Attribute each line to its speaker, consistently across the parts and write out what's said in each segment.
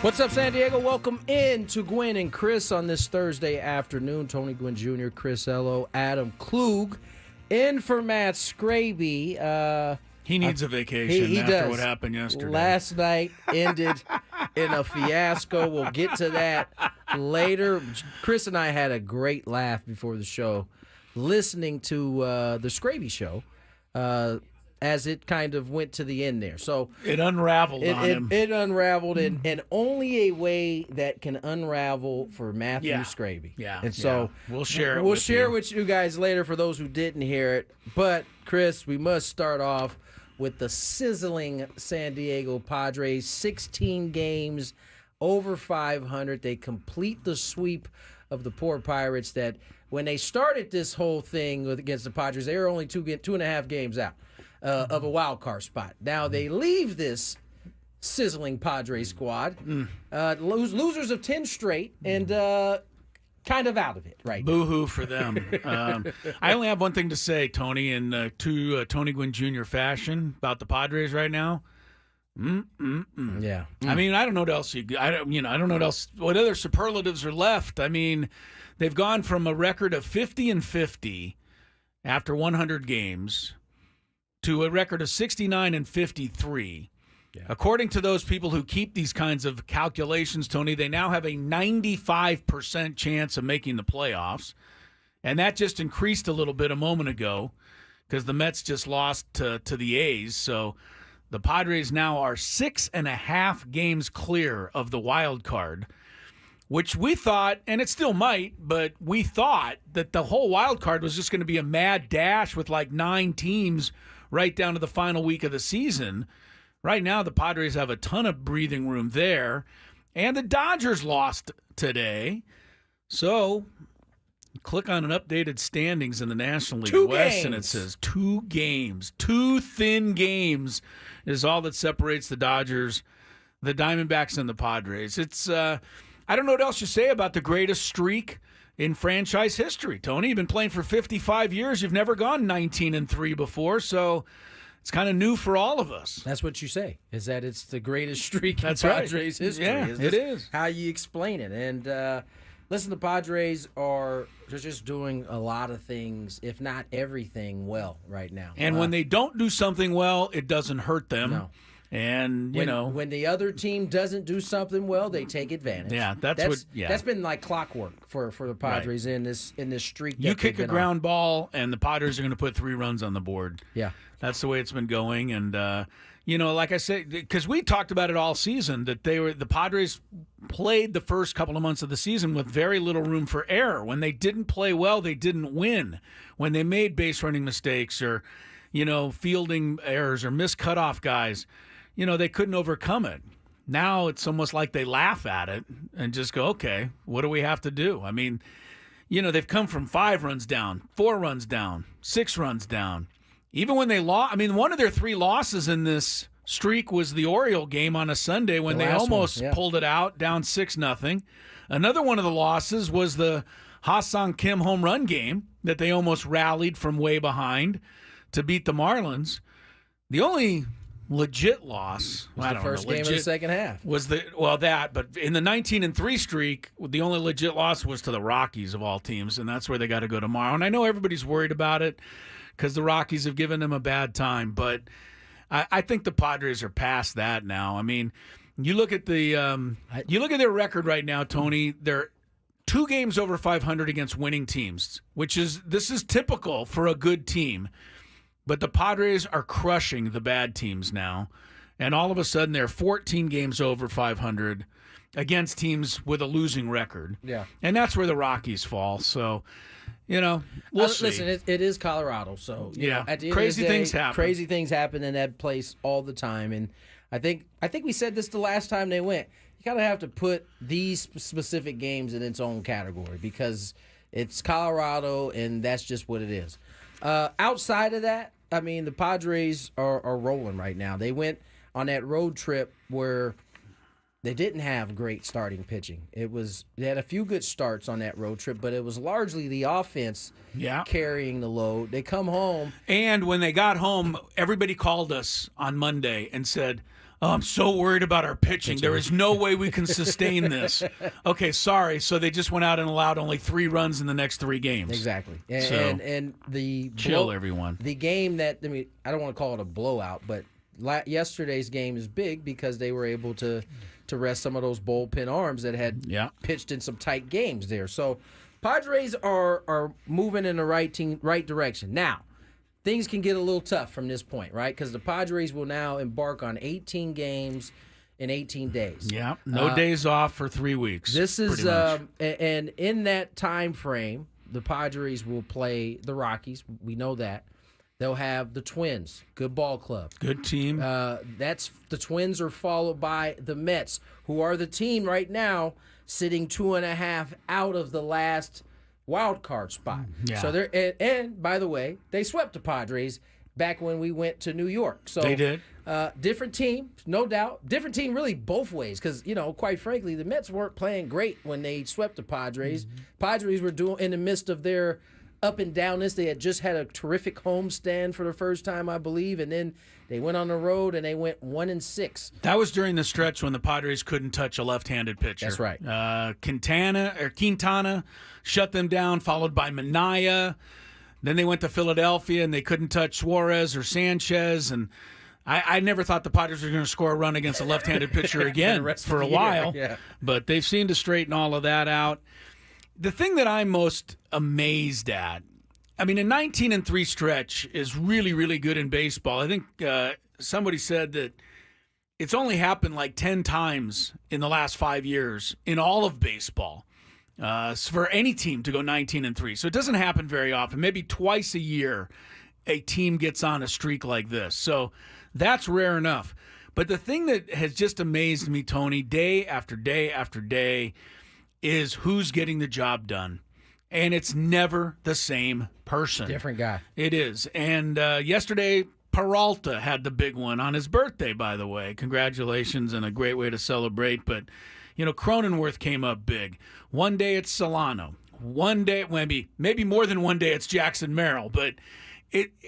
Speaker 1: What's up, San Diego? Welcome in to Gwynn and Chris on this Thursday afternoon. Tony Gwynn Jr., Chris Ello, Adam Klug, in for Matt Scraby.
Speaker 2: He needs a vacation
Speaker 1: he
Speaker 2: after
Speaker 1: does.
Speaker 2: what happened yesterday.
Speaker 1: Last night ended in a fiasco. We'll get to that later. Chris and I had a great laugh before the show listening to the Scraby show as it kind of went to the end there. So
Speaker 2: it unraveled on him.
Speaker 1: It unraveled in only a way that can unravel for Matthew Scraby.
Speaker 2: Yeah.
Speaker 1: And so
Speaker 2: we'll share it
Speaker 1: We'll
Speaker 2: with
Speaker 1: share
Speaker 2: you.
Speaker 1: with you guys later for those who didn't hear it. But, Chris, we must start off with the sizzling San Diego Padres. 16 games, over 500. They complete the sweep of the poor Pirates that when they started this whole thing against the Padres, they were only two and a half games out of a wild card spot. Now they leave this sizzling Padres squad, losers of 10 straight, and kind of out of it right now.
Speaker 2: Boo-hoo for them. I only have one thing to say, Tony, in true Tony Gwynn Jr. fashion about the Padres right now.
Speaker 1: Yeah.
Speaker 2: I mean, I don't know what else I don't know what else. What other superlatives are left? I mean, they've gone from a record of 50-50 after 100 games to a record of 69-53. Yeah. According to those people who keep these kinds of calculations, Tony, they now have a 95% chance of making the playoffs. And that just increased a little bit a moment ago because the Mets just lost to the A's. So the Padres now are 6.5 games clear of the wild card, which we thought, and it still might, but we thought that the whole wild card was just going to be a mad dash with like 9 teams right down to the final week of the season. Right now, the Padres have a ton of breathing room there, and the Dodgers lost today. So, click on an updated standings in the National League West, and it says 2 games. 2 thin games is all that separates the Dodgers, the Diamondbacks, and the Padres. It's I don't know what else you say about the greatest streak in franchise history, Tony. You've been playing for 55 years. You've never gone 19-3 before, so it's kind of new for all of us.
Speaker 1: That's what you say, is that it's the greatest streak in
Speaker 2: That's
Speaker 1: Padres history.
Speaker 2: Yeah, it is.
Speaker 1: How you explain it. And listen, the Padres are just doing a lot of things, if not everything, well right now.
Speaker 2: And when they don't do something well, it doesn't hurt them.
Speaker 1: No.
Speaker 2: And,
Speaker 1: when the other team doesn't do something well, they take advantage.
Speaker 2: Yeah,
Speaker 1: that's been like clockwork for the Padres in this streak.
Speaker 2: You kick a ground ball, and the Padres are going to put 3 runs on the board.
Speaker 1: Yeah.
Speaker 2: That's the way it's been going. And, like I said, because we talked about it all season, that the Padres played the first couple of months of the season with very little room for error. When they didn't play well, they didn't win. When they made base running mistakes or, fielding errors or missed cutoff guys, they couldn't overcome it. Now it's almost like they laugh at it and just go, okay, what do we have to do? I mean, they've come from 5 runs down, 4 runs down, 6 runs down. Even when they lost, one of their 3 losses in this streak was the Oriole game on a Sunday when they almost pulled it out, down 6-0. Another one of the losses was the Ha-Sung Kim home run game that they almost rallied from way behind to beat the Marlins. The only legit loss
Speaker 1: was the first game of the second half.
Speaker 2: But in the 19-3 streak, the only legit loss was to the Rockies of all teams, and that's where they got to go tomorrow. And I know everybody's worried about it because the Rockies have given them a bad time, but I think the Padres are past that now. I mean, you look at their record right now, Tony. They're 2 games over 500 against winning teams, this is typical for a good team. But the Padres are crushing the bad teams now. And all of a sudden, they're 14 games over 500 against teams with a losing record.
Speaker 1: Yeah.
Speaker 2: And that's where the Rockies fall. So, we'll see.
Speaker 1: Listen, it is Colorado. So, at the end
Speaker 2: crazy
Speaker 1: of the day,
Speaker 2: things happen.
Speaker 1: Crazy things happen in that place all the time. And I think we said this the last time they went. You kind of have to put these specific games in its own category because it's Colorado, and that's just what it is. Outside of that, the Padres are rolling right now. They went on that road trip where they didn't have great starting pitching. They had a few good starts on that road trip, but it was largely the offense carrying the load. They come home.
Speaker 2: And when they got home, everybody called us on Monday and said, Oh, I'm so worried about our pitching. There is no way we can sustain this. Okay, sorry. So they just went out and allowed only 3 runs in the next 3 games.
Speaker 1: Exactly.
Speaker 2: So,
Speaker 1: the
Speaker 2: chill, everyone.
Speaker 1: The game that, I mean, I don't want to call it a blowout, but yesterday's game is big because they were able to rest some of those bullpen arms that had pitched in some tight games there. So Padres are moving in the right direction. Now, things can get a little tough from this point, right? Because the Padres will now embark on 18 games in 18 days.
Speaker 2: Yeah, no days off for 3 weeks.
Speaker 1: This is, and in that time frame, the Padres will play the Rockies. We know that. They'll have the Twins, good ball club.
Speaker 2: Good team.
Speaker 1: The Twins are followed by the Mets, who are the team right now sitting 2.5 out of the last wild card spot.
Speaker 2: Yeah.
Speaker 1: So they're and by the way, they swept the Padres back when we went to New York. So
Speaker 2: they did.
Speaker 1: Different team, no doubt. Different team, really, both ways. Because quite frankly, the Mets weren't playing great when they swept the Padres. Padres were doing in the midst of their up and downness. They had just had a terrific homestand for the first time, I believe, and then they went on the road and they went 1-6.
Speaker 2: That was during the stretch when the Padres couldn't touch a left-handed pitcher.
Speaker 1: That's right.
Speaker 2: Quintana shut them down, followed by Minaya. Then they went to Philadelphia and they couldn't touch Suarez or Sanchez. And I never thought the Padres were going to score a run against a left-handed pitcher again for a while.
Speaker 1: Yeah.
Speaker 2: But they've seemed to straighten all of that out. The thing that I'm most amazed at, I mean, a 19-3 stretch is really, really good in baseball. I think somebody said that it's only happened like 10 times in the last 5 years in all of baseball for any team to go 19-3. So it doesn't happen very often. Maybe twice a year a team gets on a streak like this. So that's rare enough. But the thing that has just amazed me, Tony, day after day after day, is who's getting the job done. And it's never the same person.
Speaker 1: Different guy.
Speaker 2: It is. And yesterday, Peralta had the big one on his birthday, by the way. Congratulations and a great way to celebrate. But, Cronenworth came up big. One day it's Solano. One day, maybe more than one day it's Jackson Marill. But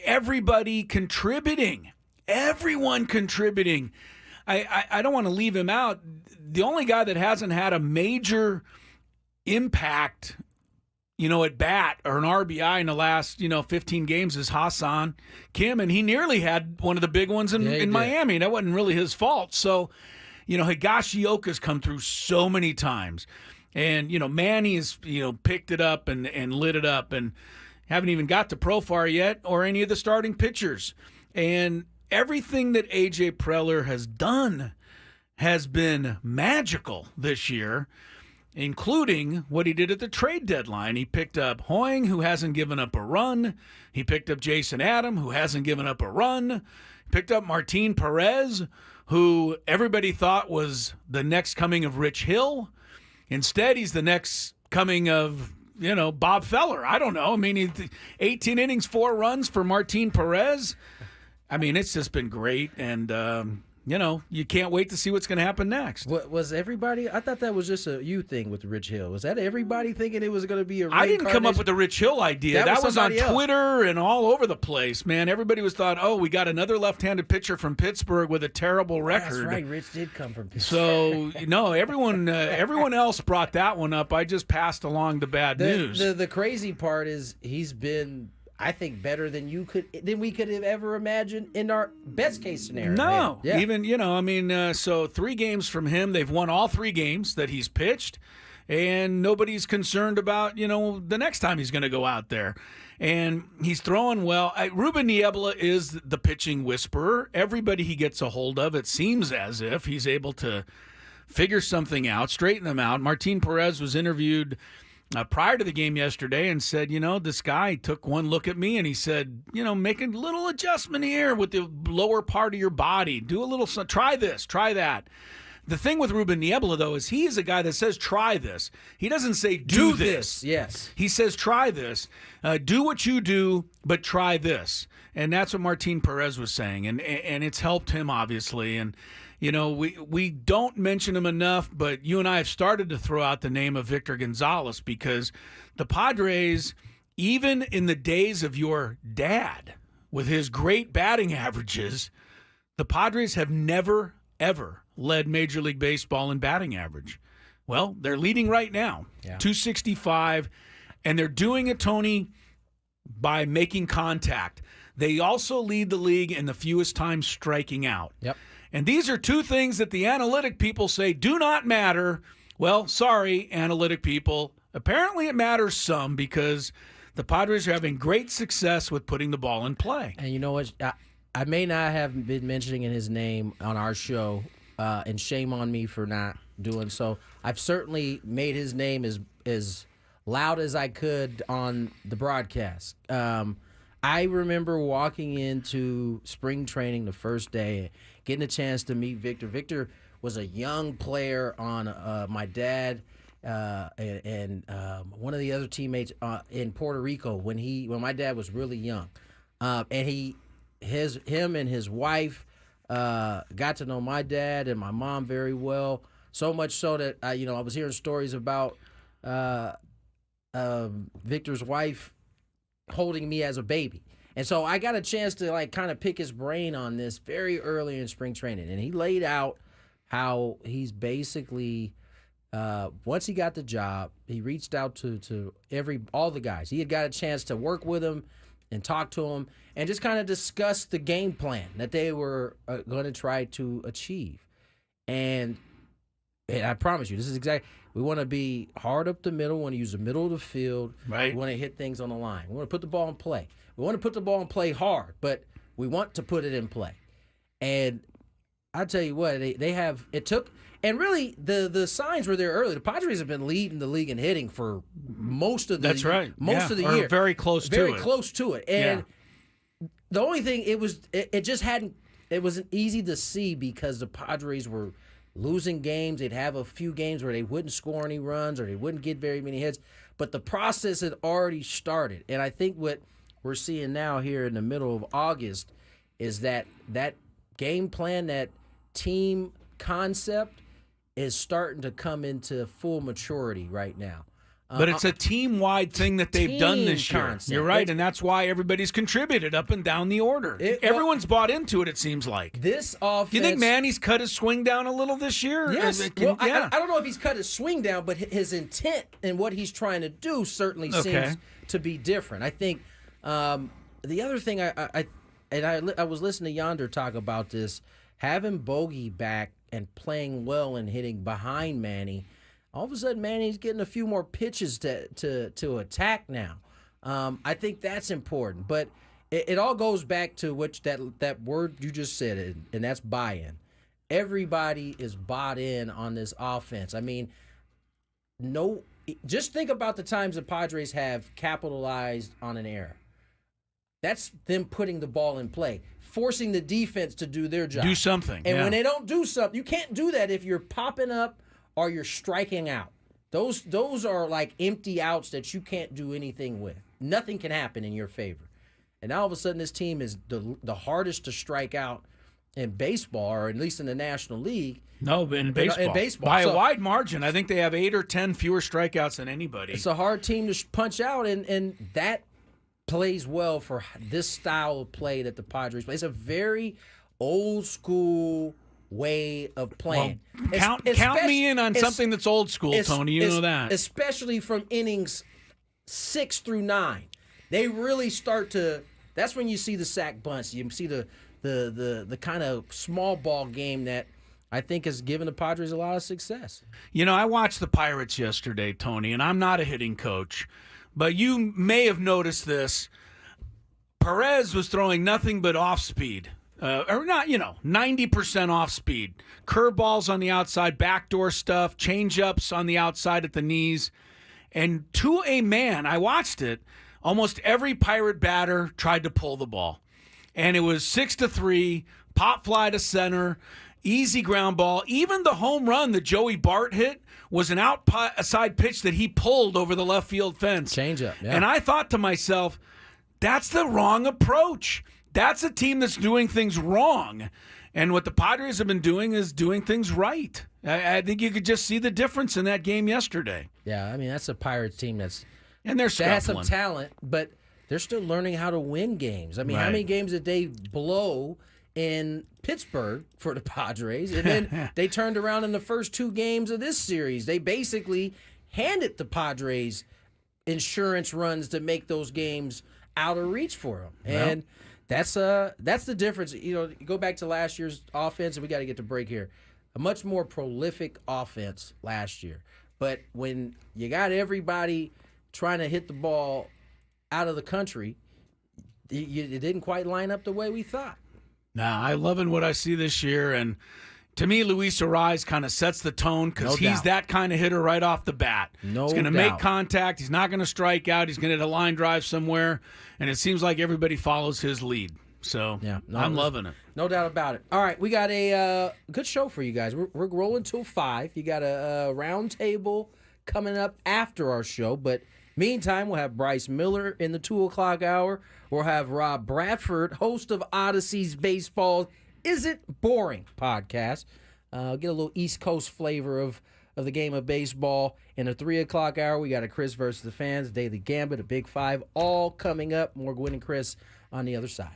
Speaker 2: everybody contributing. Everyone contributing. I don't want to leave him out. The only guy that hasn't had a major impact, at bat or an RBI in the last, 15 games is Hassan Kim, and he nearly had one of the big ones in Miami. That wasn't really his fault. So, Higashioka's come through so many times. And, Manny has, picked it up and lit it up, and haven't even got to Profar yet or any of the starting pitchers. And everything that AJ Preller has done has been magical this year, including what he did at the trade deadline. He picked up Hoying, who hasn't given up a run. He picked up Jason Adam, who hasn't given up a run. He picked up Martin Perez, who everybody thought was the next coming of Rich Hill. Instead, he's the next coming of, Bob Feller. I don't know. I mean, 18 innings, 4 runs for Martin Perez. I mean, it's just been great, and you can't wait to see what's going to happen next.
Speaker 1: What was everybody? I thought that was just a you thing with Rich Hill. Was that everybody thinking it was going to be a?
Speaker 2: I didn't come up with the Rich Hill idea. That was on Twitter and all over the place, man. Everybody was thought, we got another left-handed pitcher from Pittsburgh with a terrible record.
Speaker 1: That's right. Rich did come from Pittsburgh.
Speaker 2: So no, everyone else brought that one up. I just passed along the bad news.
Speaker 1: The crazy part is he's been, I think, better than we could have ever imagined in our best case scenario.
Speaker 2: No, even so 3 games from him, they've won all 3 games that he's pitched, and nobody's concerned about the next time he's going to go out there, and he's throwing well. Ruben Niebla is the pitching whisperer. Everybody he gets a hold of, it seems as if he's able to figure something out, straighten them out. Martin Perez was interviewed prior to the game yesterday and said, this guy took one look at me and he said, make a little adjustment here with the lower part of your body. Do a little, try this, try that. The thing with Ruben Niebla, though, is he is a guy that says, try this. He doesn't say, do this.
Speaker 1: Yes.
Speaker 2: He says, try this. Do what you do, but try this. And that's what Martin Perez was saying. And it's helped him, obviously. And, we don't mention him enough, but you and I have started to throw out the name of Victor Gonzalez because the Padres, even in the days of your dad, with his great batting averages, the Padres have never ever led Major League Baseball in batting average. Well, they're leading right now, 265, and they're doing it, Tony, by making contact. They also lead the league in the fewest times striking out.
Speaker 1: Yep.
Speaker 2: And these are two things that the analytic people say do not matter. Well, sorry, analytic people. Apparently it matters some because the Padres are having great success with putting the ball in play.
Speaker 1: And you know what? I may not have been mentioning his name on our show, and shame on me for not doing so. I've certainly made his name as loud as I could on the broadcast. I remember walking into spring training the first day, getting a chance to meet Victor. Victor was a young player on my dad and one of the other teammates in Puerto Rico when my dad was really young, and him and his wife got to know my dad and my mom very well. So much so that I was hearing stories about Victor's wife holding me as a baby. And so I got a chance to kind of pick his brain on this very early in spring training. And he laid out how he's basically, once he got the job, he reached out to all the guys. He had got a chance to work with them and talk to them and just kind of discuss the game plan that they were going to try to achieve. And I promise you, this is exactly. We want to be hard up the middle. We want to use the middle of the field.
Speaker 2: Right.
Speaker 1: We want to hit things on the line. We want to put the ball in play. We want to put the ball in play hard, but we want to put it in play. And I tell you what, and really the signs were there early. The Padres have been leading the league in hitting for most of the
Speaker 2: That's right.
Speaker 1: most of the
Speaker 2: or
Speaker 1: year.
Speaker 2: Very close
Speaker 1: to it. And the only thing it wasn't easy to see because the Padres were losing games. They'd have a few games where they wouldn't score any runs or they wouldn't get very many hits. But the process had already started. And I think what we're seeing now here in the middle of August is that game plan, that team concept is starting to come into full maturity right now.
Speaker 2: But it's a team-wide thing that they've done this year.
Speaker 1: Concept.
Speaker 2: You're right, and that's why everybody's contributed up and down the order. Everyone's bought into it, it seems like.
Speaker 1: This offense...
Speaker 2: Do you think Manny's cut his swing down a little this year?
Speaker 1: Yes. I don't know if he's cut his swing down, but his intent and what he's trying to do certainly seems to be different. I think the other thing I was listening to Yonder talk about this, having Bogey back and playing well and hitting behind Manny. All of a sudden, Manny's getting a few more pitches to attack now. I think that's important. But it all goes back to that word you just said, and that's buy-in. Everybody is bought in on this offense. I mean, just think about the times the Padres have capitalized on an error. That's them putting the ball in play, forcing the defense to do their job.
Speaker 2: Do something.
Speaker 1: And when they don't do something, you can't do that if you're popping up or you're striking out. Those are like empty outs that you can't do anything with. Nothing can happen in your favor. And now all of a sudden this team is the hardest to strike out in baseball, or at least in the National League.
Speaker 2: No, in baseball.
Speaker 1: In baseball.
Speaker 2: By a wide margin. I think they have 8 or 10 fewer strikeouts than anybody.
Speaker 1: It's a hard team to punch out, and that plays well for this style of play that the Padres play. It's a very old school way of playing.
Speaker 2: Well, count me in on something that's old school, Tony. You know that.
Speaker 1: Especially from innings 6 through 9. They really start to. That's when you see the sack bunts. You see the kind of small ball game that I think has given the Padres a lot of success.
Speaker 2: You know, I watched the Pirates yesterday, Tony, and I'm not a hitting coach, but you may have noticed this. Perez was throwing nothing but off speed. Or not, 90% off speed. Curveballs on the outside, backdoor stuff, change-ups on the outside at the knees. And to a man, I watched it, almost every Pirate batter tried to pull the ball. And it was 6-3, pop fly to center, easy ground ball. Even the home run that Joey Bart hit was an outside pitch that he pulled over the left field fence.
Speaker 1: Change-up, yeah.
Speaker 2: And I thought to myself, that's the wrong approach. That's a team that's doing things wrong. And what the Padres have been doing is doing things right. I think you could just see the difference in that game yesterday.
Speaker 1: Yeah, I mean, that's a Pirates team that
Speaker 2: scuffling.
Speaker 1: has some talent, but they're still learning how to win games. I mean, How many games did they blow in Pittsburgh for the Padres, and then they turned around in the first 2 games of this series. They basically handed the Padres insurance runs to make those games out of reach for them. And that's the difference. You go back to last year's offense, and we got to get to break here. A much more prolific offense last year. But when you got everybody trying to hit the ball out of the country, it didn't quite line up the way we thought.
Speaker 2: Nah, I'm loving what I see this year, and to me, Luis Ariz kind of sets the tone because he's that kind of hitter right off the bat. He's going to make contact. He's not going to strike out. He's going to hit a line drive somewhere, and it seems like everybody follows his lead. So I'm loving it.
Speaker 1: No doubt about it. All right, we got a good show for you guys. We're rolling till 5. You got a round table coming up after our show, but meantime, we'll have Bryce Miller in the 2 o'clock hour. We'll have Rob Bradford, host of Odyssey's Baseball Isn't Boring podcast. Get a little East Coast flavor of the game of baseball. In the 3 o'clock hour, we got a Chris versus the Fans, Daily Gambit, a Big 5, all coming up. More Gwyn and Chris on the other side.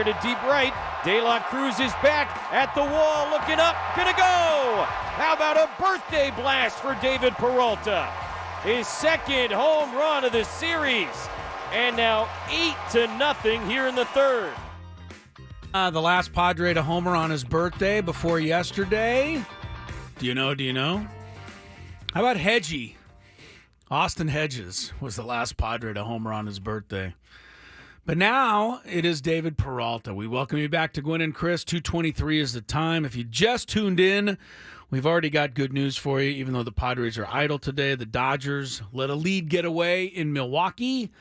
Speaker 3: to deep right. De La Cruz is back at the wall, looking up, gonna go! How about a birthday blast for David Peralta? His second home run of the series. And now 8-0 here in the third.
Speaker 2: The last Padre to homer on his birthday before yesterday. Do you know? How about Hedgie? Austin Hedges was the last Padre to homer on his birthday. But now it is David Peralta. We welcome you back to Gwynn and Chris. 2:23 is the time. If you just tuned in, we've already got good news for you. Even though the Padres are idle today, the Dodgers let a lead get away in Milwaukee.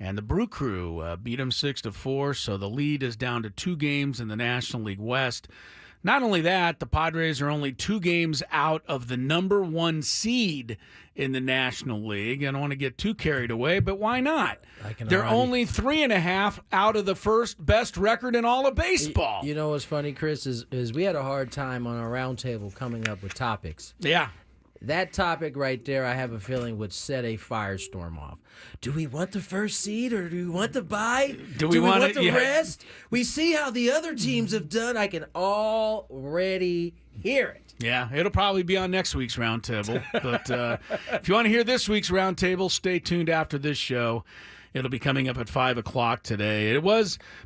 Speaker 2: And the Brew Crew beat them 6-4, so the lead is down to 2 games in the National League West. Not only that, the Padres are only 2 games out of the number 1 seed in the National League. I don't want to get too carried away, but why not? They're only 3.5 out of the first best record in all of baseball.
Speaker 1: You know what's funny, Chris, is we had a hard time on our roundtable coming up with topics.
Speaker 2: Yeah.
Speaker 1: That topic right there, I have a feeling, would set a firestorm off. Do we want the first seed or do we want the bye?
Speaker 2: Do we want
Speaker 1: the rest? We see how the other teams have done. I can already hear it.
Speaker 2: Yeah, it'll probably be on next week's roundtable. But if you want to hear this week's roundtable, stay tuned after this show. It'll be coming up at 5 o'clock today.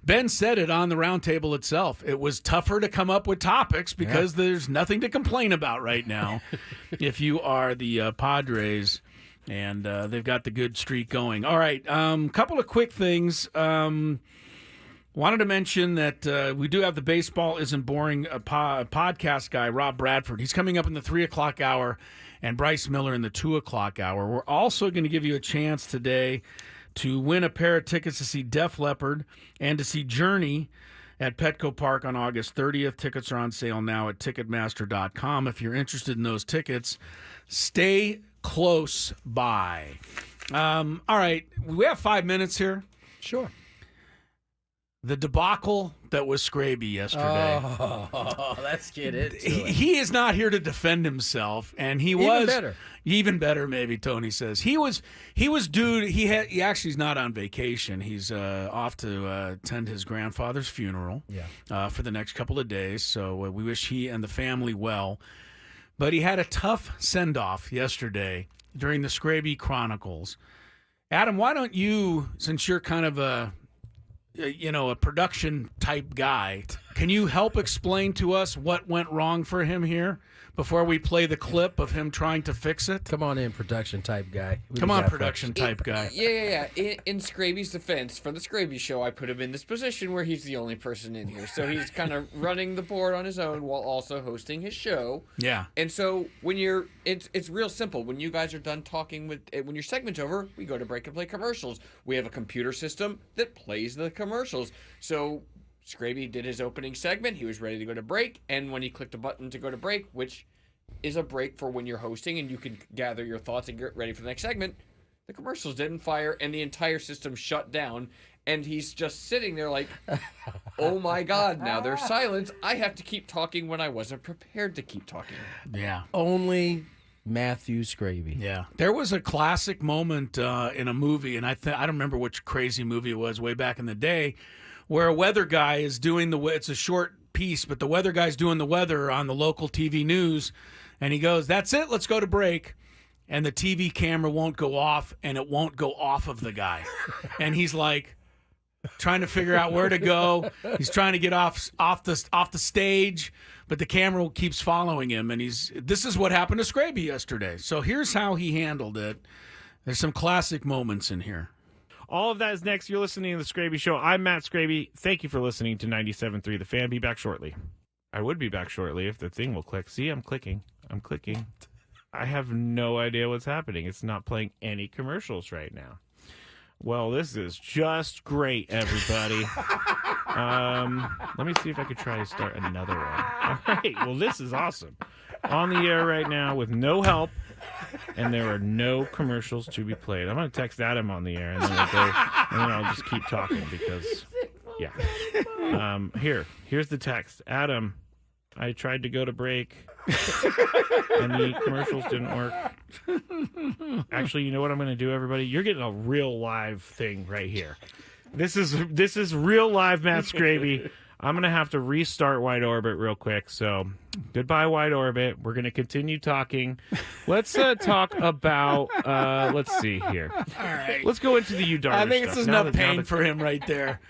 Speaker 2: Ben said it on the roundtable itself. It was tougher to come up with topics because there's nothing to complain about right now if you are the Padres, and they've got the good streak going. All right, couple of quick things. Wanted to mention that we do have the Baseball Isn't Boring podcast guy, Rob Bradford. He's coming up in the 3 o'clock hour, and Bryce Miller in the 2 o'clock hour. We're also going to give you a chance today to win a pair of tickets to see Def Leppard and to see Journey at Petco Park on August 30th. Tickets are on sale now at Ticketmaster.com. If you're interested in those tickets, stay close by. All right, we have 5 minutes here.
Speaker 1: Sure.
Speaker 2: The debacle that was Scraby yesterday.
Speaker 1: Oh, let's get into it.
Speaker 2: He is not here to defend himself, and he was even better. Maybe Tony says he was due. He actually is not on vacation. He's off to attend his grandfather's funeral. For the next couple of days. So we wish he and the family well. But he had a tough send off yesterday during the Scraby Chronicles. Adam, why don't you, since you're kind of a production type guy, can you help explain to us what went wrong for him here before we play the clip of him trying to fix it?
Speaker 1: Come on in, production type guy.
Speaker 2: Production type guy.
Speaker 4: Yeah. In Scraby's defense, for the Scraby show, I put him in this position where he's the only person in here. So he's kind of running the board on his own while also hosting his show.
Speaker 2: Yeah.
Speaker 4: And so when it's real simple. When you guys are done talking when your segment's over, we go to break and play commercials. We have a computer system that plays the commercials. So Scraby did his opening segment. He was ready to go to break. And when he clicked a button to go to break, which is a break for when you're hosting and you can gather your thoughts and get ready for the next segment, the commercials didn't fire and the entire system shut down. And he's just sitting there like, oh my God, now there's silence. I have to keep talking when I wasn't prepared to keep talking.
Speaker 2: Yeah.
Speaker 1: Only Matthew Scraby.
Speaker 2: Yeah. There was a classic moment in a movie, and I don't remember which crazy movie it was way back in the day, where a weather guy is doing it's a short piece, but the weather guy's doing the weather on the local TV news, and he goes, "That's it, let's go to break." And the TV camera won't go off, and it won't go off of the guy. And he's like trying to figure out where to go. He's trying to get off the stage, but the camera keeps following him, and this is what happened to Scraby yesterday. So here's how he handled it. There's some classic moments in here.
Speaker 3: All of that is next. You're listening to The Scraby Show. I'm Matt Scraby. Thank you for listening to 97.3 The Fan. Be back shortly. I would be back shortly if the thing will click. See, I'm clicking. I have no idea what's happening. It's not playing any commercials right now. Well, this is just great, everybody. Let me see if I could try to start another one. All right. Well, this is awesome. On the air right now with no help. And there are no commercials to be played. I'm going to text Adam on the air, and then I'll just keep talking because, yeah. Here's the text. Adam, I tried to go to break, and the commercials didn't work. Actually, you know what I'm going to do, everybody? You're getting a real live thing right here. This is real live Matt Scraby. I'm going to have to restart Wide Orbit real quick. So goodbye, Wide Orbit. We're going to continue talking. Let's talk about, let's see here. All right. Let's go into the Darvish
Speaker 2: I think
Speaker 3: stuff.
Speaker 2: it's enough pain for him right there.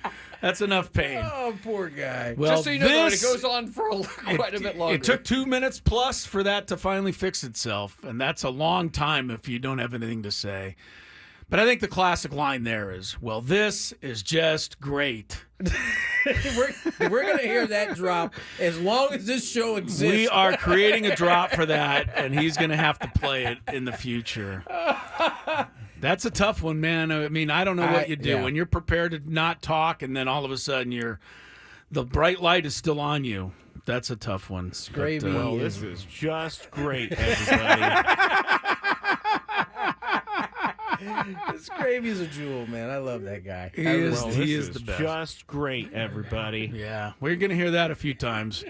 Speaker 2: That's enough pain.
Speaker 1: Oh, poor guy.
Speaker 2: Well,
Speaker 4: just so you know, though, it goes on for quite a bit longer.
Speaker 2: It took 2 minutes plus for that to finally fix itself, and that's a long time if you don't have anything to say. But I think the classic line there is, well, this is just great.
Speaker 1: We're going to hear that drop as long as this show exists.
Speaker 2: We are creating a drop for that, and he's going to have to play it in the future. That's a tough one, man. I mean, I don't know what you do when you're prepared to not talk, and then all of a sudden the bright light is still on you. That's a tough one.
Speaker 1: Scraby.
Speaker 3: Well, this is just great, everybody.
Speaker 1: Scraby's a jewel, man. I love that guy.
Speaker 2: He is the best.
Speaker 3: Just great, everybody.
Speaker 2: Yeah, we're going to hear that a few times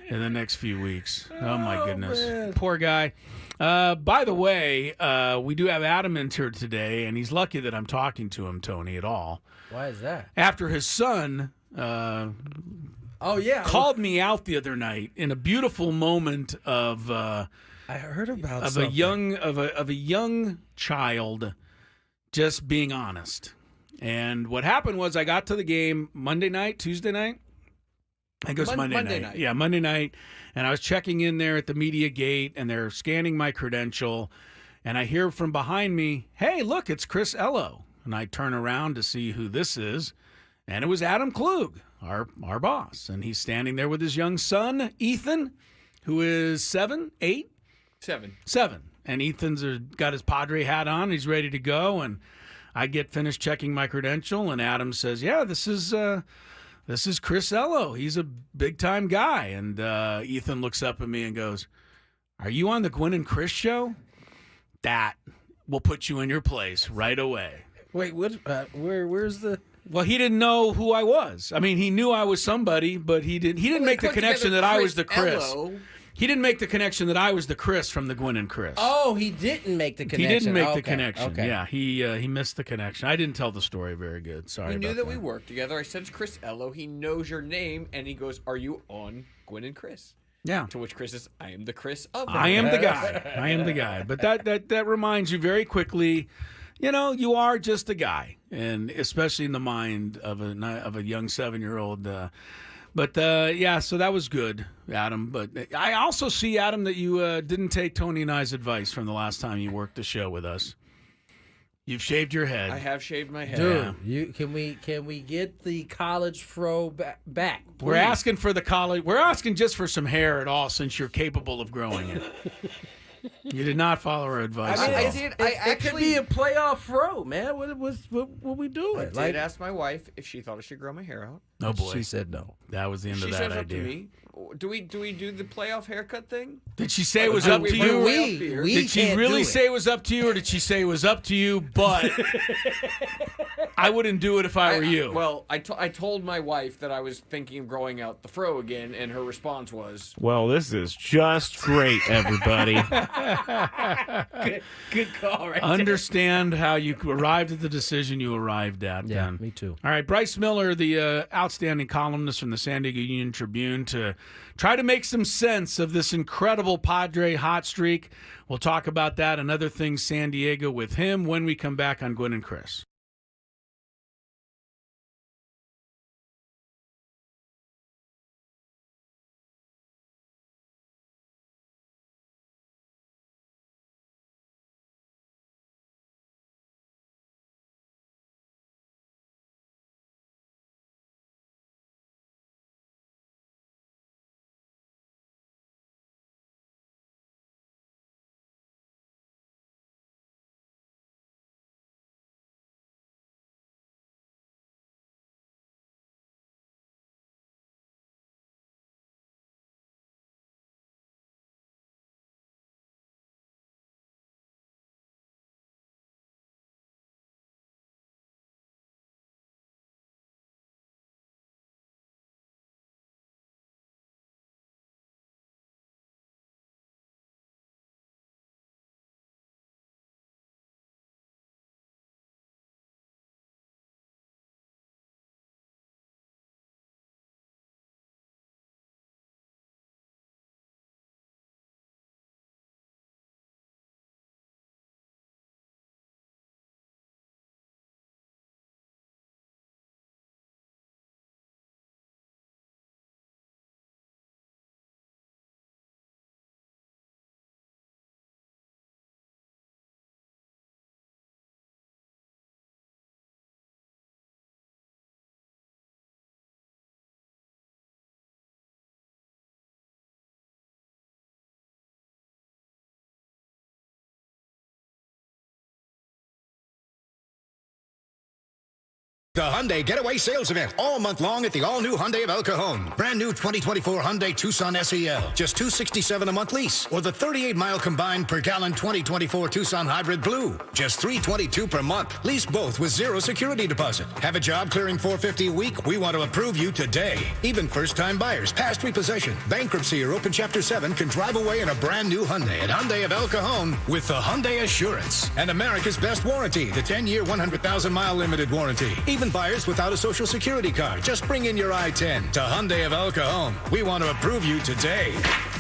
Speaker 2: in the next few weeks. Oh, my goodness.
Speaker 1: Man.
Speaker 2: Poor guy. By the way, we do have Adam in here today, and he's lucky that I'm talking to him, Tony, at all.
Speaker 1: Why is that?
Speaker 2: After his son called me out the other night in a beautiful moment of
Speaker 1: I heard about
Speaker 2: a young child just being honest. And what happened was I got to the game Tuesday night. I think it was Monday night. Yeah, Monday night. And I was checking in there at the media gate, and they're scanning my credential. And I hear from behind me, hey, look, it's Chris Ello. And I turn around to see who this is. And it was Adam Klug, our boss. And he's standing there with his young son, Ethan, who is 7. And Ethan's got his Padre hat on. He's ready to go. And I get finished checking my credential, and Adam says, yeah, this is Chris Ello. He's a big-time guy. And Ethan looks up at me and goes, are you on the Gwyn and Chris show? That will put you in your place right away.
Speaker 1: Wait, what? Where's the?
Speaker 2: Well, he didn't know who I was. I mean, he knew I was somebody, but he didn't make the connection that I was the Chris.
Speaker 4: Ello.
Speaker 2: He didn't make the connection that I was the Chris from the Gwyn and Chris.
Speaker 1: Oh, he didn't make the connection.
Speaker 2: He didn't make the
Speaker 1: Okay,
Speaker 2: connection.
Speaker 1: okay.
Speaker 2: Yeah, he missed the connection. I didn't tell the story very good. Sorry
Speaker 4: He
Speaker 2: about
Speaker 4: knew that we worked together. I said, it's Chris Ello. He knows your name, and he goes, are you on Gwyn and Chris?
Speaker 2: Yeah.
Speaker 4: To which Chris says, I am the Chris of them.
Speaker 2: I am the guy. I am the guy. But that reminds you very quickly, you are just a guy, and especially in the mind of a young 7-year-old. So that was good, Adam. But I also see, Adam, that you didn't take Tony and I's advice from the last time you worked the show with us. You've shaved your head.
Speaker 4: I have shaved my head.
Speaker 1: Dude, can we get the college fro back? Please?
Speaker 2: We're asking for the college. We're asking just for some hair at all, since you're capable of growing it. You did not follow our advice.
Speaker 4: I did.
Speaker 1: It could be a playoff fro, man. What we doing?
Speaker 4: I did ask my wife if she thought I should grow my hair out.
Speaker 2: Oh boy,
Speaker 1: She said no.
Speaker 2: that was the end
Speaker 4: She
Speaker 2: of
Speaker 4: says
Speaker 2: that
Speaker 4: up to
Speaker 2: idea.
Speaker 4: me. Do we do the playoff haircut thing?
Speaker 2: Did she say it was up to you?
Speaker 1: We
Speaker 2: Did she
Speaker 1: can't
Speaker 2: really
Speaker 1: do it.
Speaker 2: say it was up to you, or did she say it was up to you, but I wouldn't do it if I were you?
Speaker 4: Well, I told my wife that I was thinking of growing out the fro again, and her response was,
Speaker 3: Well, this is just great, everybody.
Speaker 1: Good call, right?
Speaker 2: Understand how you arrived at the decision you arrived at.
Speaker 1: Yeah,
Speaker 2: then.
Speaker 1: me too.
Speaker 2: All right, Bryce Miller, the outstanding columnist from the San Diego Union Tribune, to try to make some sense of this incredible Padre hot streak. We'll talk about that and other things San Diego with him when we come back on Gwyn and Chris.
Speaker 5: The Hyundai Getaway Sales Event, all month long at the all-new Hyundai of El Cajon. Brand new 2024 Hyundai Tucson SEL, just $267 a month lease. Or the 38-mile combined per gallon 2024 Tucson Hybrid Blue, just $322 per month. Lease both with zero security deposit. Have a job clearing $450 a week? We want to approve you today. Even first-time buyers, past repossession, bankruptcy, or open Chapter 7 can drive away in a brand new Hyundai at Hyundai of El Cajon with the Hyundai Assurance. And America's best warranty, the 10-year, 100,000-mile limited warranty. Even buyers without a Social Security card, just bring in your I-10 to Hyundai of El Cajon. We want to approve you today.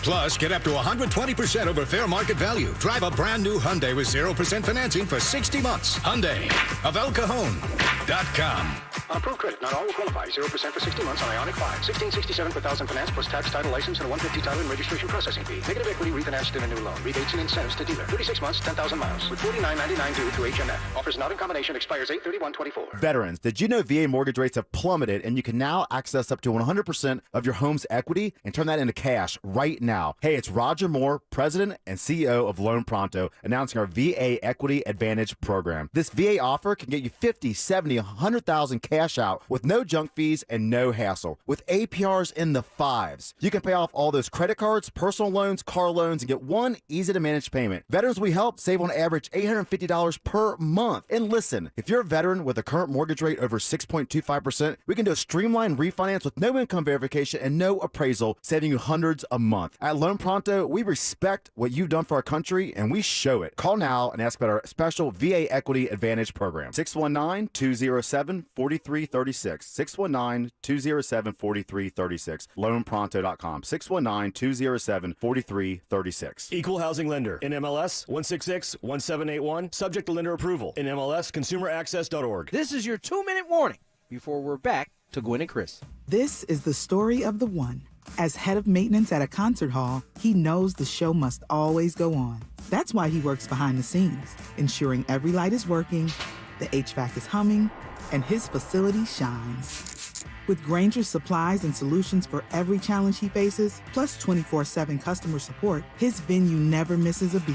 Speaker 5: Plus, get up to 120% over fair market value. Drive a brand new Hyundai with 0% financing for 60 months. Hyundai of El Cajon.com.
Speaker 6: On approved credit, not all will qualify. 0% for 60 months on Ioniq 5. $1667 per thousand finance plus tax, title, license, and a $150 title and registration processing fee. Negative equity refinanced in a new loan. Rebates and incentives to dealer. 36 months, 10,000 miles. With $49.99 due through HMF. Offers not in combination. Expires 8/31/24.
Speaker 7: Veterans, did you know VA mortgage rates have plummeted and you can now access up to 100% of your home's equity and turn that into cash right now? Hey, it's Roger Moore, President and CEO of Loan Pronto, announcing our VA Equity Advantage program. This VA offer can get you 50, 70, 100,000 cash out with no junk fees and no hassle. With APRs in the fives, you can pay off all those credit cards, personal loans, car loans, and get one easy-to-manage payment. Veterans we help save on average $850 per month. And listen, if you're a veteran with a current mortgage rate over 6.25%, we can do a streamlined refinance with no income verification and no appraisal, saving you hundreds a month. At Loan Pronto, we respect what you've done for our country, and we show it. Call now and ask about our special VA Equity Advantage program. 619-207-4336. 619-207-4336. LoanPronto.com. 619-207-4336.
Speaker 8: Equal housing lender. NMLS 166-1781. Subject to lender approval. NMLS consumeraccess.org.
Speaker 1: This is your 2-minute warning before we're back to Gwynn and Chris.
Speaker 9: This is the story of the one. As head of maintenance at a concert hall, he knows the show must always go on. That's why he works behind the scenes, ensuring every light is working, the HVAC is humming, and his facility shines. With Granger's supplies and solutions for every challenge he faces, plus 24/7 customer support, his venue never misses a beat.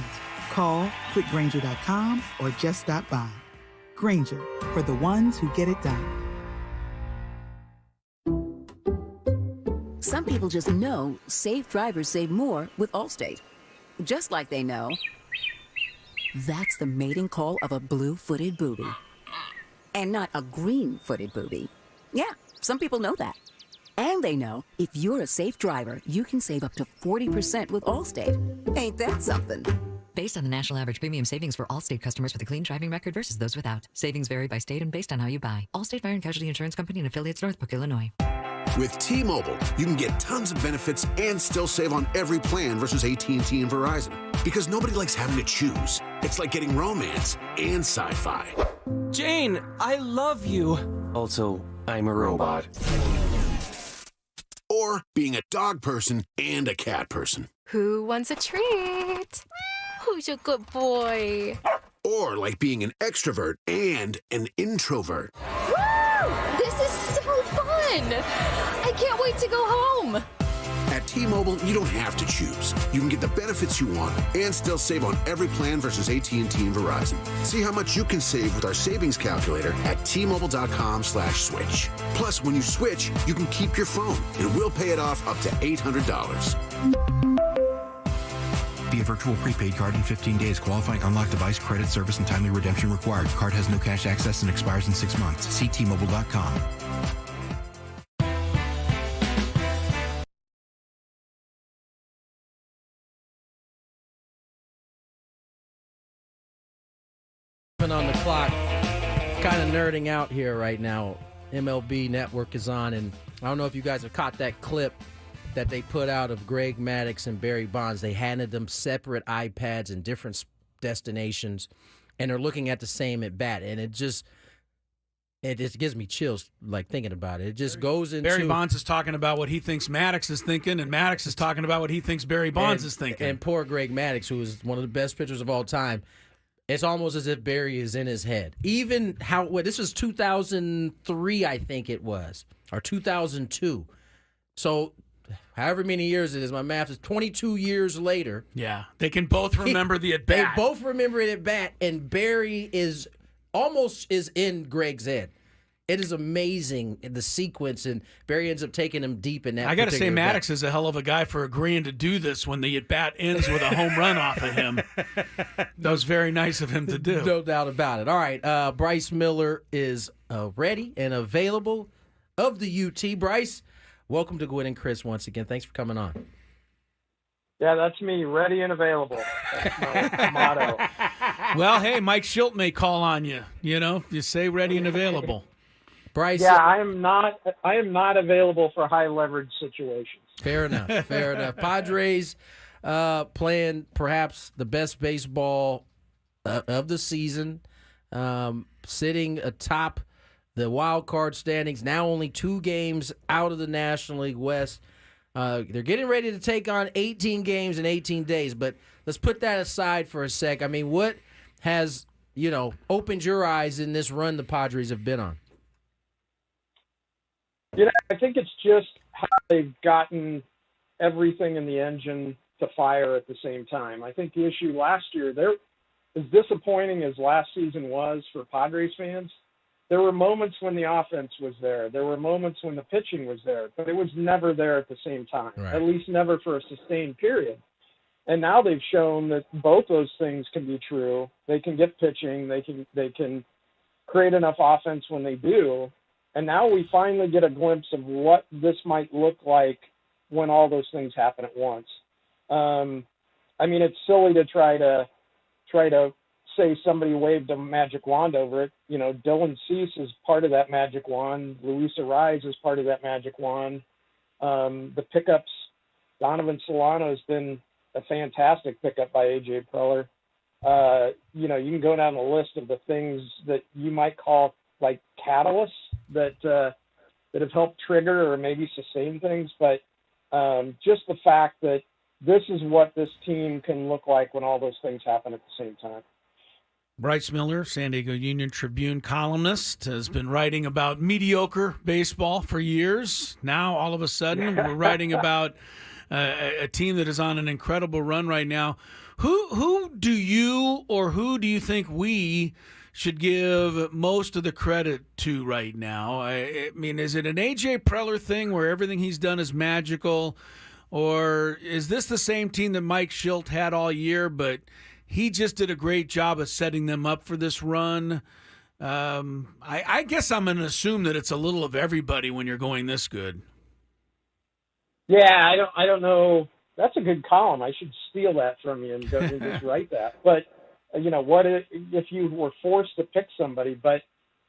Speaker 9: Call quickgranger.com or just stop by. Granger, for the ones who get it done.
Speaker 10: Some people just know safe drivers save more with Allstate. Just like they know that's the mating call of a blue-footed booby. And not a green-footed booby. Yeah, some people know that. And they know if you're a safe driver, you can save up to 40% with Allstate. Ain't that something?
Speaker 11: Based on the national average premium savings for Allstate customers with a clean driving record versus those without. Savings vary by state and based on how you buy. Allstate Fire and Casualty Insurance Company and affiliates, Northbrook, Illinois.
Speaker 12: With T-Mobile, you can get tons of benefits and still save on every plan versus AT&T and Verizon. Because nobody likes having to choose. It's like getting romance and sci-fi.
Speaker 13: Jane, I love you. Also, I'm a robot.
Speaker 12: Or being a dog person and a cat person.
Speaker 14: Who wants a treat? Who's a good boy?
Speaker 12: Or like being an extrovert and an introvert.
Speaker 14: Woo! This is so fun! I can't wait to go home.
Speaker 12: At T-Mobile, you don't have to choose. You can get the benefits you want and still save on every plan versus AT&T and Verizon. See how much you can save with our savings calculator at T-Mobile.com/switch. Plus, when you switch, you can keep your phone, and we'll pay it off up to $800.
Speaker 15: Via virtual prepaid card in 15 days. Qualifying unlocked device, credit, service, and timely redemption required. Card has no cash access and expires in 6 months. See T-Mobile.com.
Speaker 1: On the clock, kind of nerding out here right now. MLB Network is on, and I don't know if you guys have caught that clip that they put out of Greg Maddux and Barry Bonds. They handed them separate iPads in different destinations, and they're looking at the same at bat, and it just gives me chills like thinking about it. It just goes into
Speaker 2: Barry Bonds is talking about what he thinks Maddux is thinking, and Maddux is talking about what he thinks Barry Bonds is thinking.
Speaker 1: And poor Greg Maddux, who is one of the best pitchers of all time. It's almost as if Barry is in his head. Even this was 2003, I think it was, or 2002. So, however many years it is, my math is 22 years later.
Speaker 2: Yeah, they can both remember the at bat.
Speaker 1: They both remember it at bat, and Barry is in Greg's head. it is amazing the sequence, and Barry ends up taking him deep in that.
Speaker 2: I got to say,
Speaker 1: particular
Speaker 2: Maddox is a hell of a guy for agreeing to do this when the at-bat ends with a home run off of him. That was very nice of him to do.
Speaker 1: No doubt about it. All right, Bryce Miller is ready and available of the UT. Bryce, welcome to Gwynn and Chris once again. Thanks for coming on.
Speaker 16: Yeah, that's me, ready and available. That's my motto.
Speaker 2: Well, hey, Mike Schilt may call on you. You know, if you say ready and available.
Speaker 1: Bryce.
Speaker 16: Yeah, I am not available for high leverage situations.
Speaker 1: Fair enough. Fair enough. Padres playing perhaps the best baseball of the season, sitting atop the wild card standings. Now only 2 games out of the National League West. They're getting ready to take on 18 games in 18 days, but let's put that aside for a sec. I mean, what has, opened your eyes in this run the Padres have been on?
Speaker 16: I think it's just how they've gotten everything in the engine to fire at the same time. I think the issue last year, as disappointing as last season was for Padres fans, there were moments when the offense was there. There were moments when the pitching was there, but it was never there at the same time, At least never for a sustained period. And now they've shown that both those things can be true. They can get pitching. They can create enough offense when they do. And now we finally get a glimpse of what this might look like when all those things happen at once. I mean, it's silly to try to say somebody waved a magic wand over it. Dylan Cease is part of that magic wand. Luis Arraez is part of that magic wand. The pickups, Donovan Solano has been a fantastic pickup by AJ Preller. You can go down the list of the things that you might call like catalysts that have helped trigger or maybe sustain things. But just the fact that this is what this team can look like when all those things happen at the same time.
Speaker 2: Bryce Miller, San Diego Union Tribune columnist, has been writing about mediocre baseball for years. Now, all of a sudden, we're writing about a team that is on an incredible run right now. Who do you think we should give most of the credit to right now? I mean, is it an AJ Preller thing where everything he's done is magical, or is this the same team that Mike Schilt had all year, but he just did a great job of setting them up for this run? I guess I'm going to assume that it's a little of everybody when you're going this good.
Speaker 16: Yeah, I don't know. That's a good column. I should steal that from you and just write that. But what if you were forced to pick somebody? But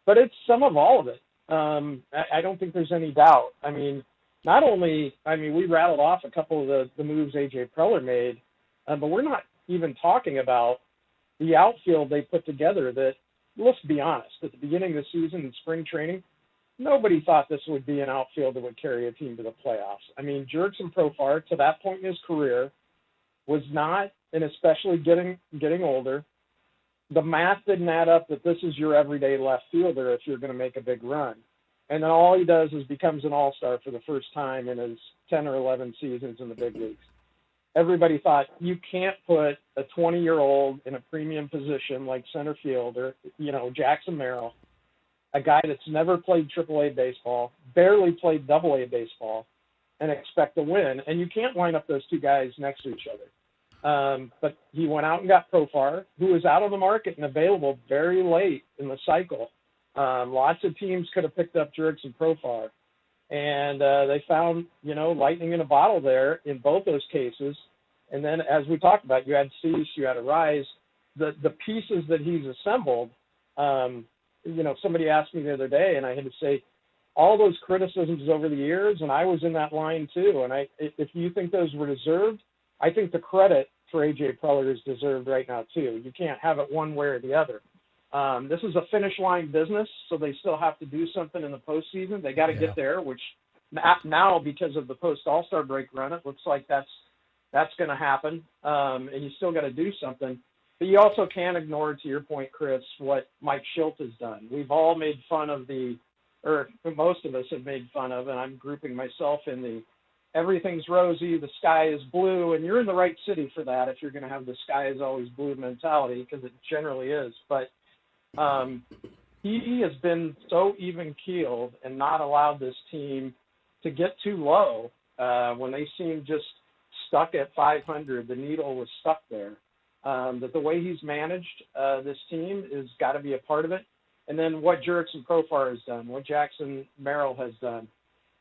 Speaker 16: it's some of all of it. I don't think there's any doubt. I mean, we rattled off a couple of the moves AJ Preller made, but we're not even talking about the outfield they put together that, let's be honest, at the beginning of the season in spring training, nobody thought this would be an outfield that would carry a team to the playoffs. I mean, Jurickson Profar, to that point in his career, was not, and especially getting older, the math didn't add up that this is your everyday left fielder if you're going to make a big run. And then all he does is becomes an all-star for the first time in his 10 or 11 seasons in the big leagues. Everybody thought you can't put a 20-year-old in a premium position like center field or, Jackson Marill, a guy that's never played AAA baseball, barely played AA baseball, and expect to win. And you can't line up those two guys next to each other. But he went out and got Profar, who was out of the market and available very late in the cycle. Lots of teams could have picked up Jurickson Profar. And they found, lightning in a bottle there in both those cases. And then, as we talked about, you had Cease, you had Arraez. The pieces that he's assembled, somebody asked me the other day, and I had to say, all those criticisms over the years, and I was in that line too. And if you think those were deserved, I think the credit for AJ Preller is deserved right now too. You can't have it one way or the other. This is a finish line business, so they still have to do something in the postseason. They got to get there, which now, because of the post All-Star break run, it looks like that's going to happen. And you still got to do something. But you also can't ignore, to your point, Chris, what Mike Schilt has done. We've all made fun of or most of us have made fun of, and I'm grouping myself in the everything's rosy, the sky is blue, and you're in the right city for that if you're going to have the sky is always blue mentality, because it generally is. But he has been so even-keeled and not allowed this team to get too low when they seem just stuck at 500. The needle was stuck there. That the way he's managed this team has got to be a part of it. And then what Jurickson Profar has done, what Jackson Marill has done.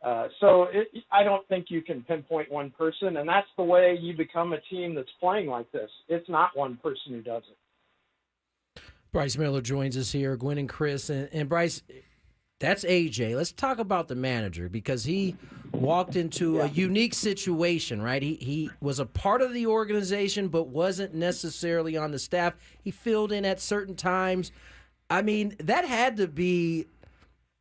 Speaker 16: I don't think you can pinpoint one person, and that's the way you become a team that's playing like this. It's not one person who does it.
Speaker 1: Bryce Miller joins us here, Gwynn and Chris. And Bryce, that's AJ. Let's talk about the manager, because he walked into a unique situation, right? He was a part of the organization but wasn't necessarily on the staff. He filled in at certain times. I mean, that had to be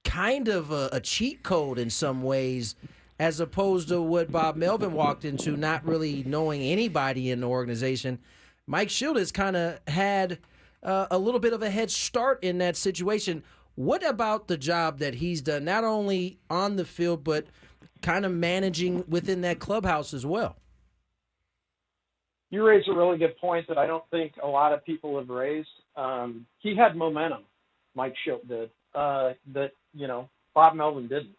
Speaker 1: kind of a cheat code in some ways, as opposed to what Bob Melvin walked into, not really knowing anybody in the organization. Mike Shildt kind of had a little bit of a head start in that situation. What about the job that he's done, not only on the field, but kind of managing within that clubhouse as well?
Speaker 16: You raise a really good point that I don't think a lot of people have raised. He had momentum, Mike Shildt did, that, Bob Melvin didn't.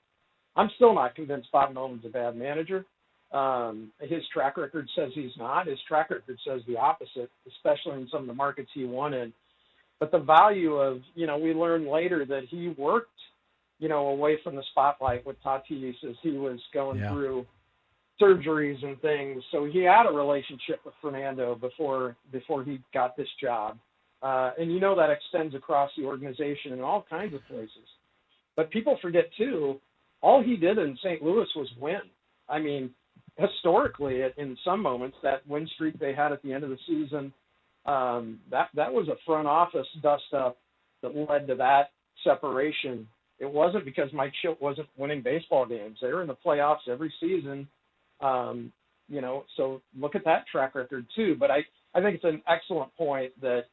Speaker 16: I'm still not convinced Bob Melvin's a bad manager. His track record says he's not. His track record says the opposite, especially in some of the markets he won in. But the value of, we learned later that he worked, away from the spotlight with Tatis as he was going through surgeries and things. So he had a relationship with Fernando before he got this job. And that extends across the organization in all kinds of places. But people forget, too, all he did in St. Louis was win. I mean, historically, in some moments, that win streak they had at the end of the season, that was a front office dust-up that led to that separation. It wasn't because Mike Shildt wasn't winning baseball games. They were in the playoffs every season, so look at that track record, too. But I think it's an excellent point that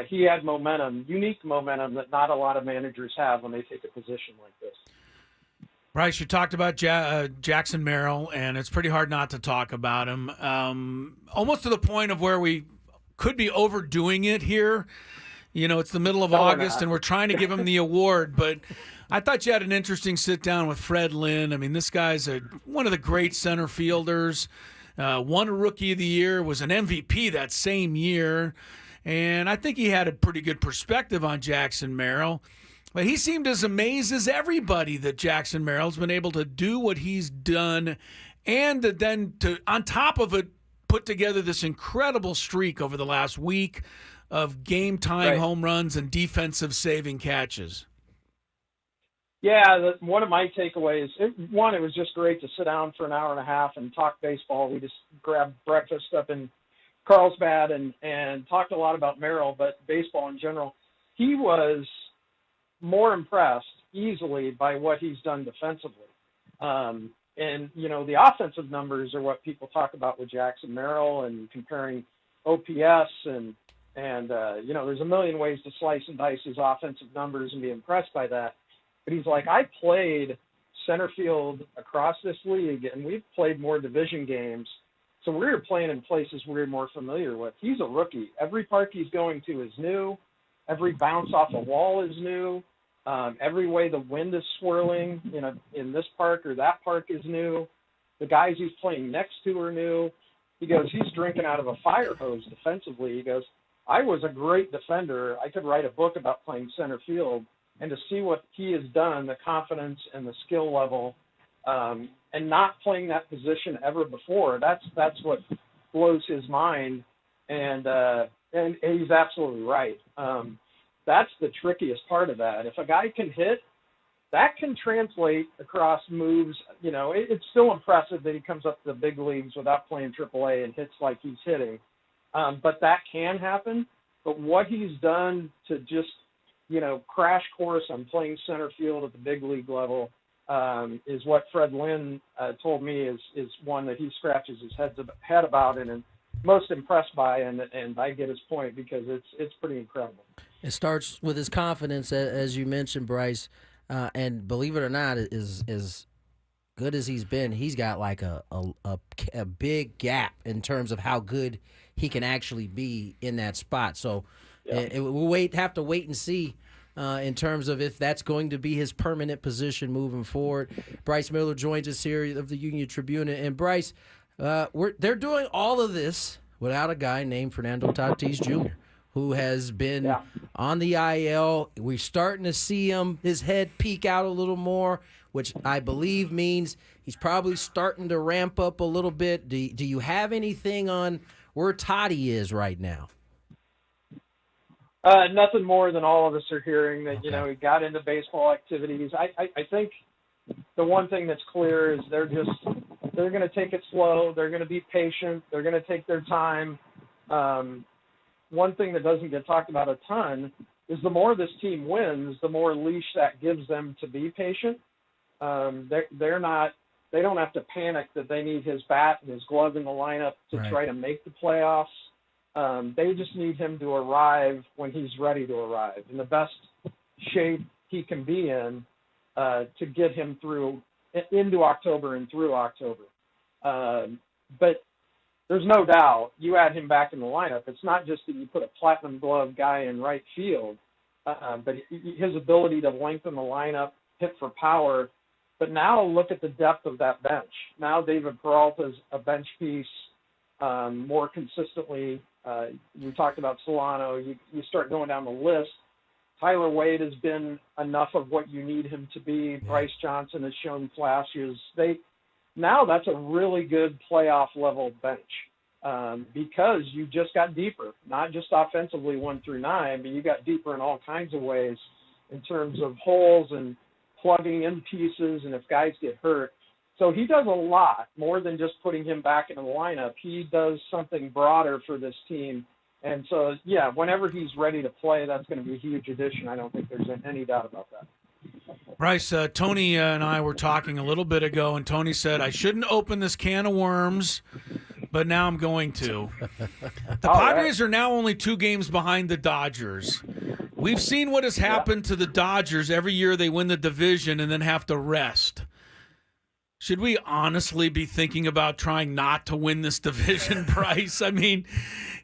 Speaker 16: he had momentum, unique momentum that not a lot of managers have when they take a position like this.
Speaker 2: Bryce, you talked about Jackson Marill, and it's pretty hard not to talk about him. Almost to the point of where we could be overdoing it here. It's the middle of August, and we're trying to give him the award. But I thought you had an interesting sit-down with Fred Lynn. I mean, this guy's one of the great center fielders. Won a Rookie of the Year, was an MVP that same year. And I think he had a pretty good perspective on Jackson Marill. But he seemed as amazed as everybody that Jackson Merrill's been able to do what he's done, and then to, on top of it, put together this incredible streak over the last week of game-tying home runs and defensive saving catches.
Speaker 16: Yeah, one of my takeaways, it was just great to sit down for an hour and a half and talk baseball. We just grabbed breakfast up in Carlsbad and talked a lot about Marill, but baseball in general. He was more impressed easily by what he's done defensively. The offensive numbers are what people talk about with Jackson Marill and comparing OPS and there's a million ways to slice and dice his offensive numbers and be impressed by that. But he's like, I played center field across this league, and we've played more division games. So we're playing in places we're more familiar with. He's a rookie. Every park he's going to is new. Every bounce off a wall is new. Every way the wind is swirling, in this park or that park is new. The guys he's playing next to are new. He goes, he's drinking out of a fire hose defensively. He goes, I was a great defender. I could write a book about playing center field. And to see what he has done, the confidence and the skill level, and not playing that position ever before, that's what blows his mind. And he's absolutely right. That's the trickiest part of that. If a guy can hit, that can translate across moves. It's still impressive that he comes up to the big leagues without playing AAA and hits like he's hitting. But that can happen. But what he's done to just, crash course on playing center field at the big league level is what Fred Lynn told me is one that he scratches his head about and is most impressed by. And I get his point because it's pretty incredible.
Speaker 1: It starts with his confidence, as you mentioned, Bryce. And believe it or not, as good as he's been, he's got like a big gap in terms of how good he can actually be in that spot. So we'll have to wait and see in terms of if that's going to be his permanent position moving forward. Bryce Miller joins us here of the Union Tribune. And Bryce, they're doing all of this without a guy named Fernando Tatis Jr., who has been on the IL. We're starting to see his head peek out a little more, which I believe means he's probably starting to ramp up a little bit. Do you have anything on where Toddy is right now?
Speaker 16: Nothing more than all of us are hearing that, he got into baseball activities. I think the one thing that's clear is they're going to take it slow. They're going to be patient. They're going to take their time. One thing that doesn't get talked about a ton is the more this team wins, the more leash that gives them to be patient. They don't have to panic that they need his bat and his glove in the lineup to try to make the playoffs. They just need him to arrive when he's ready to arrive in the best shape he can be in to get him into October and through October. But there's no doubt you add him back in the lineup. It's not just that you put a platinum glove guy in right field, but his ability to lengthen the lineup, hit for power. But now look at the depth of that bench. Now David Peralta's a bench piece more consistently. We talked about Solano. You start going down the list. Tyler Wade has been enough of what you need him to be. Bryce Johnson has shown flashes. Now that's a really good playoff level bench because you just got deeper, not just offensively 1 through 9, but you got deeper in all kinds of ways in terms of holes and plugging in pieces and if guys get hurt. So he does a lot more than just putting him back in the lineup. He does something broader for this team. And so, whenever he's ready to play, that's going to be a huge addition. I don't think there's any doubt about that.
Speaker 2: Bryce, Tony and I were talking a little bit ago, and Tony said, I shouldn't open this can of worms, but now I'm going to. The Padres are now only 2 games behind the Dodgers. We've seen what has happened to the Dodgers every year they win the division and then have to rest. Should we honestly be thinking about trying not to win this division, Bryce? I mean,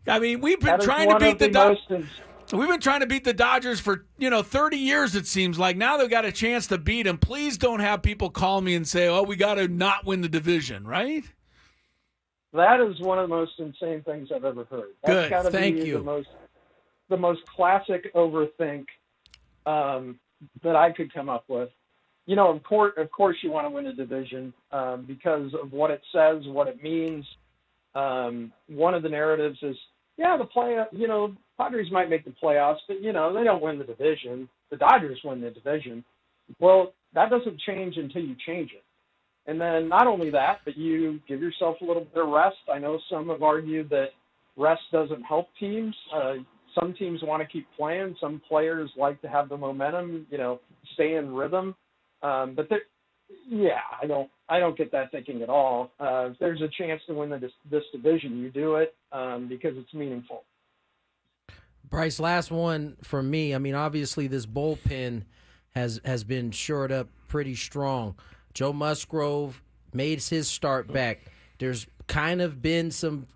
Speaker 2: we've been trying to beat the Dodgers. We've been trying to beat the Dodgers for 30 years. It seems like now they've got a chance to beat them. Please don't have people call me and say, "Oh, we got to not win the division," right?
Speaker 16: That is one of the most insane things I've ever heard. That's
Speaker 1: Good. Thank you.
Speaker 16: The most classic overthink that I could come up with. Of course you want to win a division because of what it says, what it means. One of the narratives is, the Padres might make the playoffs, but, they don't win the division. The Dodgers win the division. Well, that doesn't change until you change it. And then not only that, but you give yourself a little bit of rest. I know some have argued that rest doesn't help teams. Some teams want to keep playing. Some players like to have the momentum, stay in rhythm. But I don't get that thinking at all. If there's a chance to win this division, you do it because it's meaningful.
Speaker 1: Bryce, last one from me. I mean, obviously this bullpen has been shored up pretty strong. Joe Musgrove made his start back. There's kind of been some,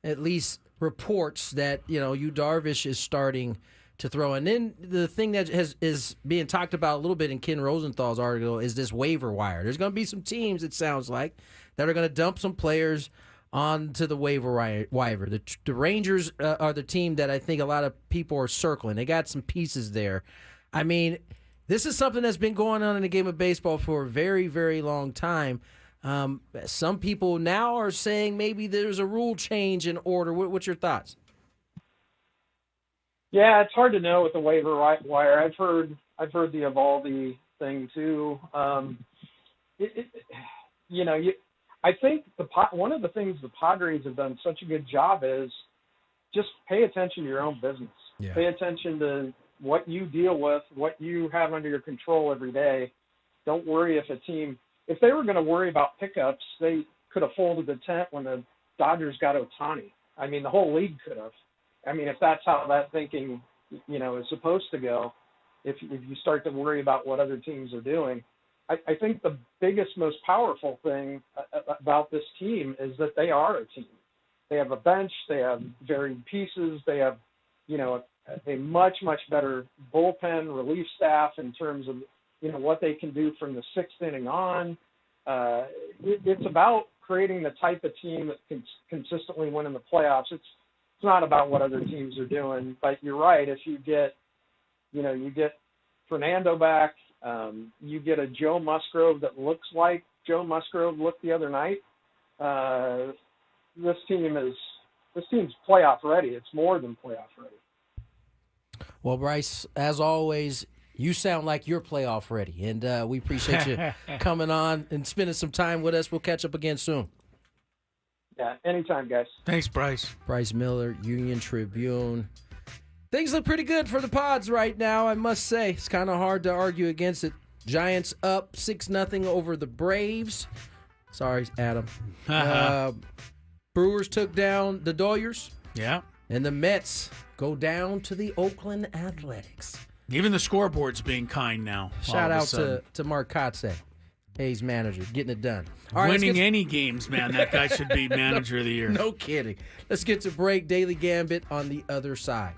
Speaker 1: at least reports that Yu Darvish is starting to throw. And then the thing that is being talked about a little bit in Ken Rosenthal's article is this waiver wire. There's going to be some teams, it sounds like, that are going to dump some players onto the waiver wire. The Rangers are the team that I think a lot of people are circling. They got some pieces there. I mean, this is something that's been going on in the game of baseball for a very, very long time. Some people now are saying maybe there's a rule change in order. What's your thoughts?
Speaker 16: Yeah, it's hard to know with the waiver wire. I've heard the Evaldi thing too. I think one of the things the Padres have done such a good job is just pay attention to your own business. Yeah. Pay attention to what you deal with, what you have under your control every day. Don't worry if they were going to worry about pickups, they could have folded the tent when the Dodgers got Ohtani. I mean, the whole league could have. I mean, if that's how that thinking, is supposed to go, if you start to worry about what other teams are doing, I think the biggest, most powerful thing about this team is that they are a team. They have a bench. They have varied pieces. They have, a much, much better bullpen relief staff in terms of, what they can do from the sixth inning on. It's about creating the type of team that can consistently win in the playoffs. It's not about what other teams are doing, but you're right. If you get, you get Fernando back, you get a Joe Musgrove that looks like Joe Musgrove looked the other night. This team's playoff ready. It's more than playoff ready.
Speaker 1: Well, Bryce, as always, you sound like you're playoff ready, and we appreciate you coming on and spending some time with us. We'll catch up again soon.
Speaker 16: Yeah, anytime, guys.
Speaker 2: Thanks, Bryce.
Speaker 1: Bryce Miller, Union Tribune. Things look pretty good for the Pods right now, I must say. It's kind of hard to argue against it. Giants up 6-0 over the Braves. Sorry, Adam. Brewers took down the Doyers.
Speaker 2: Yeah.
Speaker 1: And the Mets go down to the Oakland Athletics.
Speaker 2: Even the scoreboard's being kind now.
Speaker 1: Shout out to Mark Kotze, Hayes manager, getting it done. All right,
Speaker 2: winning any games, man. That guy should be manager of the year.
Speaker 1: No kidding. Let's get to break. Daily Gambit on the other side.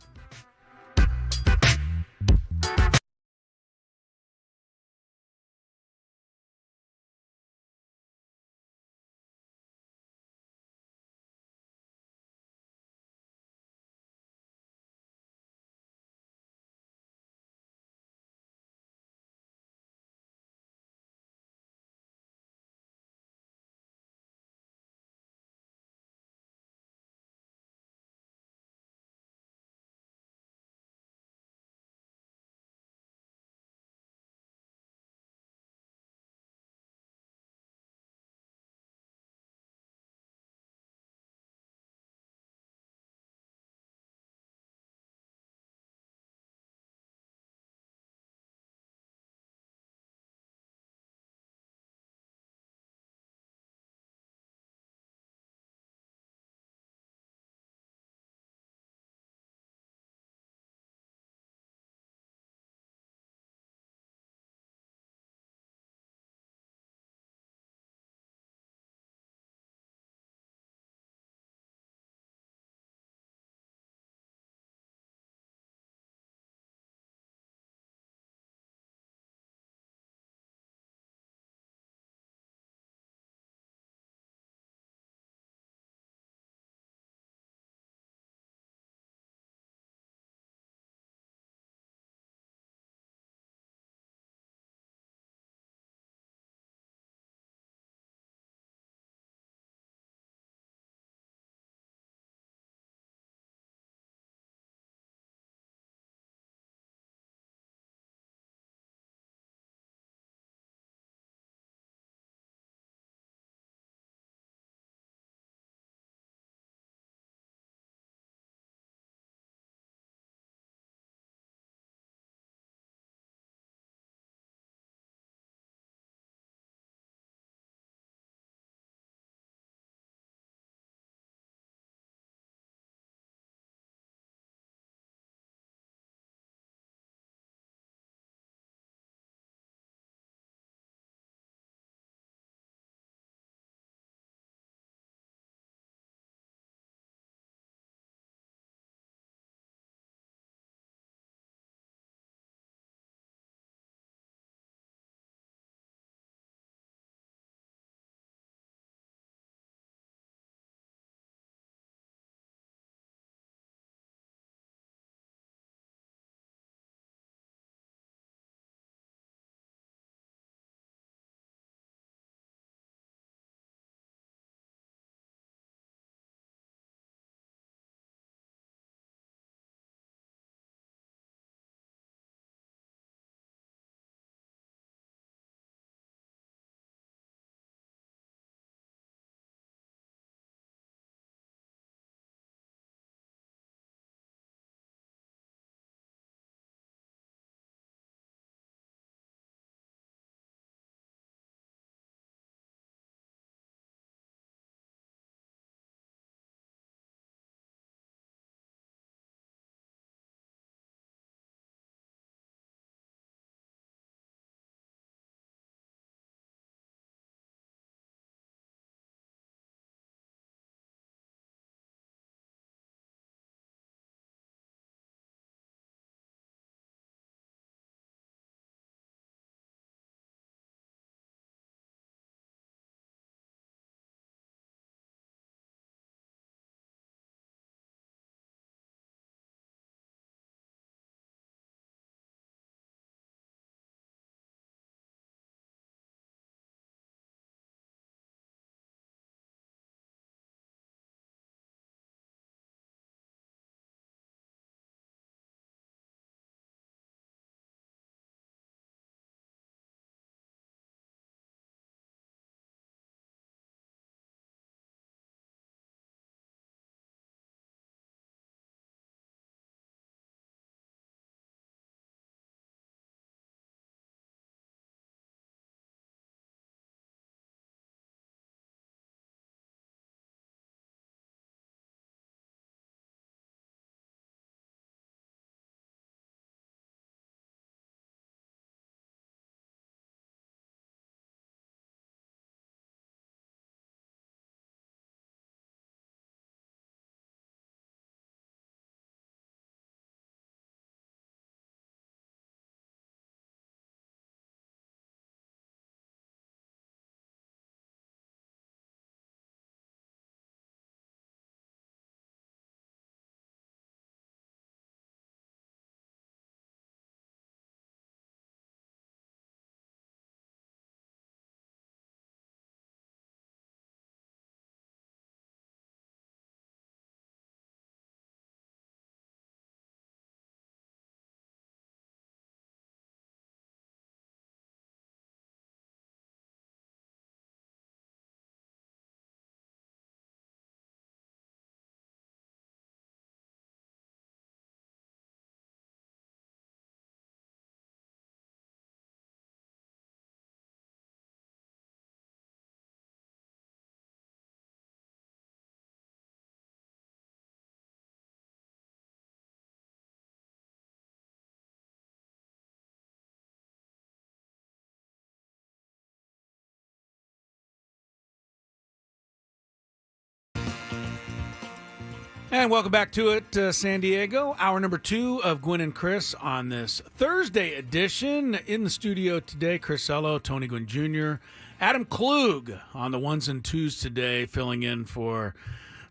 Speaker 2: And welcome back to it, San Diego. Hour number 2 of Gwyn and Chris on this Thursday edition. In the studio today, Chris Ello, Tony Gwynn Jr., Adam Klug on the 1s and 2s today, filling in for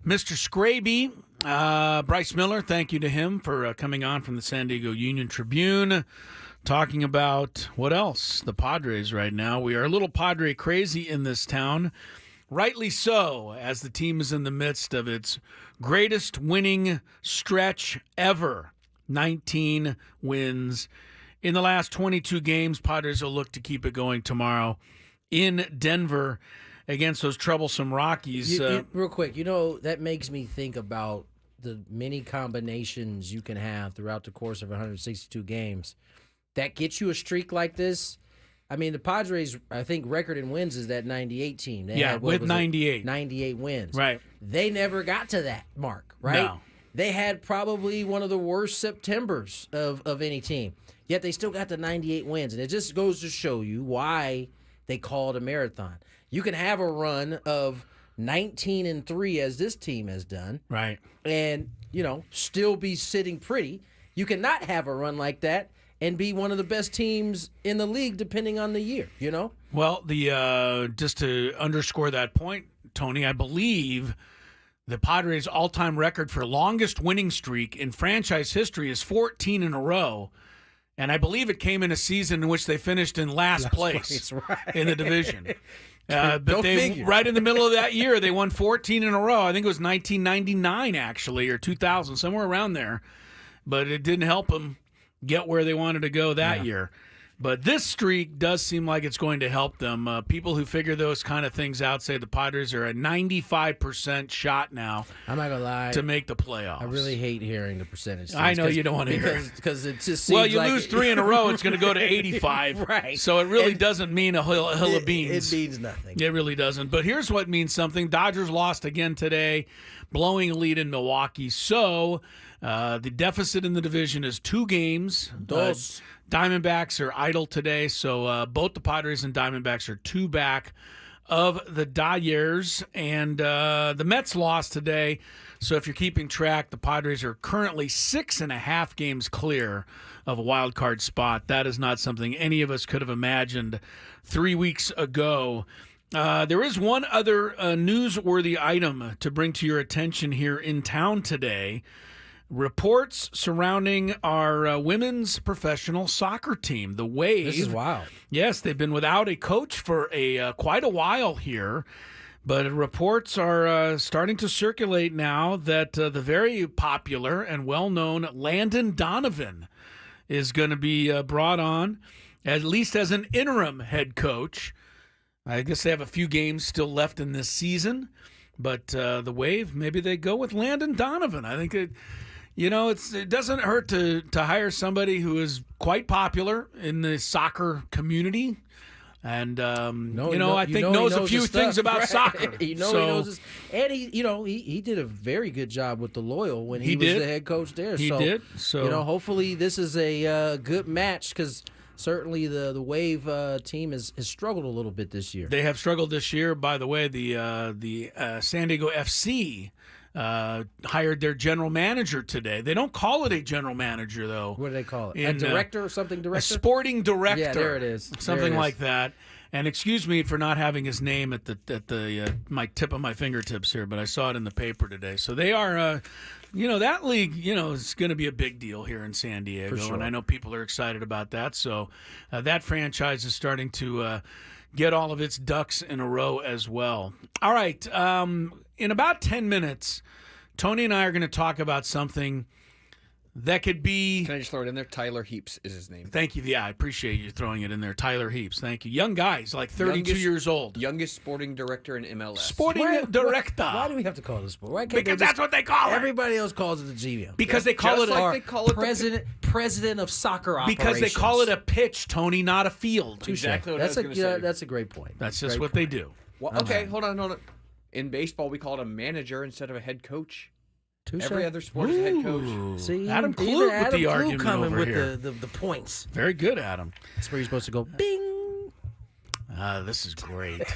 Speaker 2: Mr. Scraby. Bryce Miller, thank you to him for coming on from the San Diego Union Tribune, talking about what else? The Padres right now. We are a little Padre crazy in this town. Rightly so, as the team is in the midst of its greatest winning stretch ever. 19 wins. In the last 22 games, Padres will look to keep it going tomorrow in Denver against those troublesome Rockies.
Speaker 1: Real quick, that makes me think about the many combinations you can have throughout the course of 162 games that gets you a streak like this. I mean, the Padres, I think, record in wins is that 98 team. They had,
Speaker 2: with 98.
Speaker 1: 98 wins.
Speaker 2: Right.
Speaker 1: They never got to that mark, right?
Speaker 2: No.
Speaker 1: They had probably one of the worst Septembers of any team, yet they still got the 98 wins. And it just goes to show you why they call it a marathon. You can have a run of 19-3 as this team has done.
Speaker 2: Right.
Speaker 1: And, still be sitting pretty. You cannot have a run like that and be one of the best teams in the league, depending on the year,
Speaker 2: Well, just to underscore that point, Tony, I believe the Padres' all-time record for longest winning streak in franchise history is 14 in a row, and I believe it came in a season in which they finished in last place
Speaker 1: right.
Speaker 2: in the division. But
Speaker 1: figure.
Speaker 2: Right in the middle of that year, they won 14 in a row. I think it was 1999, actually, or 2000, somewhere around there. But it didn't help them get where they wanted to go that year. But this streak does seem like it's going to help them. People who figure those kind of things out say the Padres are a 95% shot now.
Speaker 1: I'm not going to lie.
Speaker 2: To make the playoffs.
Speaker 1: I really hate hearing the percentage.
Speaker 2: I know you don't want to hear it.
Speaker 1: Because it just seems
Speaker 2: you lose 3 in a row, it's going to go to 85.
Speaker 1: Right.
Speaker 2: So it really doesn't mean a hill of beans.
Speaker 1: It means nothing.
Speaker 2: It really doesn't. But here's what means something. Dodgers lost again today, blowing a lead in Milwaukee. So the deficit in the division is 2 games. Diamondbacks are idle today, so both the Padres and Diamondbacks are 2 back of the Dodgers. And the Mets lost today, so if you're keeping track, the Padres are currently 6.5 games clear of a wild card spot. That is not something any of us could have imagined 3 weeks ago. There is one other newsworthy item to bring to your attention here in town today. Reports surrounding our women's professional soccer team, the Wave.
Speaker 1: This is wild.
Speaker 2: Yes, they've been without a coach for quite a while here, but reports are starting to circulate now that the very popular and well-known Landon Donovan is going to be brought on, at least as an interim head coach. I guess they have a few games still left in this season, but the Wave, maybe they go with Landon Donovan. I think it doesn't hurt to hire somebody who is quite popular in the soccer community, and I think knows a few things about soccer.
Speaker 1: He knows his, and he did a very good job with the Loyal when he was the head coach there.
Speaker 2: He did. So
Speaker 1: hopefully this is a good match, because certainly the Wave team has struggled a little bit this year.
Speaker 2: They have struggled this year. By the way, the San Diego FC hired their general manager today. They don't call it a general manager, though.
Speaker 1: What do they call it? A director or something? Director?
Speaker 2: A sporting director.
Speaker 1: Yeah, there it is.
Speaker 2: Something like that. And excuse me for not having his name at the my tip of my fingertips here, but I saw it in the paper today. So they are, that league, is going to be a big deal here in San Diego,
Speaker 1: For sure.
Speaker 2: and I know people are excited about that. So that franchise is starting to get all of its ducks in a row as well. All right. In about 10 minutes, Tony and I are going to talk about something that could be...
Speaker 4: Can I just throw it in there? Tyler Heaps is his name.
Speaker 2: Thank you. Yeah, I appreciate you throwing it in there. Tyler Heaps. Thank you. Young guy. He's like 32 years old.
Speaker 4: Youngest sporting director in MLS.
Speaker 2: Sporting director.
Speaker 1: Why do we have to call it a sport? Why can't
Speaker 2: Because that's what they call it.
Speaker 1: Everybody else calls it a GM.
Speaker 2: Because they call it
Speaker 1: president of soccer operations.
Speaker 2: Because they call it a pitch, Tony, not a field.
Speaker 4: Exactly what I was going to say.
Speaker 1: That's a great point.
Speaker 2: That's just what they do.
Speaker 4: Well, okay, hold on. In baseball, we call it a manager instead of a head coach.
Speaker 1: Touché.
Speaker 4: Every other sport is a head coach.
Speaker 1: See,
Speaker 2: Adam Klug with the
Speaker 1: Klug
Speaker 2: argument
Speaker 1: coming
Speaker 2: over
Speaker 1: with
Speaker 2: here.
Speaker 1: the points.
Speaker 2: Very good, Adam.
Speaker 1: That's where you're supposed to go. Bing.
Speaker 2: This is great.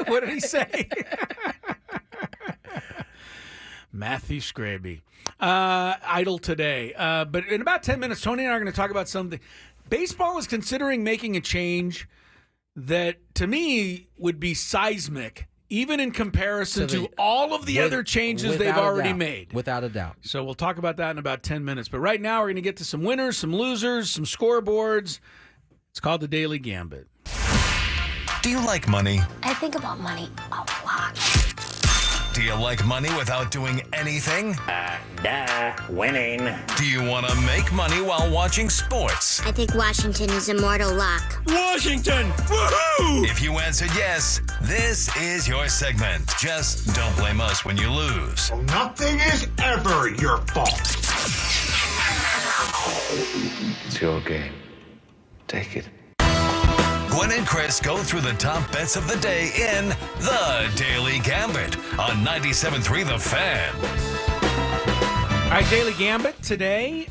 Speaker 2: What did he say? Matthew Scraby. Idle today. But in about 10 minutes, Tony and I are going to talk about something. Baseball is considering making a change that, to me, would be seismic, even in comparison to all of the other changes they've already made.
Speaker 1: Without a doubt.
Speaker 2: So we'll talk about that in about 10 minutes. But right now, we're going to get to some winners, some losers, some scoreboards. It's called the Daily Gambit.
Speaker 17: Do you like money?
Speaker 14: I think about money a lot.
Speaker 17: Do you like money without doing anything?
Speaker 18: Winning.
Speaker 17: Do you want to make money while watching sports?
Speaker 19: I think Washington is immortal luck.
Speaker 17: Washington! Woohoo! If you answered yes, this is your segment. Just don't blame us when you lose.
Speaker 20: Nothing is ever your fault.
Speaker 21: It's your game. Take it.
Speaker 17: Gwyn and Chris go through the top bets of the day in The Daily Gambit on 97.3 The Fan.
Speaker 2: All right, Daily Gambit today.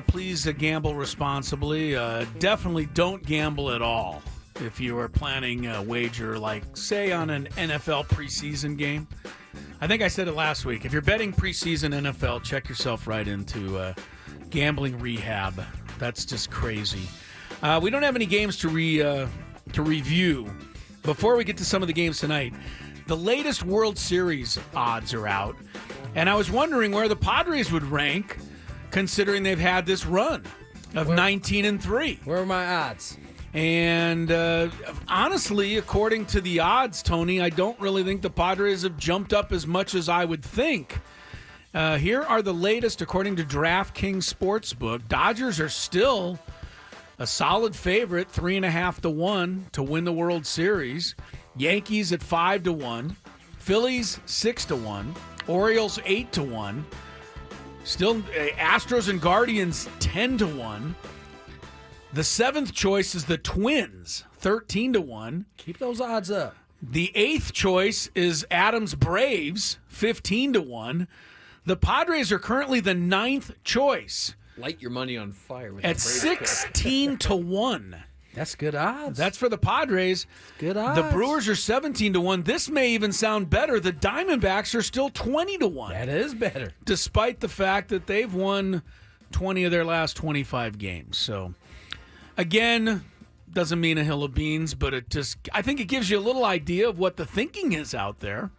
Speaker 2: Please gamble responsibly. Definitely don't gamble at all if you are planning a wager, like, say, on an NFL preseason game. I think I said it last week. If you're betting preseason NFL, check yourself right into gambling rehab. That's just crazy. We don't have any games to review. Before we get to some of the games tonight, the latest World Series odds are out, and I was wondering where the Padres would rank, considering they've had this run of 19-3.
Speaker 1: Where are my odds?
Speaker 2: And honestly, according to the odds, Tony, I don't really think the Padres have jumped up as much as I would think. Here are the latest, according to DraftKings Sportsbook. Dodgers are still a solid favorite, 3.5-1 to win the World Series. Yankees at 5-1. Phillies 6-1. Orioles 8-1. Still, Astros and Guardians 10-1. The seventh choice is the Twins, 13-1.
Speaker 1: Keep those odds up.
Speaker 2: The eighth choice is Adams Braves, 15-1. The Padres are currently the ninth choice.
Speaker 4: Light your money on fire with
Speaker 2: At
Speaker 4: the Braves
Speaker 2: 16-1.
Speaker 1: That's good odds.
Speaker 2: That's for the Padres.
Speaker 1: Good odds.
Speaker 2: The Brewers are 17-1. This may even sound better. The Diamondbacks are still 20-1.
Speaker 1: That is better.
Speaker 2: Despite the fact that they've won 20 of their last 25 games. So, again, doesn't mean a hill of beans, but I think it gives you a little idea of what the thinking is out there.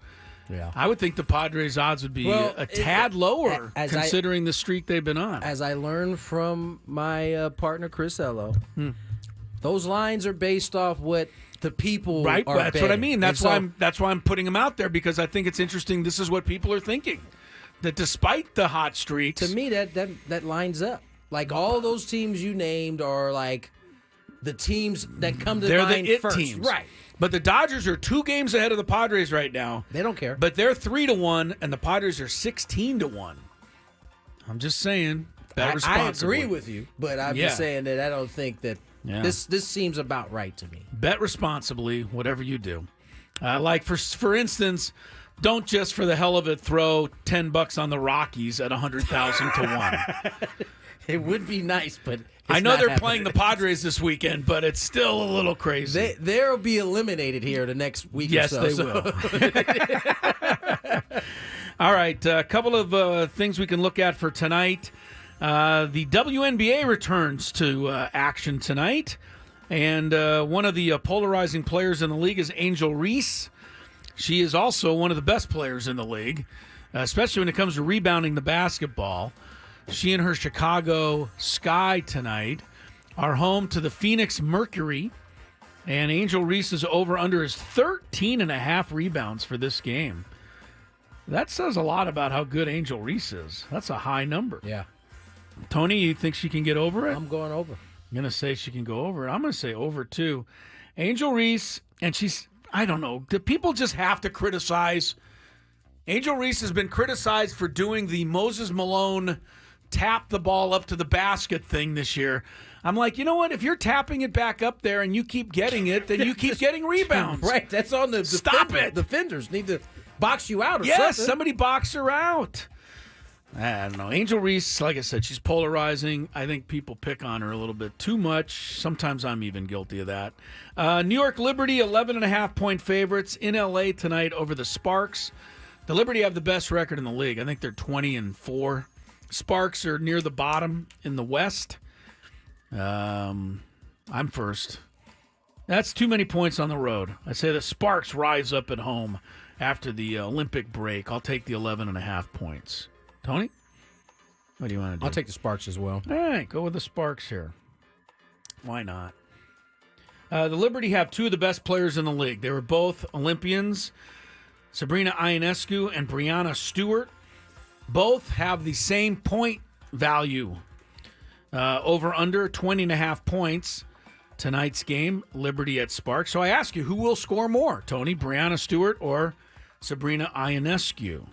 Speaker 1: Yeah.
Speaker 2: I would think the Padres' odds would be a tad lower, considering the streak they've been on.
Speaker 1: As I learned from my partner, Chris Ello, those lines are based off what the people
Speaker 2: right.
Speaker 1: are
Speaker 2: That's
Speaker 1: betting.
Speaker 2: what I mean. That's why I'm putting them out there, because I think it's interesting. This is what people are thinking. That despite the hot streaks,
Speaker 1: to me that lines up. Like all those teams you named are like the teams that come to
Speaker 2: they're
Speaker 1: mind
Speaker 2: the it
Speaker 1: first.
Speaker 2: teams,
Speaker 1: right?
Speaker 2: But the Dodgers are 2 games ahead of the Padres right now.
Speaker 1: They don't care.
Speaker 2: But they're 3-1, and the Padres are 16-1. I'm just saying. Bet responsibly.
Speaker 1: I agree with you, but I'm just saying that I don't think that this seems about right to me.
Speaker 2: Bet responsibly, whatever you do. Like for instance, don't just for the hell of it throw $10 on the Rockies at 100,000 to 1.
Speaker 1: It would be nice, but
Speaker 2: I know they're playing the Padres this weekend, but it's still a little crazy.
Speaker 1: They'll be eliminated here the next week
Speaker 2: yes,
Speaker 1: or so.
Speaker 2: Yes, they will. All right, a couple of things we can look at for tonight. The WNBA returns to action tonight, and one of the polarizing players in the league is Angel Reese. She is also one of the best players in the league, especially when it comes to rebounding the basketball. She and her Chicago Sky tonight are home to the Phoenix Mercury, and Angel Reese is over under his 13.5 rebounds for this game. That says a lot about how good Angel Reese is. That's a high number.
Speaker 1: Yeah.
Speaker 2: Tony, you think she can get over it?
Speaker 1: I'm going over.
Speaker 2: I'm going to say she can go over it. I'm going to say over, too. Angel Reese, and she's, I don't know, do people just have to criticize? Angel Reese has been criticized for doing the Moses Malone tap the ball up to the basket thing this year. I'm like, you know what? If you're tapping it back up there and you keep getting it, then you keep getting rebounds.
Speaker 1: Right. That's on the
Speaker 2: Stop it.
Speaker 1: Defenders need to box you out or
Speaker 2: yes,
Speaker 1: something.
Speaker 2: Somebody box her out. I don't know. Angel Reese, like I said, she's polarizing. I think people pick on her a little bit too much. Sometimes I'm even guilty of that. New York Liberty, 11.5-point favorites in L.A. tonight over the Sparks. The Liberty have the best record in the league. I think they're 20-4. Sparks are near the bottom in the West. I'm first. That's too many points on the road. I say the Sparks rise up at home after the Olympic break. I'll take the 11.5 points. Tony? What do you want to do?
Speaker 1: I'll take the Sparks as well.
Speaker 2: All right, go with the Sparks here. Why not? The Liberty have two of the best players in the league. They were both Olympians, Sabrina Ionescu and Brianna Stewart. Both have the same point value. Over under 20.5 points. Tonight's game, Liberty at Sparks. So I ask you, who will score more? Tony, Brianna Stewart, or Sabrina Ionescu?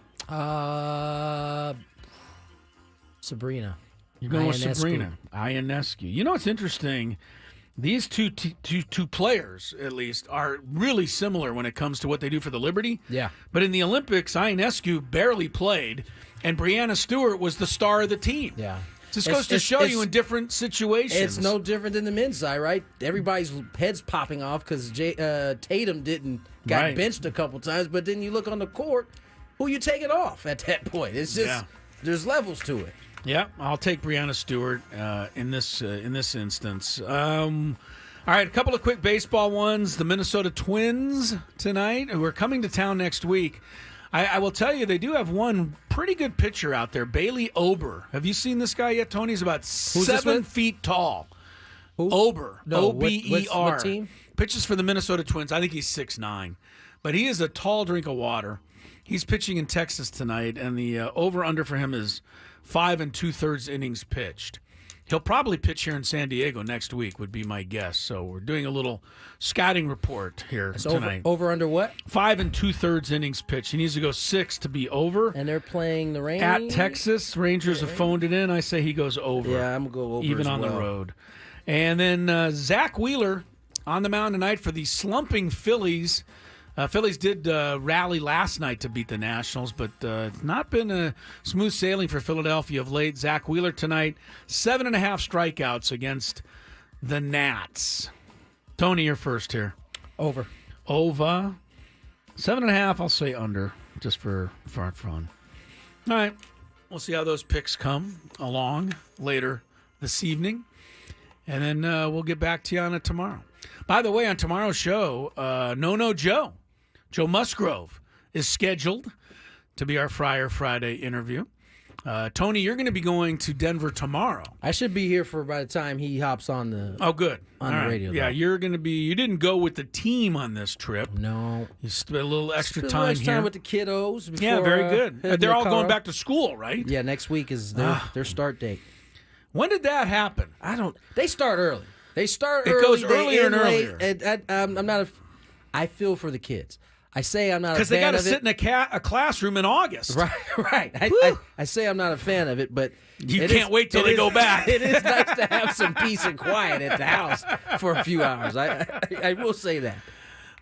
Speaker 1: Sabrina.
Speaker 2: You're going with
Speaker 1: Ionescu.
Speaker 2: Sabrina Ionescu. You know what's interesting? These two players, at least, are really similar when it comes to what they do for the Liberty.
Speaker 1: Yeah.
Speaker 2: But in the Olympics, Ionescu barely played, and Brianna Stewart was the star of the team.
Speaker 1: Yeah.
Speaker 2: Just goes to show you in different situations.
Speaker 1: It's no different than the men's side, right? Everybody's heads popping off because Tatum got benched a couple times, but then you look on the court, who you taking off at that point? It's just there's levels to it.
Speaker 2: Yeah, I'll take Brianna Stewart in this instance. All right, a couple of quick baseball ones. The Minnesota Twins tonight, who are coming to town next week. I will tell you, they do have one pretty good pitcher out there, Bailey Ober. Have you seen this guy yet, Tony? He's about 7 feet tall.
Speaker 1: Who?
Speaker 2: Ober,
Speaker 1: No,
Speaker 2: O-B-E-R.
Speaker 1: what team?
Speaker 2: Pitches for the Minnesota Twins. I think he's 6'9". But he is a tall drink of water. He's pitching in Texas tonight, and the over-under for him is 5 2/3 innings pitched. He'll probably pitch here in San Diego next week, would be my guess. So we're doing a little scouting report here tonight.
Speaker 1: Over under what?
Speaker 2: 5 2/3 innings pitched. He needs to go 6 to be over.
Speaker 1: And they're playing the Rangers?
Speaker 2: At Texas. Rangers have phoned it in. I say he goes over.
Speaker 1: Yeah, I'm going to go over
Speaker 2: even
Speaker 1: as
Speaker 2: on
Speaker 1: well.
Speaker 2: the road. And then Zach Wheeler on the mound tonight for the slumping Phillies. Phillies did rally last night to beat the Nationals, but it's not been a smooth sailing for Philadelphia of late. Zach Wheeler tonight, 7.5 strikeouts against the Nats. Tony, you're first here.
Speaker 1: Over.
Speaker 2: 7.5, I'll say under, just for fun. All right, we'll see how those picks come along later this evening, and then we'll get back to you on it tomorrow. By the way, on tomorrow's show, No Joe Musgrove is scheduled to be our Friar Friday interview. Tony, you're going to be going to Denver tomorrow.
Speaker 1: I should be here for by the time he hops on the
Speaker 2: good
Speaker 1: on
Speaker 2: All
Speaker 1: the
Speaker 2: right.
Speaker 1: radio.
Speaker 2: Yeah,
Speaker 1: though.
Speaker 2: you're going to be. You didn't go with the team on this trip.
Speaker 1: No,
Speaker 2: you spent a little extra
Speaker 1: Spend a
Speaker 2: time
Speaker 1: little
Speaker 2: here
Speaker 1: with the kiddos. Before,
Speaker 2: yeah, very good.
Speaker 1: heading
Speaker 2: They're
Speaker 1: to
Speaker 2: all going
Speaker 1: Colorado.
Speaker 2: back to school, right?
Speaker 1: Yeah, next week is their start date.
Speaker 2: When did that happen?
Speaker 1: They start early. They start
Speaker 2: It
Speaker 1: early.
Speaker 2: goes
Speaker 1: they
Speaker 2: earlier
Speaker 1: end
Speaker 2: and
Speaker 1: late.
Speaker 2: earlier.
Speaker 1: I'm not. I feel for the kids. I say I'm not a
Speaker 2: Because
Speaker 1: fan
Speaker 2: they got to
Speaker 1: of
Speaker 2: sit
Speaker 1: it.
Speaker 2: in a classroom in August.
Speaker 1: Right. I say I'm not a fan of it, but
Speaker 2: You can't wait till they go back.
Speaker 1: It is nice to have some peace and quiet at the house for a few hours. I will say that.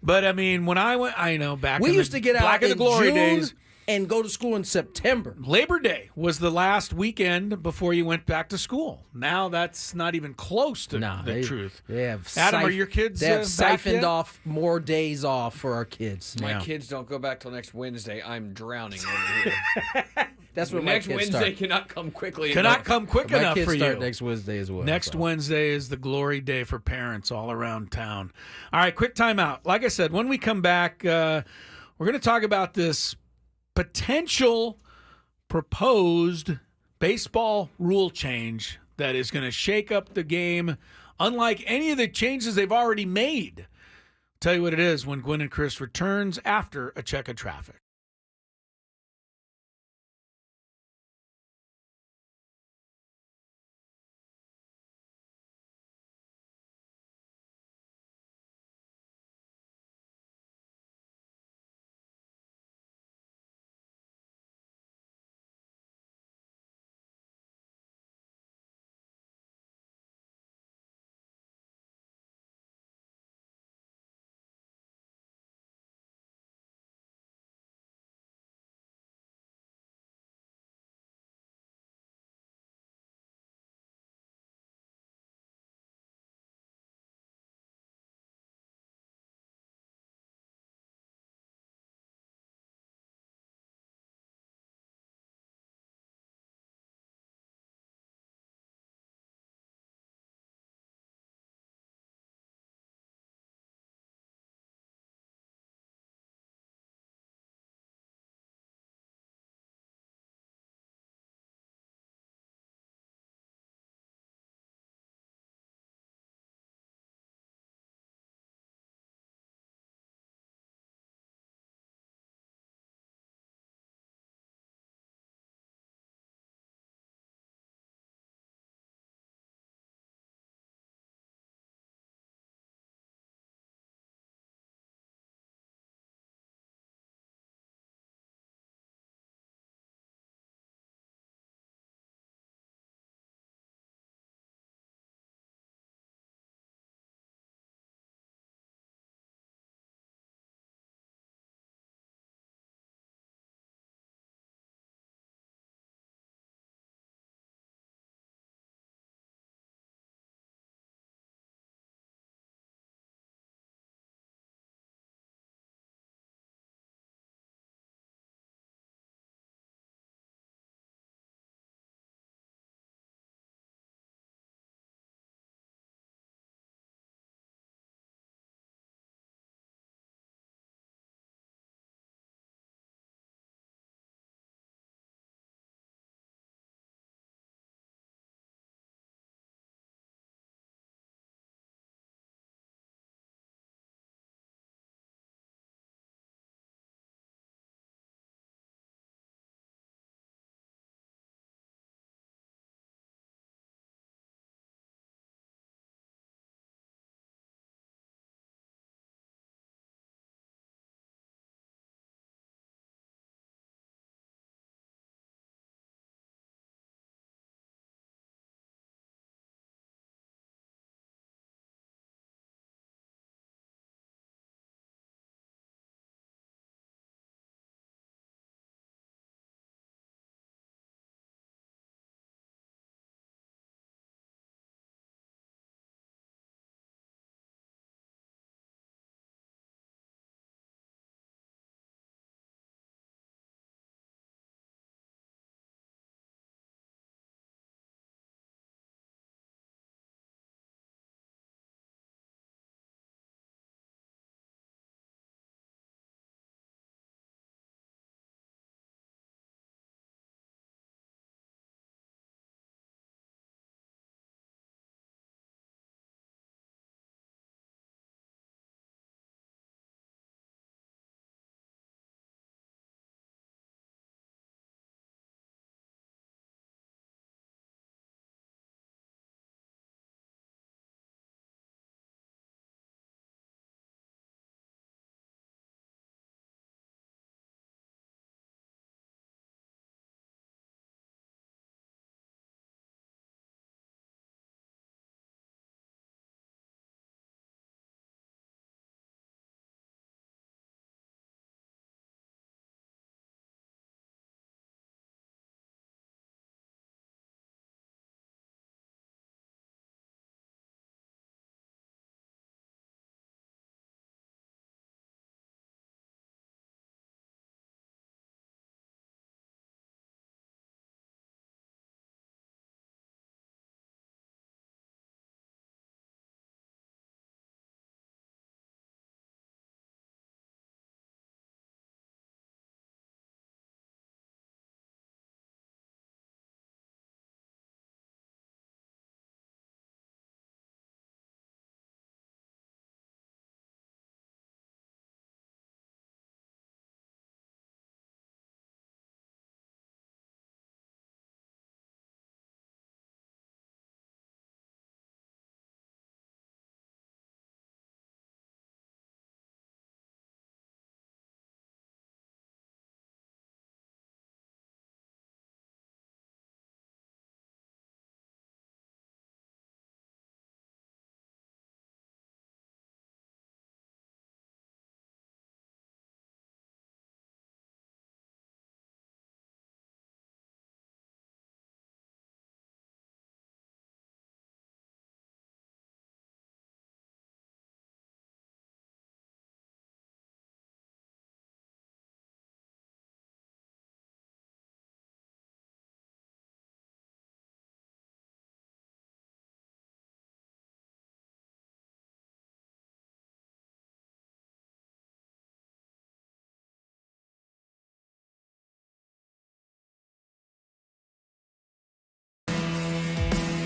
Speaker 2: But I mean, when I went, I know back.
Speaker 1: We
Speaker 2: in
Speaker 1: used
Speaker 2: the,
Speaker 1: to get out
Speaker 2: back in
Speaker 1: in
Speaker 2: the glory
Speaker 1: June
Speaker 2: days.
Speaker 1: and go to school in September.
Speaker 2: Labor Day was the last weekend before you went back to school. Now that's not even close to the truth.
Speaker 1: They have
Speaker 2: Adam, are your kids
Speaker 1: They have
Speaker 2: back
Speaker 1: siphoned
Speaker 2: yet?
Speaker 1: off more days off for our kids.
Speaker 4: My kids don't go back till next Wednesday. I'm drowning over here.
Speaker 1: That's when
Speaker 4: next
Speaker 1: my kids
Speaker 4: Wednesday
Speaker 1: start.
Speaker 4: cannot come quickly.
Speaker 2: Cannot
Speaker 4: enough.
Speaker 2: come quick
Speaker 1: My
Speaker 2: enough
Speaker 1: kids
Speaker 2: for
Speaker 1: start
Speaker 2: you.
Speaker 1: next Wednesday as well.
Speaker 2: Next
Speaker 1: so.
Speaker 2: Wednesday is the glory day for parents all around town. All right, quick timeout. Like I said, when we come back, we're going to talk about this potential proposed baseball rule change that is going to shake up the game unlike any of the changes they've already made. Tell you what it is when Gwynn and Chris returns after a check of traffic.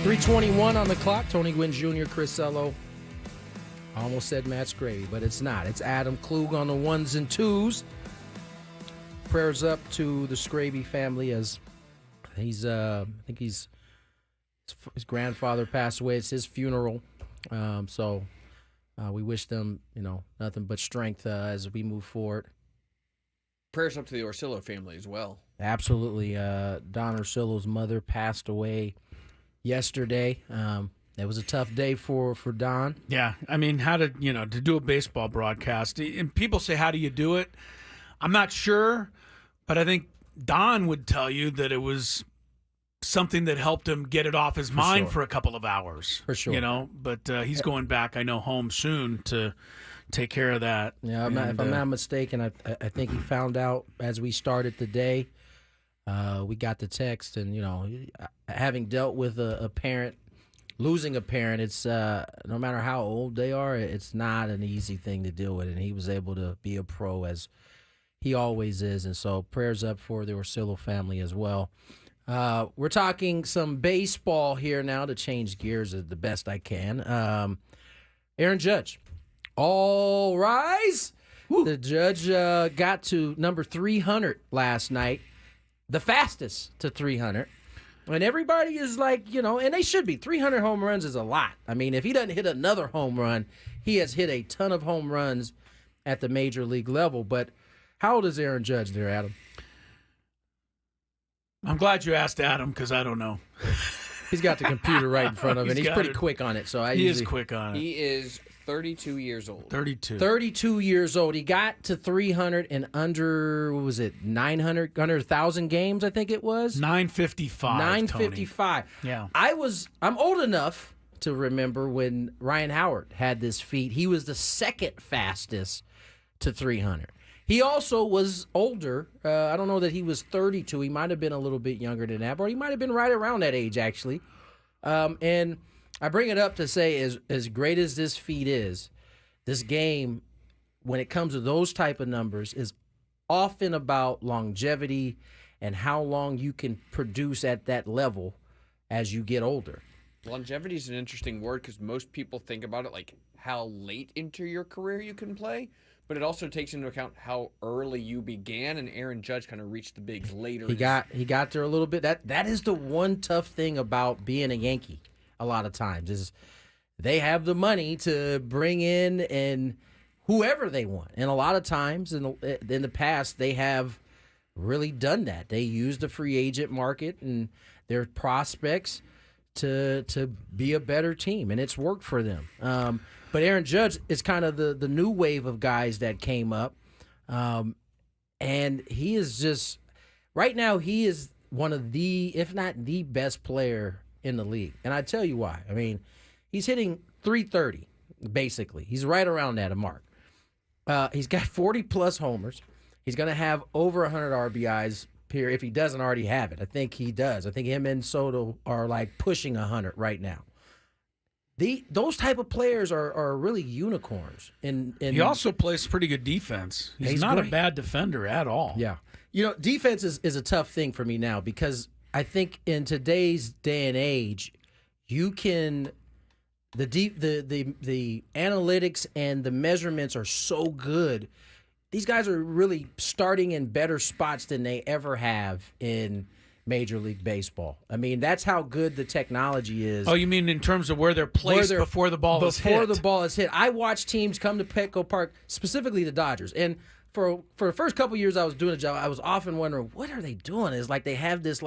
Speaker 1: 3:21 on the clock. Tony Gwynn Jr., Chris Sello. I almost said Matt Scravy, but it's not. It's Adam Klug on the ones and twos. Prayers up to the Scravy family as he's, I think his grandfather passed away. It's his funeral. So we wish them, nothing but strength as we move forward.
Speaker 4: Prayers up to the Orsillo family as well.
Speaker 1: Absolutely. Don Orsillo's mother passed away yesterday. It was a tough day for Don.
Speaker 2: Yeah, I mean, to do a baseball broadcast, and people say, how do you do it? I'm not sure, but I think Don would tell you that it was something that helped him get it off his mind for a couple of hours.
Speaker 1: For sure.
Speaker 2: But he's going back, I know, home soon to take care of that.
Speaker 1: Yeah, if I'm not mistaken, I think he found out as we started the day. We got the text, and, having dealt with a parent, losing a parent, it's no matter how old they are, it's not an easy thing to deal with, and he was able to be a pro as he always is, and so prayers up for the Orsillo family as well. We're talking some baseball here now to change gears the best I can. Aaron Judge, all rise. Woo. The Judge got to number 300 last night, the fastest to 300. And everybody is like, and they should be. 300 home runs is a lot. I mean, if he doesn't hit another home run, he has hit a ton of home runs at the major league level. But how old is Aaron Judge there, Adam?
Speaker 2: I'm glad you asked Adam because I don't know.
Speaker 1: He's got the computer right in front of him, and he's pretty quick on it. So
Speaker 2: he is quick on it.
Speaker 4: He is 32 years old.
Speaker 1: 32 years old. He got to 300 in under, what was it, 900, under 1,000 games, I think it was?
Speaker 2: 955.
Speaker 1: 955.
Speaker 2: Tony. Yeah.
Speaker 1: I'm old enough to remember when Ryan Howard had this feat. He was the second fastest to 300. He also was older. I don't know that he was 32. He might have been a little bit younger than that, or he might have been right around that age, actually. And I bring it up to say, as great as this feat is, this game, when it comes to those type of numbers, is often about longevity and how long you can produce at that level as you get older.
Speaker 4: Longevity is an interesting word because most people think about it like how late into your career you can play, but it also takes into account how early you began, and Aaron Judge kind of reached the bigs later.
Speaker 1: He got there a little bit. That is the one tough thing about being a Yankee. A lot of times is they have the money to bring in and whoever they want, and a lot of times in the past they have really done that. They use the free agent market and their prospects to be a better team, and it's worked for them. But Aaron Judge is kind of the new wave of guys that came up, and he is just right now he is one of the, if not the best player in the league. And I tell you why. I mean, he's hitting 330, basically. He's right around that mark. He's got 40-plus homers. He's going to have over 100 RBIs here if he doesn't already have it. I think he does. I think him and Soto are like pushing 100 right now. Those type of players are really unicorns. And
Speaker 2: he also plays pretty good defense. He's not great. A bad defender at all.
Speaker 1: Yeah. Defense is a tough thing for me now because I think in today's day and age, you can the analytics and the measurements are so good. These guys are really starting in better spots than they ever have in Major League Baseball. I mean, that's how good the technology is.
Speaker 2: Oh, you mean in terms of where they're placed before the ball is hit?
Speaker 1: Before the ball is hit. I watch teams come to Petco Park, specifically the Dodgers, and for the first couple years I was doing a job, I was often wondering, what are they doing? It's like they have this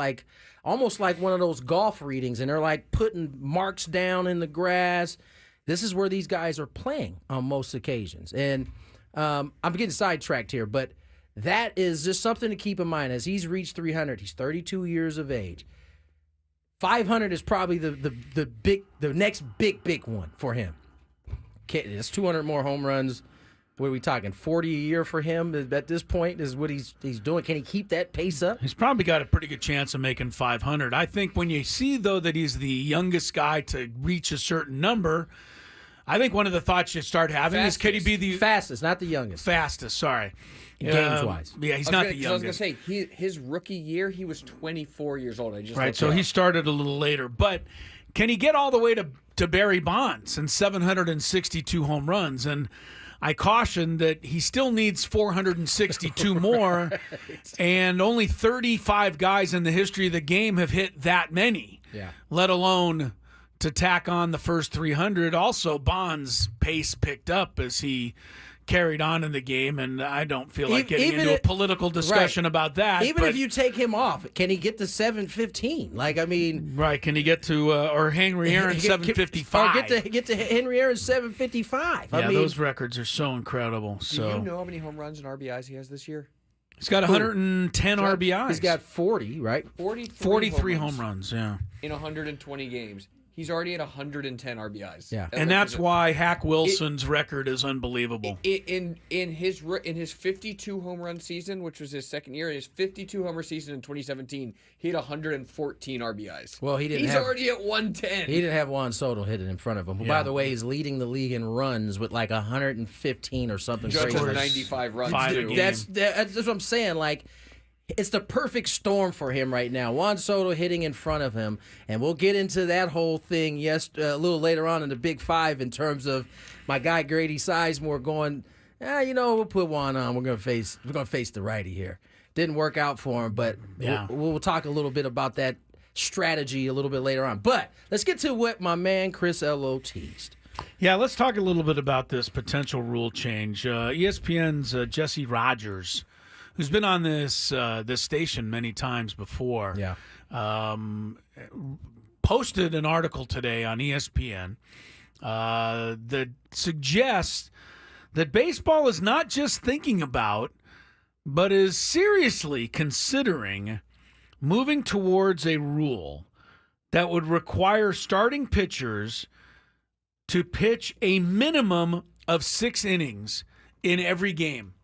Speaker 1: almost like one of those golf readings, and they're like putting marks down in the grass. This is where these guys are playing on most occasions. And I'm getting sidetracked here, but that is just something to keep in mind. As he's reached 300, he's 32 years of age. 500 is probably the next big one for him. Okay, it's 200 more home runs. What are we talking? 40 a year for him at this point is what he's doing. Can he keep that pace up?
Speaker 2: He's probably got a pretty good chance of making 500. I think when you see, though, that he's the youngest guy to reach a certain number, I think one of the thoughts you start having is, could he be the
Speaker 1: fastest, not the youngest?
Speaker 2: Fastest, sorry.
Speaker 1: Games-wise.
Speaker 2: Yeah, he's not the youngest.
Speaker 4: I was going to say, his rookie year, he was 24 years old.
Speaker 2: Right, so he started a little later. But can he get all the way to Barry Bonds and 762 home runs? And I caution that he still needs 462 more, and only 35 guys in the history of the game have hit that many, let alone to tack on the first 300. Also, Bonds' pace picked up as he carried on in the game, and I don't feel like getting into a political discussion about that.
Speaker 1: Even if you take him off, can he get to 715? Like, I mean,
Speaker 2: right? Can he get to or Henry Aaron 755?
Speaker 1: Or get to Henry Aaron 755?
Speaker 2: Yeah, I mean, those records are so incredible. So,
Speaker 4: do you know how many home runs and RBIs he has this year?
Speaker 2: He's got 110 RBIs.
Speaker 1: He's got 40, right?
Speaker 2: 43 home runs. Yeah,
Speaker 4: in 120 games. He's already at 110 RBIs.
Speaker 1: Yeah,
Speaker 2: and that's why Hack Wilson's record is unbelievable.
Speaker 4: In his 52 home run season, which was his second year, in his 52 homer season in 2017, he had 114 RBIs.
Speaker 1: Well, he's
Speaker 4: already at 110.
Speaker 1: He didn't have Juan Soto hitting in front of him. Yeah. By the way, he's leading the league in runs with like 115 or something.
Speaker 4: Just 95 runs too.
Speaker 1: That's what I'm saying. Like, it's the perfect storm for him right now. Juan Soto hitting in front of him, and we'll get into that whole thing a little later on in the Big Five in terms of my guy Grady Sizemore going, we'll put Juan on. We're gonna face the righty here. Didn't work out for him, but we'll talk a little bit about that strategy a little bit later on. But let's get to what my man Chris L.O. teased.
Speaker 2: Yeah, let's talk a little bit about this potential rule change. ESPN's Jesse Rogers, who's been on this station many times before, posted an article today on ESPN that suggests that baseball is not just thinking about, but is seriously considering moving towards a rule that would require starting pitchers to pitch a minimum of 6 innings in every game.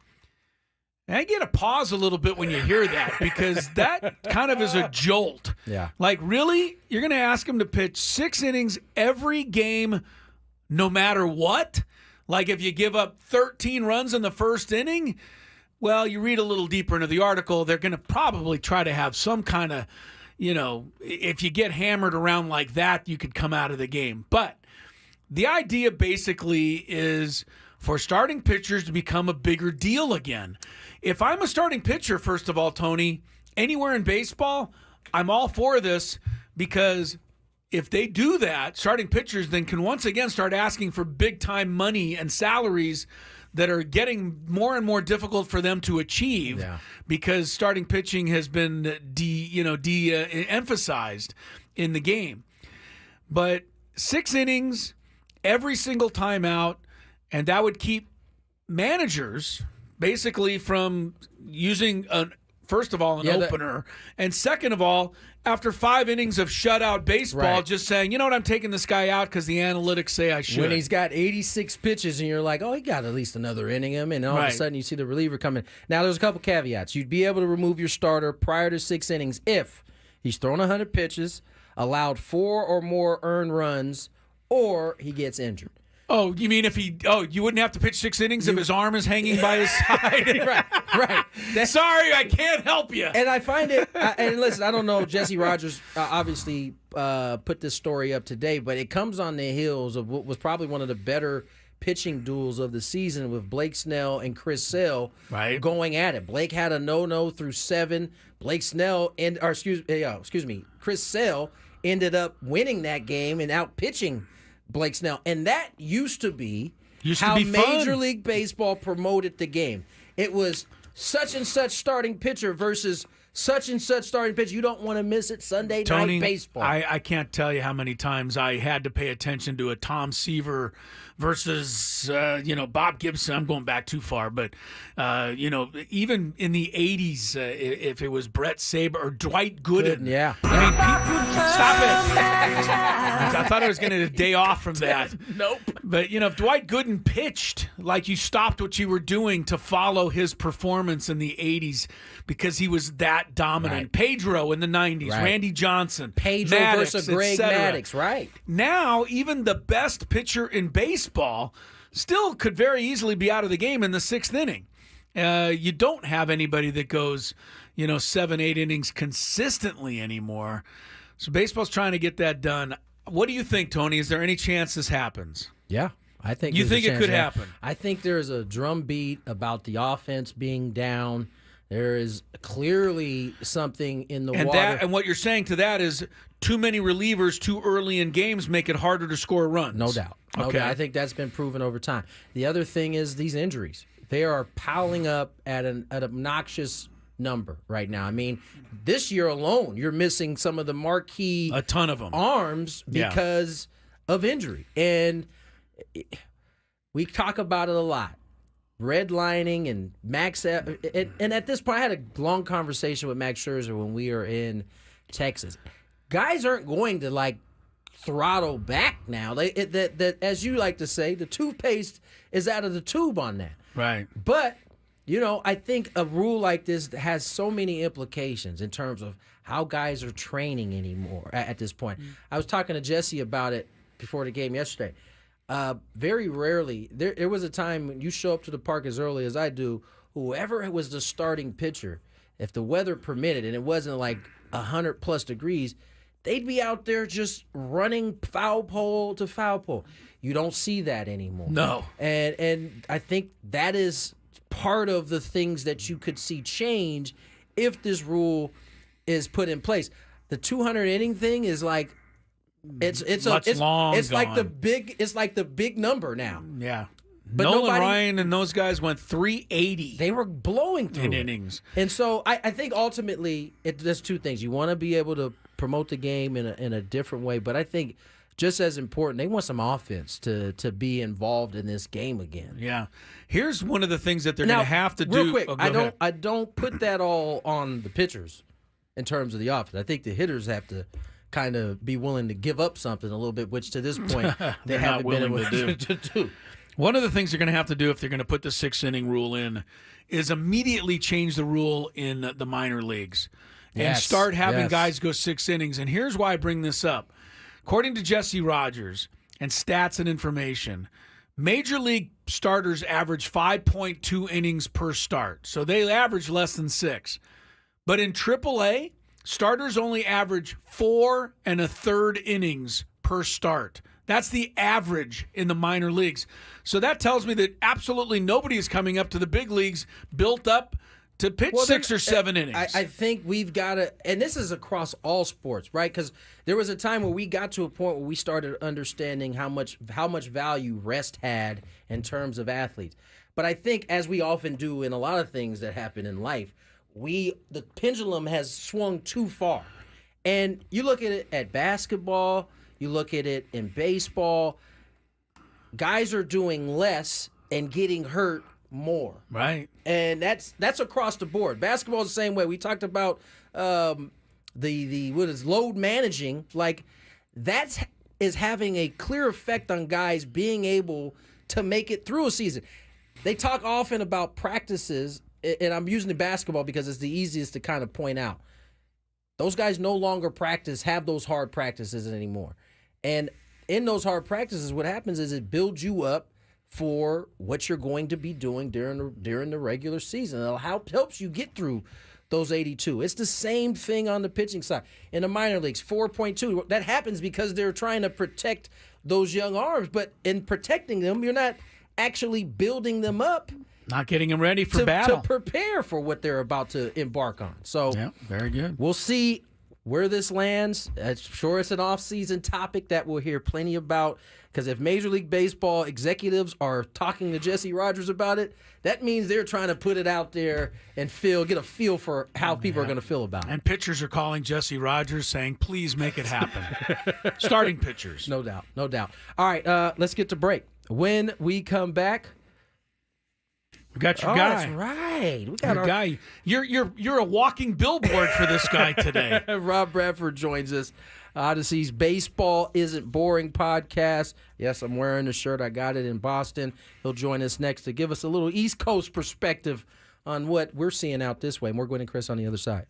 Speaker 2: I get a pause a little bit when you hear that, because that kind of is a jolt.
Speaker 1: Yeah.
Speaker 2: Like, really? You're going to ask him to pitch 6 innings every game no matter what? Like, if you give up 13 runs in the first inning? Well, you read a little deeper into the article, they're going to probably try to have some kind of, if you get hammered around like that, you could come out of the game. But the idea basically is for starting pitchers to become a bigger deal again. If I'm a starting pitcher, first of all, Tony, anywhere in baseball, I'm all for this, because if they do that, starting pitchers then can once again start asking for big-time money and salaries that are getting more and more difficult for them to achieve, because starting pitching has been de-emphasized in the game. But 6 innings every single time out, and that would keep managers basically from using, first of all, an opener, and second of all, after 5 innings of shutout baseball, just saying, you know what, I'm taking this guy out because the analytics say I should.
Speaker 1: When he's got 86 pitches and you're like, oh, he got at least another inning in him, and all of a sudden you see the reliever coming. Now, there's a couple caveats. You'd be able to remove your starter prior to 6 innings if he's thrown 100 pitches, allowed 4 or more earned runs, or he gets injured.
Speaker 2: Oh, you mean if you wouldn't have to pitch 6 innings if his arm is hanging by his side?
Speaker 1: Right.
Speaker 2: Sorry, I can't help you.
Speaker 1: And I find it, and listen, I don't know, Jesse Rogers obviously put this story up today, but it comes on the heels of what was probably one of the better pitching duels of the season with Blake Snell and Chris Sale going at it. Blake had a no-no through 7. Chris Sale ended up winning that game and out-pitching Blake Snell. And that used to be how Major League Baseball promoted the game. It was such and such starting pitcher versus such and such starting pitcher. You don't want to miss it. Sunday night baseball.
Speaker 2: I can't tell you how many times I had to pay attention to a Tom Seaver versus Bob Gibson. I'm going back too far, but even in the 80s, if it was Brett Saber or Dwight Gooden.
Speaker 1: Yeah.
Speaker 2: I mean, stop it. I thought I was going to get a day off from that.
Speaker 1: Nope.
Speaker 2: But, if Dwight Gooden pitched, like, you stopped what you were doing to follow his performance in the 80s because he was that dominant.
Speaker 1: Right.
Speaker 2: Pedro in the 90s, Randy Johnson.
Speaker 1: Pedro
Speaker 2: Maddox,
Speaker 1: versus Greg Maddox, right.
Speaker 2: Now, even the best pitcher in baseball still could very easily be out of the game in the 6th inning. You don't have anybody that goes, 7, 8 innings consistently anymore. So baseball's trying to get that done. What do you think, Tony? Is there any chance this happens?
Speaker 1: Yeah, I think
Speaker 2: You
Speaker 1: there's a
Speaker 2: think it
Speaker 1: chance
Speaker 2: could
Speaker 1: that-
Speaker 2: happen?
Speaker 1: I think there's a drumbeat about the offense being down. There is clearly something in the water.
Speaker 2: And what you're saying to that is too many relievers too early in games make it harder to score runs.
Speaker 1: No doubt. No doubt. I think that's been proven over time. The other thing is these injuries. They are piling up at an obnoxious number right now. I mean, this year alone, you're missing some of the marquee
Speaker 2: a ton of them
Speaker 1: arms because of injury. And we talk about it a lot. Redlining and Max. And at this point, I had a long conversation with Max Scherzer when we were in Texas. Guys aren't going to like throttle back now. That as you like to say, the toothpaste is out of the tube on that.
Speaker 2: Right.
Speaker 1: But I think a rule like this has so many implications in terms of how guys are training anymore at this point. I was talking to Jesse about it before the game yesterday. Very rarely, there was a time when you show up to the park as early as I do, whoever was the starting pitcher, if the weather permitted and it wasn't like 100+ degrees, they'd be out there just running foul pole to foul pole. You don't see that anymore.
Speaker 2: No.
Speaker 1: And I think that is part of the things that you could see change if this rule is put in place. The 200 inning thing is like it's like the big number now.
Speaker 2: Yeah.
Speaker 1: But
Speaker 2: Nolan Ryan and those guys went 380.
Speaker 1: They were blowing through
Speaker 2: in
Speaker 1: it.
Speaker 2: innings.
Speaker 1: And so I think ultimately there's two things. You want to be able to promote the game in a different way, but I think just as important, they want some offense to be involved in this game again.
Speaker 2: Yeah. Here's one of the things that they're going to have to do.
Speaker 1: Real quick,
Speaker 2: Oh,
Speaker 1: I don't put that all on the pitchers in terms of the offense. I think the hitters have to kind of be willing to give up something a little bit, which to this point they haven't been able to do.
Speaker 2: One of the things they're going to have to do if they're going to put the 6-inning rule in is immediately change the rule in the minor leagues and start having guys go 6 innings. And here's why I bring this up. According to Jesse Rogers and Stats and Information, Major League starters average 5.2 innings per start. So they average less than 6. But in AAA, starters only average 4 1/3 innings per start. That's the average in the minor leagues. So that tells me that absolutely nobody is coming up to the big leagues built up to pitch 6 or 7 innings.
Speaker 1: I think we've got to, and this is across all sports, right? Because there was a time where we got to a point where we started understanding how much value rest had in terms of athletes. But I think, as we often do in a lot of things that happen in life, the pendulum has swung too far. And you look at it at basketball, you look at it in baseball, guys are doing less and getting hurt more.
Speaker 2: Right.
Speaker 1: And that's across the board. Basketball is the same way. We talked about the what is load managing. Like that is having a clear effect on guys being able to make it through a season. They talk often about practices, and I'm using the basketball because it's the easiest to kind of point out. Those guys no longer have those hard practices anymore. And in those hard practices, what happens is it builds you up for what you're going to be doing during the regular season. It helps you get through those 82. It's the same thing on the pitching side. In the minor leagues, 4.2. That happens because they're trying to protect those young arms. But in protecting them, you're not actually building them up.
Speaker 2: Not getting them ready for battle.
Speaker 1: To prepare for what they're about to embark on. So
Speaker 2: yeah, very good.
Speaker 1: We'll see where this lands. I'm sure it's an off-season topic that we'll hear plenty about, because if Major League Baseball executives are talking to Jesse Rogers about it, that means they're trying to put it out there and get a feel for how people are going to feel about it.
Speaker 2: And pitchers are calling Jesse Rogers saying, please make it happen. Starting pitchers.
Speaker 1: No doubt. All right, let's get to break. When we come back,
Speaker 2: we got your guy.
Speaker 1: That's right. We got
Speaker 2: your guy. You're a walking billboard for this guy today.
Speaker 1: Rob Bradford joins us. Odyssey's Baseball Isn't Boring podcast. Yes, I'm wearing the shirt. I got it in Boston. He'll join us next to give us a little East Coast perspective on what we're seeing out this way. More Gwynn and Chris on the other side.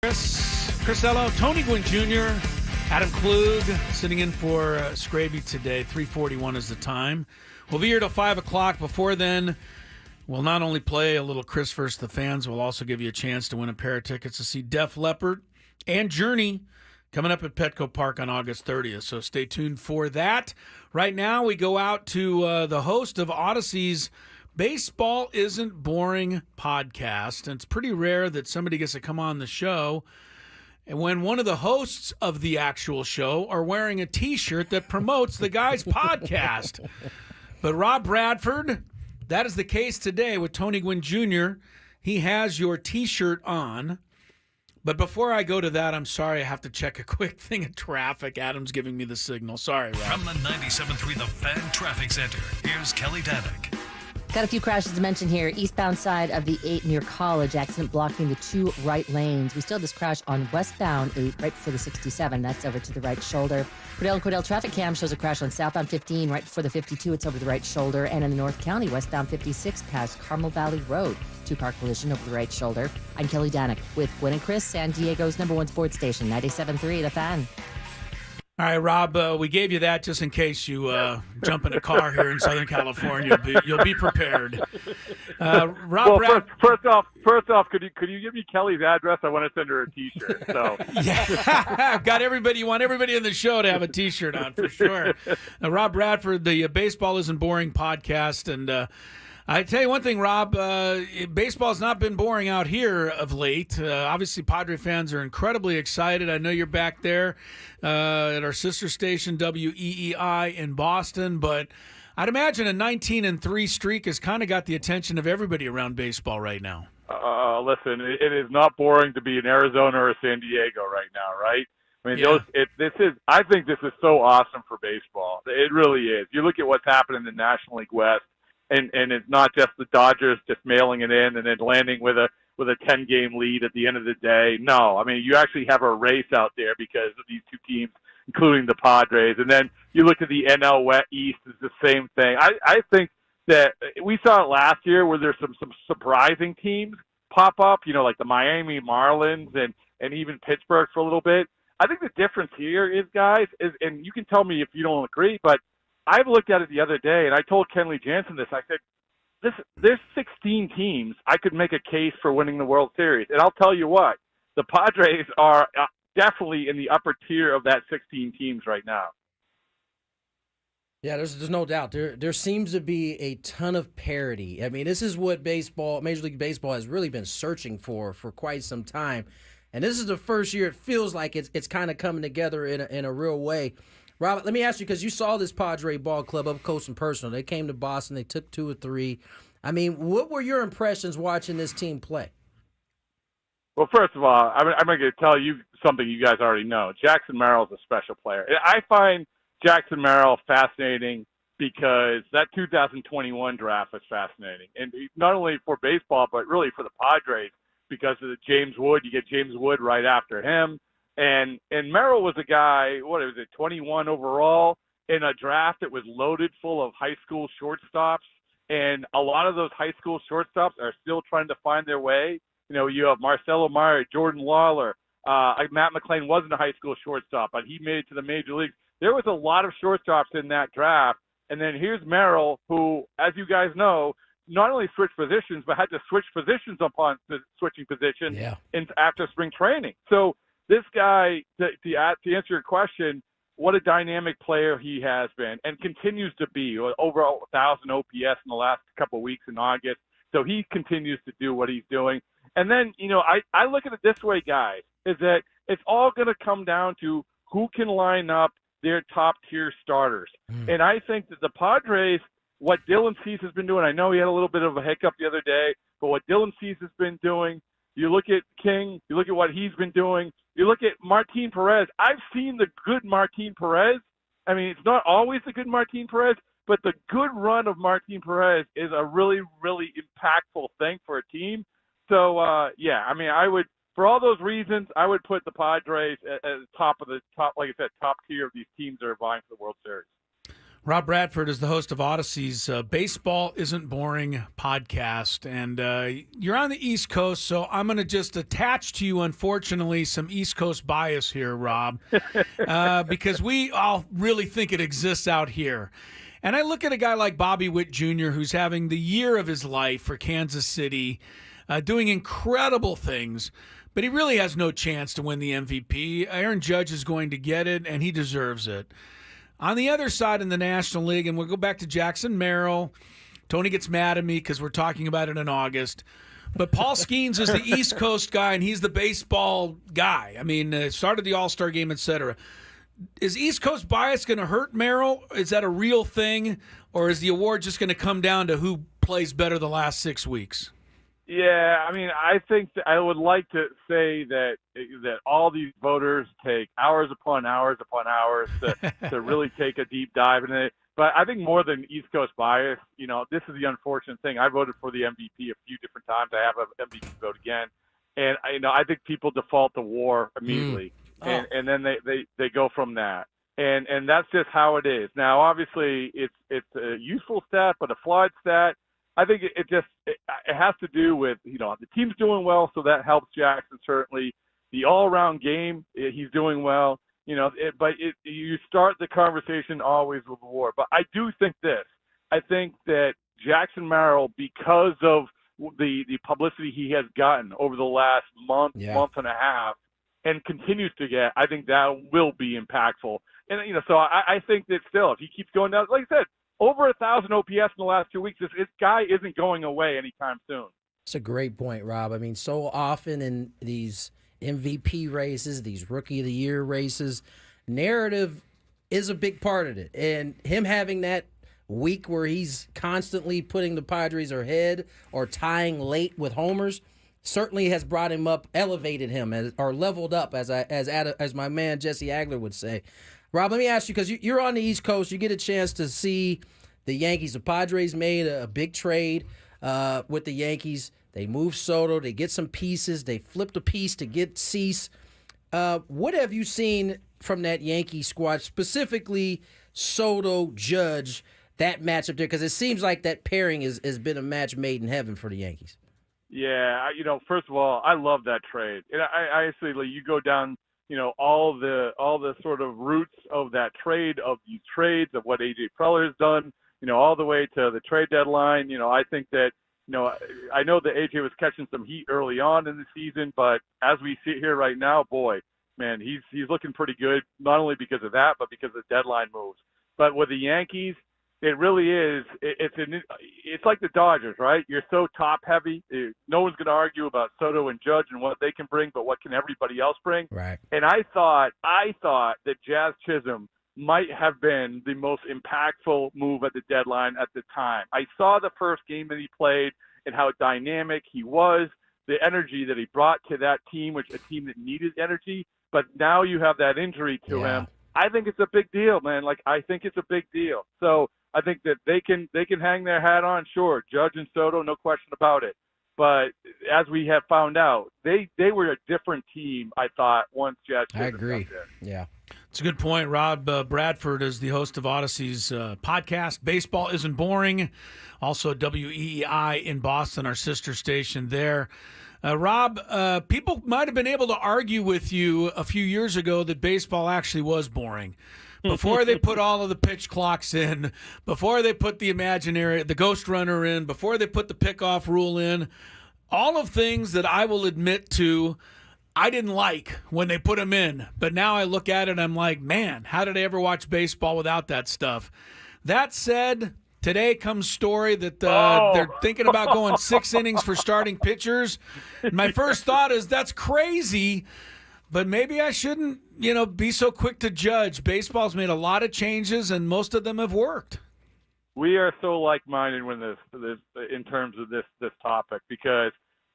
Speaker 2: Chris Ello, Tony Gwynn Jr., Adam Klug sitting in for Scraby today. 3:41 is the time. We'll be here till 5 o'clock. Before then, we'll not only play a little Chris versus the Fans, we'll also give you a chance to win a pair of tickets to see Def Leppard and Journey coming up at Petco Park on August 30th. So stay tuned for that. Right now, we go out to the host of Odyssey's Baseball Isn't Boring podcast. And it's pretty rare that somebody gets to come on the show and when one of the hosts of the actual show are wearing a T-shirt that promotes the guy's podcast. But Rob Bradford, that is the case today with Tony Gwynn Jr. He has your T-shirt on. But before I go to that, I'm sorry, I have to check a quick thing of traffic. Adam's giving me the signal. Sorry, Rob.
Speaker 17: From the 97.3 The Fan Traffic Center, here's Kelly Danick.
Speaker 3: Got a few crashes to mention here. Eastbound side of the 8 near College, accident blocking the 2 right lanes. We still have this crash on westbound 8 right before the 67. That's over to the right shoulder. Cordell and Cordell traffic cam shows a crash on southbound 15 right before the 52. It's over the right shoulder. And in the North County, westbound 56 past Carmel Valley Road. 2-car collision over the right shoulder. I'm Kelly Danick with Gwyn and Chris, San Diego's #1 sports station, 97.3 The Fan.
Speaker 2: All right, Rob, we gave you that just in case you jump in a car here in Southern California. You'll be prepared. Rob,
Speaker 22: first off, could you give me Kelly's address? I want to send her a T-shirt. So
Speaker 2: yeah, got everybody. You want everybody in the show to have a T-shirt on for sure. Rob Bradford, the Baseball Isn't Boring podcast, and I tell you one thing, Rob, baseball's not been boring out here of late. Obviously, Padre fans are incredibly excited. I know you're back there at our sister station, WEEI in Boston, but I'd imagine a 19-3 streak has kind of got the attention of everybody around baseball right now.
Speaker 22: Listen, it is not boring to be in Arizona or San Diego right now, right? I mean,
Speaker 2: Yeah.
Speaker 22: I think this is so awesome for baseball. It really is. You look at what's happened in the National League West. And it's not just the Dodgers just mailing it in and then landing with a 10-game lead at the end of the day. No, I mean, you actually have a race out there because of these two teams, including the Padres. And then you look at the NL West East, it's the same thing. I think that we saw it last year where there's some surprising teams pop up, like the Miami Marlins and even Pittsburgh for a little bit. I think the difference here is, guys, and you can tell me if you don't agree, but I've looked at it the other day, and I told Kenley Jansen this. I said, there's 16 teams. I could make a case for winning the World Series. And I'll tell you what, the Padres are definitely in the upper tier of that 16 teams right now.
Speaker 1: Yeah, there's no doubt. There seems to be a ton of parity. I mean, this is what Major League Baseball has really been searching for quite some time. And this is the first year it feels like it's kind of coming together in a real way. Robert, let me ask you, because you saw this Padre ball club up close and personal. They came to Boston. They took 2 or 3. I mean, what were your impressions watching this team play?
Speaker 22: Well, first of all, I'm going to tell you something you guys already know. Jackson Marill is a special player. I find Jackson Marill fascinating because that 2021 draft was fascinating. And not only for baseball, but really for the Padres because of the James Wood. You get James Wood right after him. And Marill was a guy, 21 overall in a draft that was loaded full of high school shortstops. And a lot of those high school shortstops are still trying to find their way. You have Marcelo Meyer, Jordan Lawler. Matt McClain wasn't a high school shortstop, but he made it to the major leagues. There was a lot of shortstops in that draft. And then here's Marill, who, as you guys know, not only switched positions, but had to switch positions upon switching positions after spring training. So this guy, to answer your question, what a dynamic player he has been and continues to be. Over 1,000 OPS in the last couple of weeks in August. So he continues to do what he's doing. And then, I look at it this way, guys, is that it's all going to come down to who can line up their top-tier starters. And I think that the Padres, what Dylan Cease has been doing, I know he had a little bit of a hiccup the other day, but what Dylan Cease has been doing, you look at King, you look at what he's been doing, you look at Martin Perez. I've seen the good Martin Perez. I mean, it's not always the good Martin Perez, but the good run of Martin Perez is a really, really impactful thing for a team. So, I would, for all those reasons, I would put the Padres at the top, like I said, top tier of these teams that are vying for the World Series.
Speaker 2: Rob Bradford is the host of Odyssey's Baseball Isn't Boring podcast, and you're on the East Coast, so I'm going to just attach to you, unfortunately, some East Coast bias here, Rob, because we all really think it exists out here. And I look at a guy like Bobby Witt Jr., who's having the year of his life for Kansas City, doing incredible things, but he really has no chance to win the MVP. Aaron Judge is going to get it, and he deserves it. On the other side in the National League, and we'll go back to Jackson Marill. Tony gets mad at me because we're talking about it in August. But Paul Skeens is the East Coast guy, and he's the baseball guy. I mean, started the All-Star game, et cetera. Is East Coast bias going to hurt Marill? Is that a real thing? Or is the award just going to come down to who plays better the last 6 weeks?
Speaker 22: Yeah, I mean, I think I would like to say that all these voters take hours upon hours to really take a deep dive in it. But I think more than East Coast bias, this is the unfortunate thing. I voted for the MVP a few different times. I have an MVP vote again, and I think people default to WAR immediately, and then they go from that. And that's just how it is. Now, obviously, it's a useful stat, but a flawed stat. I think it has to do with, the team's doing well, so that helps Jackson certainly. The all-around game, he's doing well, but you start the conversation always with WAR. But I do think this. I think that Jackson Marill, because of the publicity he has gotten over the last month and a half, and continues to get, I think that will be impactful. And, so I think that still, if he keeps going down, like I said, over 1,000 OPS in the last 2 weeks. This guy isn't going away anytime soon.
Speaker 1: That's a great point, Rob. I mean, so often in these MVP races, these Rookie of the Year races, narrative is a big part of it. And him having that week where he's constantly putting the Padres ahead or tying late with homers certainly has brought him up, elevated him, or leveled up, as my man Jesse Agler would say. Rob, let me ask you, because you're on the East Coast, you get a chance to see the Yankees. The Padres made a big trade with the Yankees. They moved Soto. They get some pieces. They flipped a piece to get Cease. What have you seen from that Yankee squad, specifically Soto, Judge, that matchup there? Because it seems like that pairing has been a match made in heaven for the Yankees.
Speaker 22: Yeah, first of all, I love that trade. And I actually, you go down – all the sort of roots of that trade, of these trades, of what AJ Preller has done, all the way to the trade deadline. I think that, I know that AJ was catching some heat early on in the season, but as we sit here right now, boy, man, he's looking pretty good, not only because of that, but because of the deadline moves. But with the Yankees, it really is. It's like the Dodgers, right? You're so top heavy. No one's going to argue about Soto and Judge and what they can bring, but what can everybody else bring?
Speaker 1: Right.
Speaker 22: And I thought that Jazz Chisholm might have been the most impactful move at the deadline at the time. I saw the first game that he played and how dynamic he was, the energy that he brought to that team, a team that needed energy. But now you have that injury to him. I think it's a big deal, man. I think it's a big deal. So I think that they can hang their hat on, sure, Judge and Soto, no question about it. But as we have found out, they were a different team, I thought, once Judge.
Speaker 1: I agree. Yeah.
Speaker 2: It's a good point. Rob Bradford is the host of Odyssey's podcast, Baseball Isn't Boring. Also WEEI in Boston, our sister station there. Rob, people might have been able to argue with you a few years ago that baseball actually was boring. Before they put all of the pitch clocks in, before they put the ghost runner in, before they put the pickoff rule in, all of things that I will admit to I didn't like when they put them in. But now I look at it and I'm like, man, how did I ever watch baseball without that stuff? That said, today comes story that they're thinking about going 6 innings for starting pitchers. My first thought is that's crazy, but maybe I shouldn't, be so quick to judge. Baseball's made a lot of changes, and most of them have worked.
Speaker 22: We are so like-minded when this in terms of this topic, because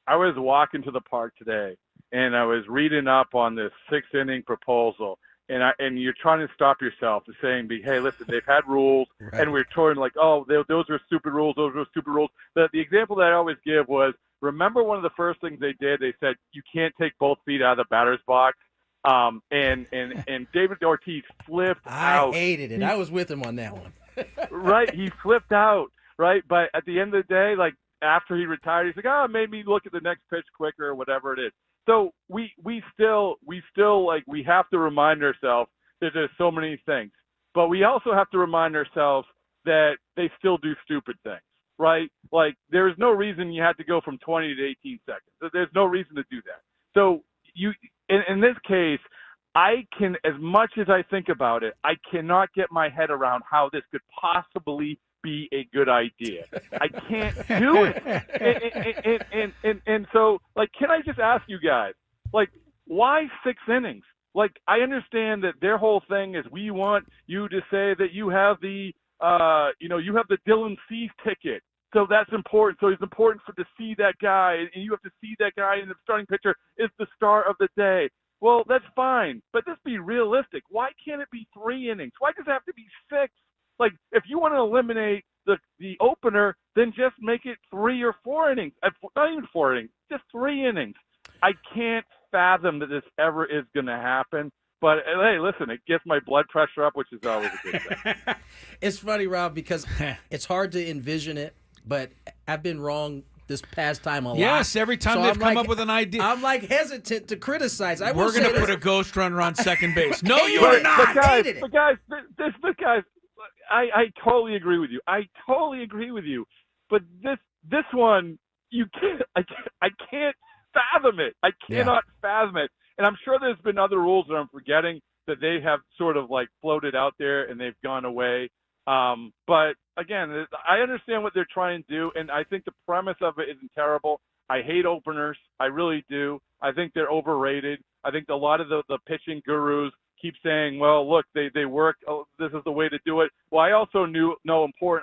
Speaker 22: I was walking to the park today and I was reading up on this 6-inning proposal. And you're trying to stop yourself to saying, hey, listen, they've had rules, and we're touring like, those are stupid rules, those are stupid rules. The example that I always give was, remember one of the first things they did? They said you can't take both feet out of the batter's box. And David Ortiz flipped out.
Speaker 1: I hated it. I was with him on that one.
Speaker 22: right? He flipped out, right? But at the end of the day, like after he retired, he's like, oh, it made me look at the next pitch quicker or whatever it is. So we still like we have to remind ourselves that there's so many things, but we also have to remind ourselves that they still do stupid things, right? Like there's no reason you had to go from 20 to 18 seconds. There's no reason to do that. So in this case, I can, as much as I think about it, I cannot get my head around how this could possibly be a good idea. I can't do it. And so, like, can I just ask you guys, like, why 6 innings? Like, I understand that their whole thing is we want you to say that you have the, you have the Dylan Cease ticket. So that's important. So it's important to see that guy, and you have to see that guy, and the starting pitcher is the star of the day. Well, that's fine, but just be realistic. Why can't it be 3 innings? Why does it have to be 6? Like, if you want to eliminate the opener, then just make it 3 or 4 innings. Not even 4 innings, just 3 innings. I can't fathom that this ever is going to happen. But, hey, listen, it gets my blood pressure up, which is always a good thing.
Speaker 1: It's funny, Rob, because it's hard to envision it, but I've been wrong this past time a lot.
Speaker 2: Yes, every time they've come up with an idea.
Speaker 1: I'm like hesitant to criticize.
Speaker 2: We're going to put a ghost runner on second base. No, you
Speaker 1: are
Speaker 2: are not.
Speaker 22: But guys, I totally agree with you. But this one, I can't fathom it. I cannot fathom it. And I'm sure there's been other rules that I'm forgetting that they have sort of like floated out there and they've gone away. But again, I understand what they're trying to do, and I think the premise of it isn't terrible. I hate openers. I really do. I think they're overrated. I think a lot of the pitching gurus keep saying, well, look, they work. Oh, this is the way to do it. Well, I also know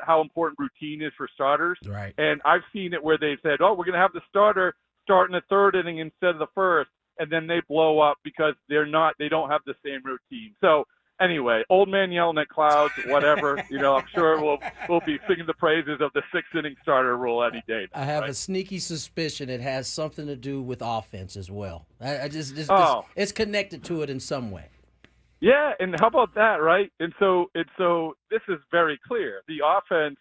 Speaker 22: how important routine is for starters.
Speaker 1: Right.
Speaker 22: And I've seen it where they said, oh, we're going to have the starter start in the 3rd inning instead of the 1st, and then they blow up because they don't have the same routine. So anyway, old man yelling at clouds, whatever. I'm sure we'll be singing the praises of the 6-inning starter rule any day.
Speaker 1: I have a sneaky suspicion it has something to do with offense as well. It's connected to it in some way.
Speaker 22: Yeah, and how about that, right? And so this is very clear. The offense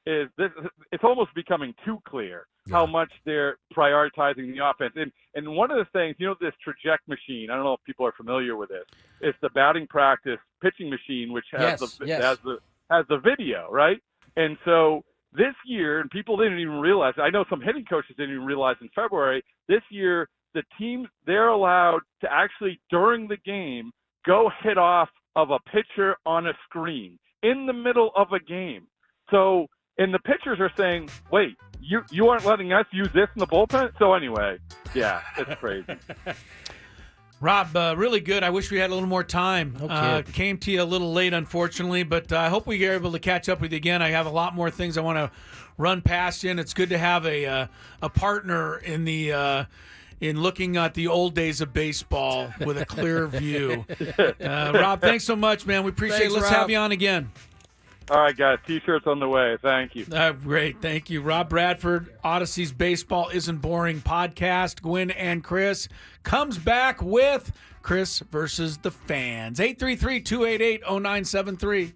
Speaker 22: is this. It's almost becoming too clear how much they're prioritizing the offense. And one of the things, this traject machine. I don't know if people are familiar with this. It's the batting practice pitching machine, which has the video, right? And so this year, and people didn't even realize. I know some hitting coaches didn't even realize in February. This year, the teams they're allowed to actually during the game go hit off of a pitcher on a screen in the middle of a game. So, and the pitchers are saying, wait, you aren't letting us use this in the bullpen? So anyway, yeah, it's crazy.
Speaker 2: Rob, really good. I wish we had a little more time. Came to you a little late, unfortunately, but I hope we are able to catch up with you again. I have a lot more things I want to run past you, and it's good to have a partner in the in looking at the old days of baseball with a clear view. Rob, thanks so much, man. We appreciate it. Let's have you on again.
Speaker 22: All right, guys. T-shirts on the way. Thank you.
Speaker 2: Great. Thank you. Rob Bradford, Odyssey's Baseball Isn't Boring podcast. Gwyn and Chris comes back with Chris versus the fans. 833-288-0973.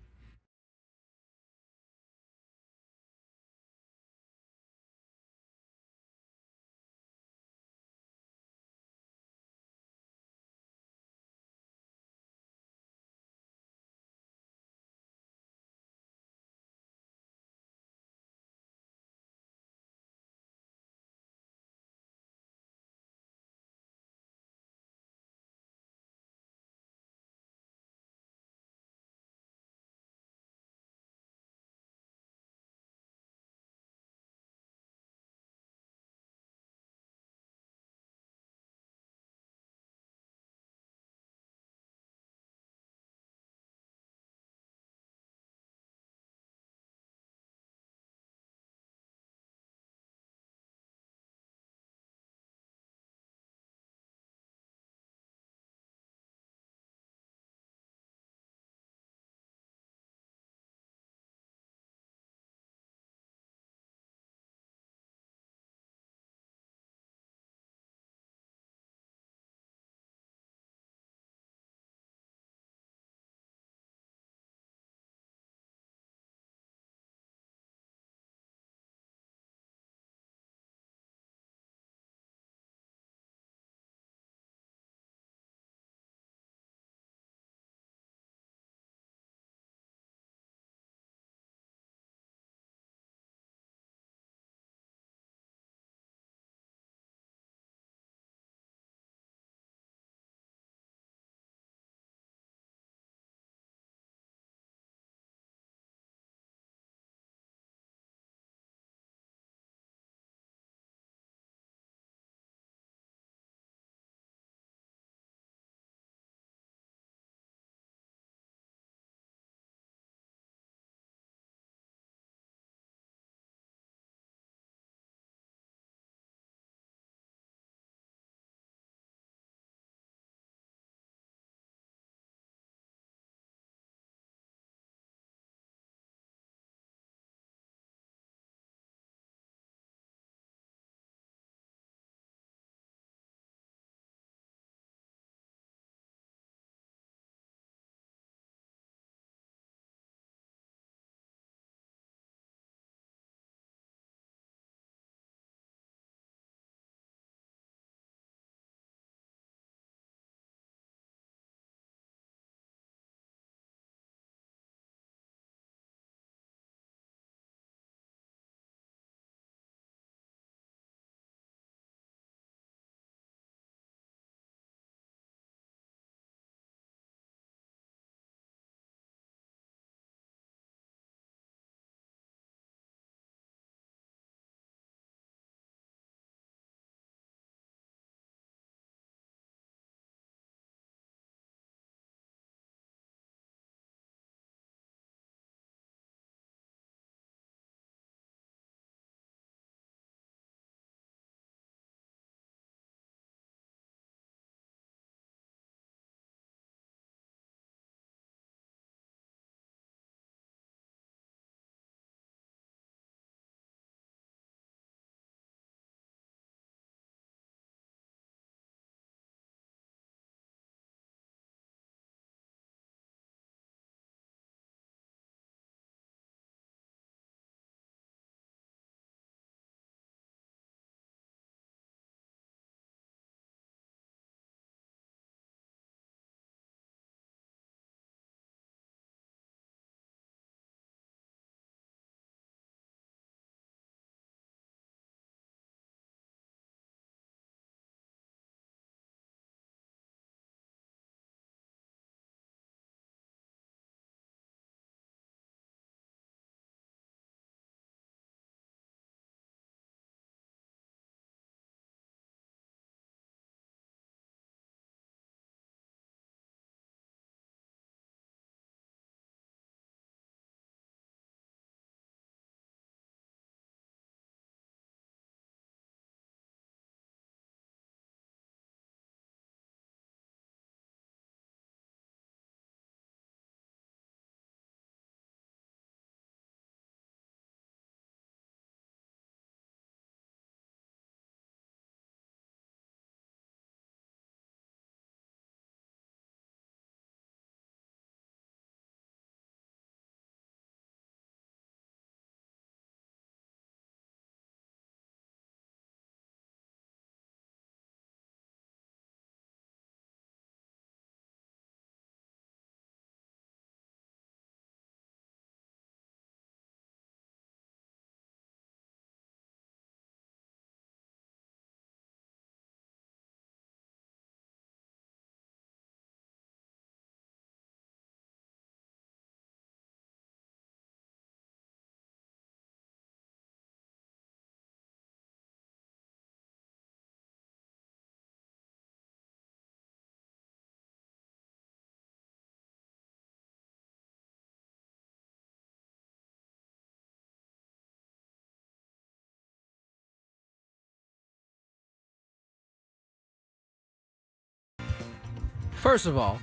Speaker 1: First of all,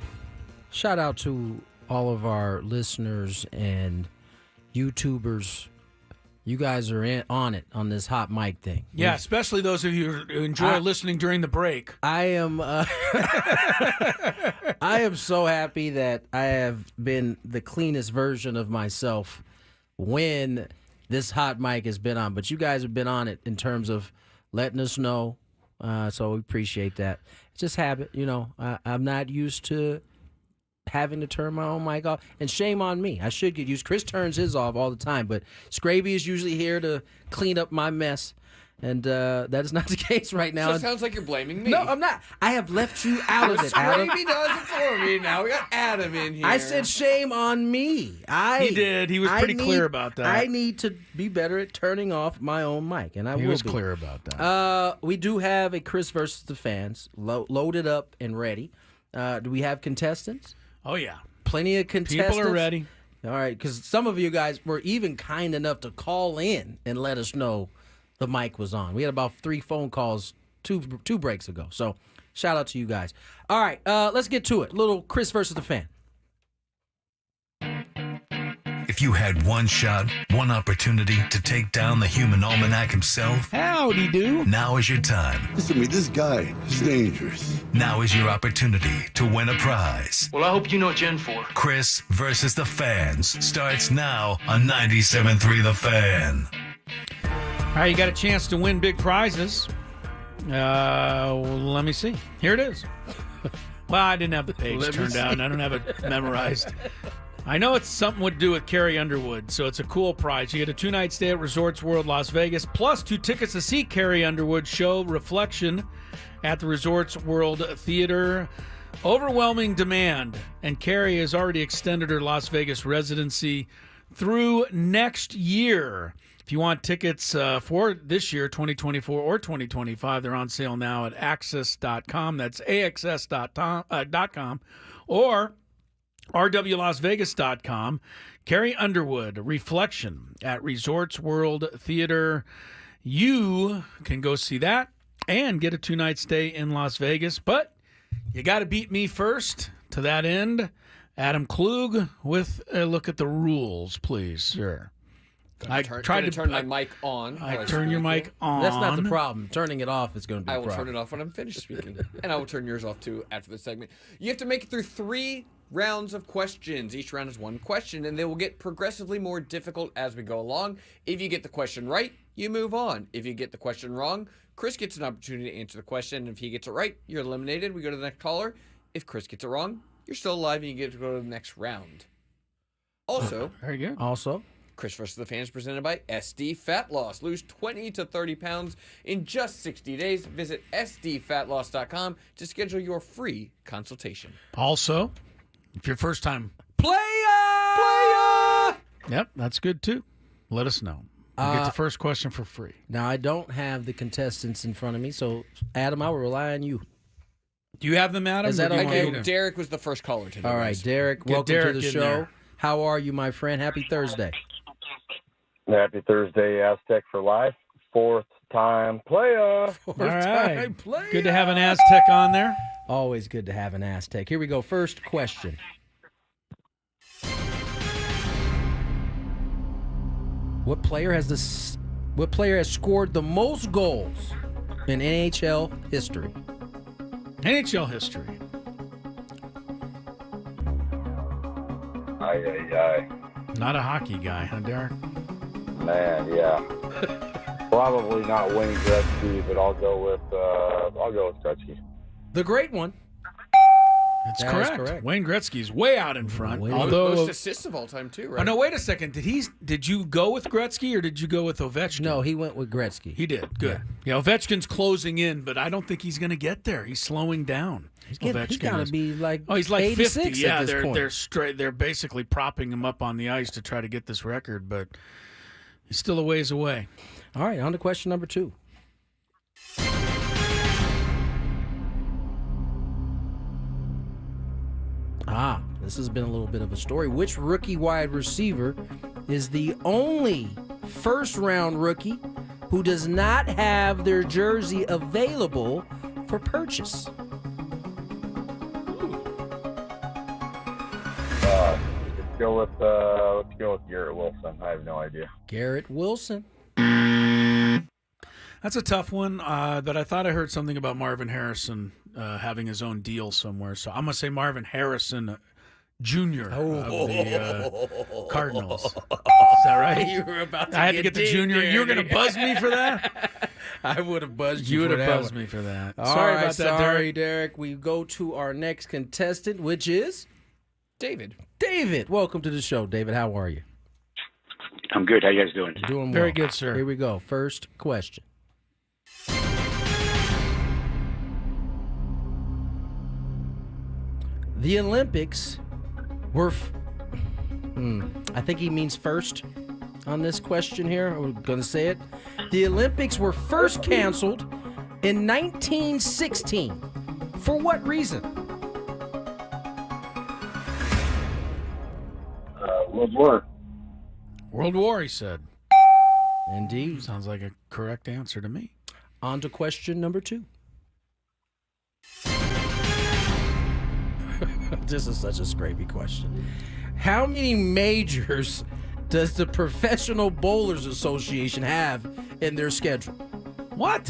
Speaker 1: shout out to all of our listeners and YouTubers. You guys are on it on this hot mic thing.
Speaker 2: Yeah, especially those of you who enjoy listening during the break.
Speaker 1: I am I am so happy that I have been the cleanest version of myself when this hot mic has been on. But you guys have been on it in terms of letting us know. So we appreciate that. It's just habit, I'm not used to having to turn my own mic off. And shame on me. I should get used. Chris turns his off all the time, but Scraby is usually here to clean up my mess. And that is not the case right now.
Speaker 4: So it sounds like you're blaming me.
Speaker 1: No, I'm not. I have left you out of it, Adam.
Speaker 4: Scraby does it for me. Now we got Adam in here.
Speaker 1: I said shame on me.
Speaker 2: He did. He was pretty clear about that.
Speaker 1: I need to be better at turning off my own mic, and
Speaker 2: He was clear about that.
Speaker 1: We do have a Chris versus the fans loaded up and ready. Do we have contestants?
Speaker 2: Oh, yeah.
Speaker 1: Plenty of contestants.
Speaker 2: People are ready.
Speaker 1: All right, because some of you guys were even kind enough to call in and let us know the mic was on. We had about 3 phone calls two breaks ago. So shout out to you guys. All right, let's get to it. Little Chris versus the fan.
Speaker 17: If you had one shot, one opportunity to take down the human almanac himself,
Speaker 2: howdy do.
Speaker 17: Now is your time.
Speaker 5: Listen to me, this guy is dangerous.
Speaker 17: Now is your opportunity to win a prize.
Speaker 13: Well, I hope you know what you're in for.
Speaker 17: Chris versus the fans starts now on 97.3 The Fan.
Speaker 2: All right, you got a chance to win big prizes. Let me see. Here it is. Well, I didn't have the page turned down. I don't have it memorized. I know it's something to do with Carrie Underwood, so it's a cool prize. You get a 2-night stay at Resorts World Las Vegas, plus 2 tickets to see Carrie Underwood show Reflection at the Resorts World Theater. Overwhelming demand, and Carrie has already extended her Las Vegas residency through next year. If you want tickets for this year, 2024 or 2025, they're on sale now at axs.com. That's axs.com or rwlasvegas.com. Carrie Underwood, Reflection at Resorts World Theater. You can go see that and get a 2-night stay in Las Vegas, but you got to beat me first. To that end, Adam Klug with a look at the rules, please, sir.
Speaker 4: I tried to turn my mic on.
Speaker 2: I turn your mic on.
Speaker 1: That's not the problem. Turning it off is going to be
Speaker 4: I
Speaker 1: the
Speaker 4: will
Speaker 1: problem.
Speaker 4: turn it off when I'm finished speaking. And I will turn yours off, too, after the segment. You have to make it through 3 rounds of questions. Each round is 1 question, and they will get progressively more difficult as we go along. If you get the question right, you move on. If you get the question wrong, Chris gets an opportunity to answer the question. If he gets it right, you're eliminated. We go to the next caller. If Chris gets it wrong, you're still alive, and you get to go to the next round. Also,
Speaker 2: very good.
Speaker 1: Also,
Speaker 4: Chris versus the Fans presented by SD Fat Loss. Lose 20 to 30 pounds in just 60 days. Visit sdfatloss.com to schedule your free consultation.
Speaker 2: Also, if you're first time
Speaker 1: player!
Speaker 2: Yep, that's good too. Let us know. You get the first question for free.
Speaker 1: Now, I don't have the contestants in front of me, so Adam, I will rely on you.
Speaker 2: Do you have them, Adam?
Speaker 1: Is that okay?
Speaker 4: Derek was the first caller today.
Speaker 1: All right, Derek,
Speaker 2: Get
Speaker 1: welcome
Speaker 2: Derek
Speaker 1: to the
Speaker 2: in
Speaker 1: show.
Speaker 2: there.
Speaker 1: How are you, my friend? Happy Thursday.
Speaker 6: Happy Thursday, Aztec for life. 4th time player.
Speaker 2: All right. Good to have an Aztec on there.
Speaker 1: Always good to have an Aztec. Here we go. First question. What player has scored the most goals in NHL history?
Speaker 2: NHL history.
Speaker 6: Aye.
Speaker 2: Not a hockey guy, huh, Derek?
Speaker 6: Man, yeah. Probably not Wayne Gretzky, but I'll go with Gretzky.
Speaker 1: The great one.
Speaker 2: That's
Speaker 1: That is
Speaker 2: correct. Wayne Gretzky's way out in front.
Speaker 4: Although most assists of all time, too, right?
Speaker 2: Oh, no, wait a second. Did you go with Gretzky or did you go with Ovechkin?
Speaker 1: No, he went with Gretzky.
Speaker 2: He did. Good. Yeah, Ovechkin's closing in, but I don't think he's going to get there. He's slowing down.
Speaker 1: He's got to be like
Speaker 2: he's like
Speaker 1: 86
Speaker 2: 50. Yeah,
Speaker 1: at this point.
Speaker 2: they're straight. They're basically propping him up on the ice to try to get this record, but he's still a ways away.
Speaker 1: All right, on to question number 2. This has been a little bit of a story. Which rookie wide receiver is the only first-round rookie who does not have their jersey available for purchase?
Speaker 6: go with Garrett Wilson. I have no idea.
Speaker 1: Garrett Wilson.
Speaker 2: That's a tough one, but I thought I heard something about Marvin Harrison having his own deal somewhere. So I'm going to say Marvin Harrison Jr. of the Cardinals. Is that right?
Speaker 1: You were about to
Speaker 2: I had to get the junior. You were going to buzz me for that?
Speaker 1: I would have buzzed you.
Speaker 2: You would
Speaker 1: for
Speaker 2: have
Speaker 1: that
Speaker 2: buzzed
Speaker 1: one.
Speaker 2: me for that.
Speaker 1: All
Speaker 2: Sorry
Speaker 1: right,
Speaker 2: about that,
Speaker 1: sorry,
Speaker 2: Derek.
Speaker 1: We go to our next contestant, which is
Speaker 4: David.
Speaker 1: David. Welcome to the show, David. How are you?
Speaker 7: I'm good. How you guys doing?
Speaker 1: Doing well.
Speaker 2: Very good, sir.
Speaker 1: Here we go. First question. The Olympics were, I think he means first on this question here. I'm going to say it. The Olympics were first canceled in 1916. For what reason?
Speaker 7: World War.
Speaker 2: World War, he said.
Speaker 1: Indeed.
Speaker 2: Sounds like a correct answer to me.
Speaker 1: On to question number 2. This is such a scrappy question. How many majors does the Professional Bowlers Association have in their schedule? What?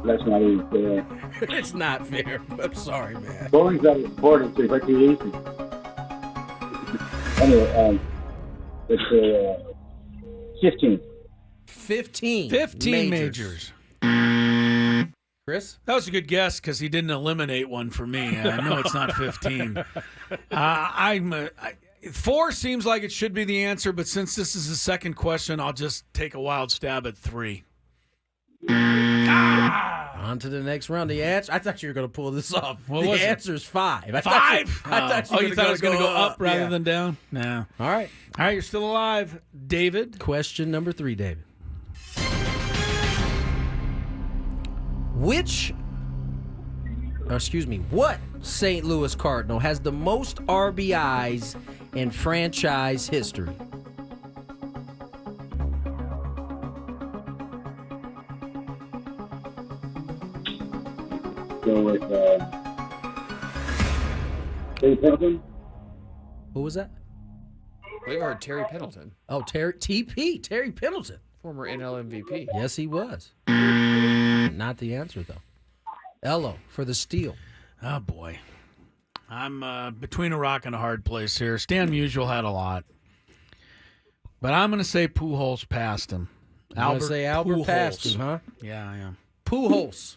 Speaker 7: That's not even fair.
Speaker 1: It's not fair. I'm sorry, man.
Speaker 7: Bowling's not important. It's recreation. Anyway, it's 15.
Speaker 1: 15.
Speaker 2: 15 majors.
Speaker 1: Chris?
Speaker 2: That was a good guess because he didn't eliminate one for me. I know it's not 15. 4 seems like it should be the answer, but since this is the second question, I'll just take a wild stab at 3.
Speaker 1: On to the next round. The answer, I thought you were going to pull this off.
Speaker 2: What
Speaker 1: the
Speaker 2: was it?
Speaker 1: answer is 5.
Speaker 2: 5?
Speaker 1: I thought
Speaker 2: you thought it was going to go up rather than down? No.
Speaker 1: All right.
Speaker 2: All right, you're still alive. David?
Speaker 1: Question number 3, David. What St. Louis Cardinal has the most RBIs in franchise history?
Speaker 7: Go with Terry Pendleton.
Speaker 1: Who was that?
Speaker 4: I believe I heard Terry Pendleton.
Speaker 1: Oh, Terry Pendleton.
Speaker 4: Former NL MVP.
Speaker 1: Yes, he was. Not the answer, though. Ello for the steal.
Speaker 2: Oh, boy. I'm between a rock and a hard place here. Stan Musial had a lot. But I'm going to say Pujols passed him.
Speaker 1: Albert
Speaker 2: Pujols.
Speaker 1: passed him, huh?
Speaker 2: Yeah, I am.
Speaker 1: Pujols.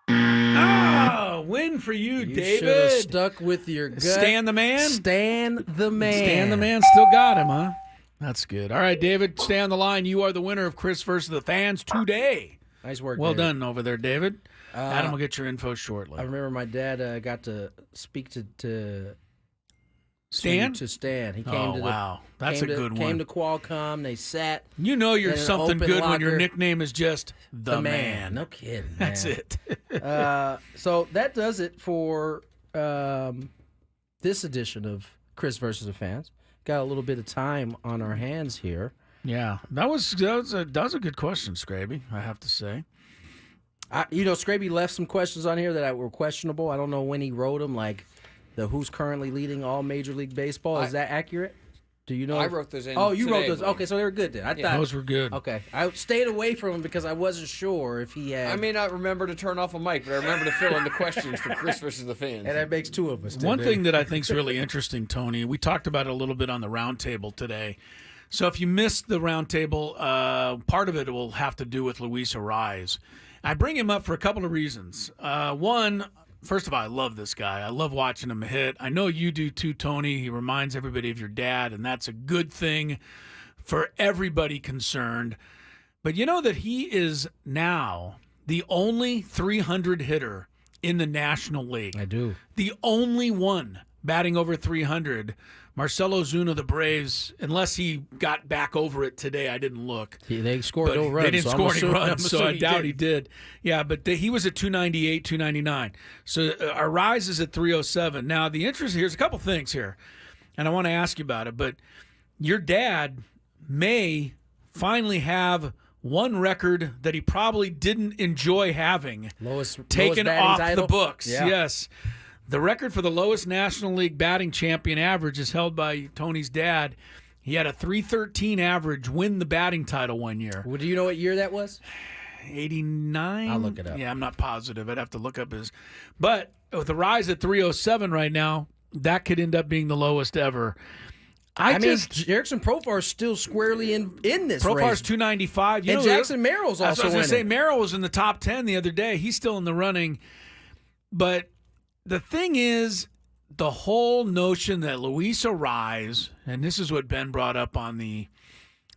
Speaker 2: Oh, win for you, David.
Speaker 1: Should have stuck with your gut.
Speaker 2: Stan the man?
Speaker 1: Stan the man.
Speaker 2: Stan the man still got him, huh? That's good. All right, David, stay on the line. You are the winner of Chris versus the Fans today.
Speaker 1: Nice work,
Speaker 2: Well
Speaker 1: David.
Speaker 2: done over there, David. Adam will get your info shortly.
Speaker 1: I remember my dad got to speak to
Speaker 2: Stan?
Speaker 1: To Stan. He came
Speaker 2: Oh,
Speaker 1: to the,
Speaker 2: wow. That's a good one.
Speaker 1: Came to Qualcomm. They sat.
Speaker 2: You know you're
Speaker 1: in an
Speaker 2: something
Speaker 1: open
Speaker 2: good when your
Speaker 1: locker.
Speaker 2: nickname is just the man.
Speaker 1: No kidding, man.
Speaker 2: That's it.
Speaker 1: So that does it for this edition of Chris versus the Fans. Got a little bit of time on our hands here.
Speaker 2: Yeah, that was a good question, Scraby, I have to say.
Speaker 1: Scraby left some questions on here that were questionable. I don't know when he wrote them, like the who's currently leading all Major League Baseball. Is that accurate? Do you know?
Speaker 4: I wrote those in.
Speaker 1: Oh, you wrote
Speaker 4: today,
Speaker 1: those. Okay, so they were good then. I thought
Speaker 2: those were good.
Speaker 1: Okay, I stayed away from them because I wasn't sure if he had.
Speaker 4: I may not remember to turn off a mic, but I remember to fill in the questions for Chris versus the Fans.
Speaker 1: And that makes 2 of us.
Speaker 2: One thing that I think is really interesting, Tony, we talked about it a little bit on the roundtable today. So if you missed the roundtable, part of it will have to do with Luis Arraez. I bring him up for a couple of reasons. One, first of all, I love this guy. I love watching him hit. I know you do too, Tony. He reminds everybody of your dad, and that's a good thing for everybody concerned. But you know that he is now the only 300 hitter in the National League.
Speaker 1: I do.
Speaker 2: The only one batting over 300. Marcelo Ozuna of the Braves, unless he got back over it today, I didn't look.
Speaker 1: They scored
Speaker 2: But
Speaker 1: no runs.
Speaker 2: They didn't
Speaker 1: so
Speaker 2: score any runs, so I doubt
Speaker 1: did.
Speaker 2: he did. Yeah, but he was at 298, 299. So our rise is at 307. Now, the interest here's a couple things here, and I want to ask you about it. But your dad may finally have one record that he probably didn't enjoy having
Speaker 1: lowest
Speaker 2: taken
Speaker 1: batting
Speaker 2: off
Speaker 1: title?
Speaker 2: the books.
Speaker 1: Yeah.
Speaker 2: Yes. The record for the lowest National League batting champion average is held by Tony's dad. He had a .313 average win the batting title one year.
Speaker 1: Well, do you know what year that was?
Speaker 2: 89?
Speaker 1: I'll look it up.
Speaker 2: Yeah, I'm not positive. I'd have to look up his. But with the rise at 307 right now, that could end up being the lowest ever. I mean,
Speaker 1: Erickson Profar is still squarely in this
Speaker 2: Profar's
Speaker 1: race.
Speaker 2: 295.
Speaker 1: And Jackson Merrill's also in it.
Speaker 2: I was going to say, Marill was in the top 10 the other day. He's still in the running. But the thing is, the whole notion that Luis Arraez, and this is what Ben brought up on the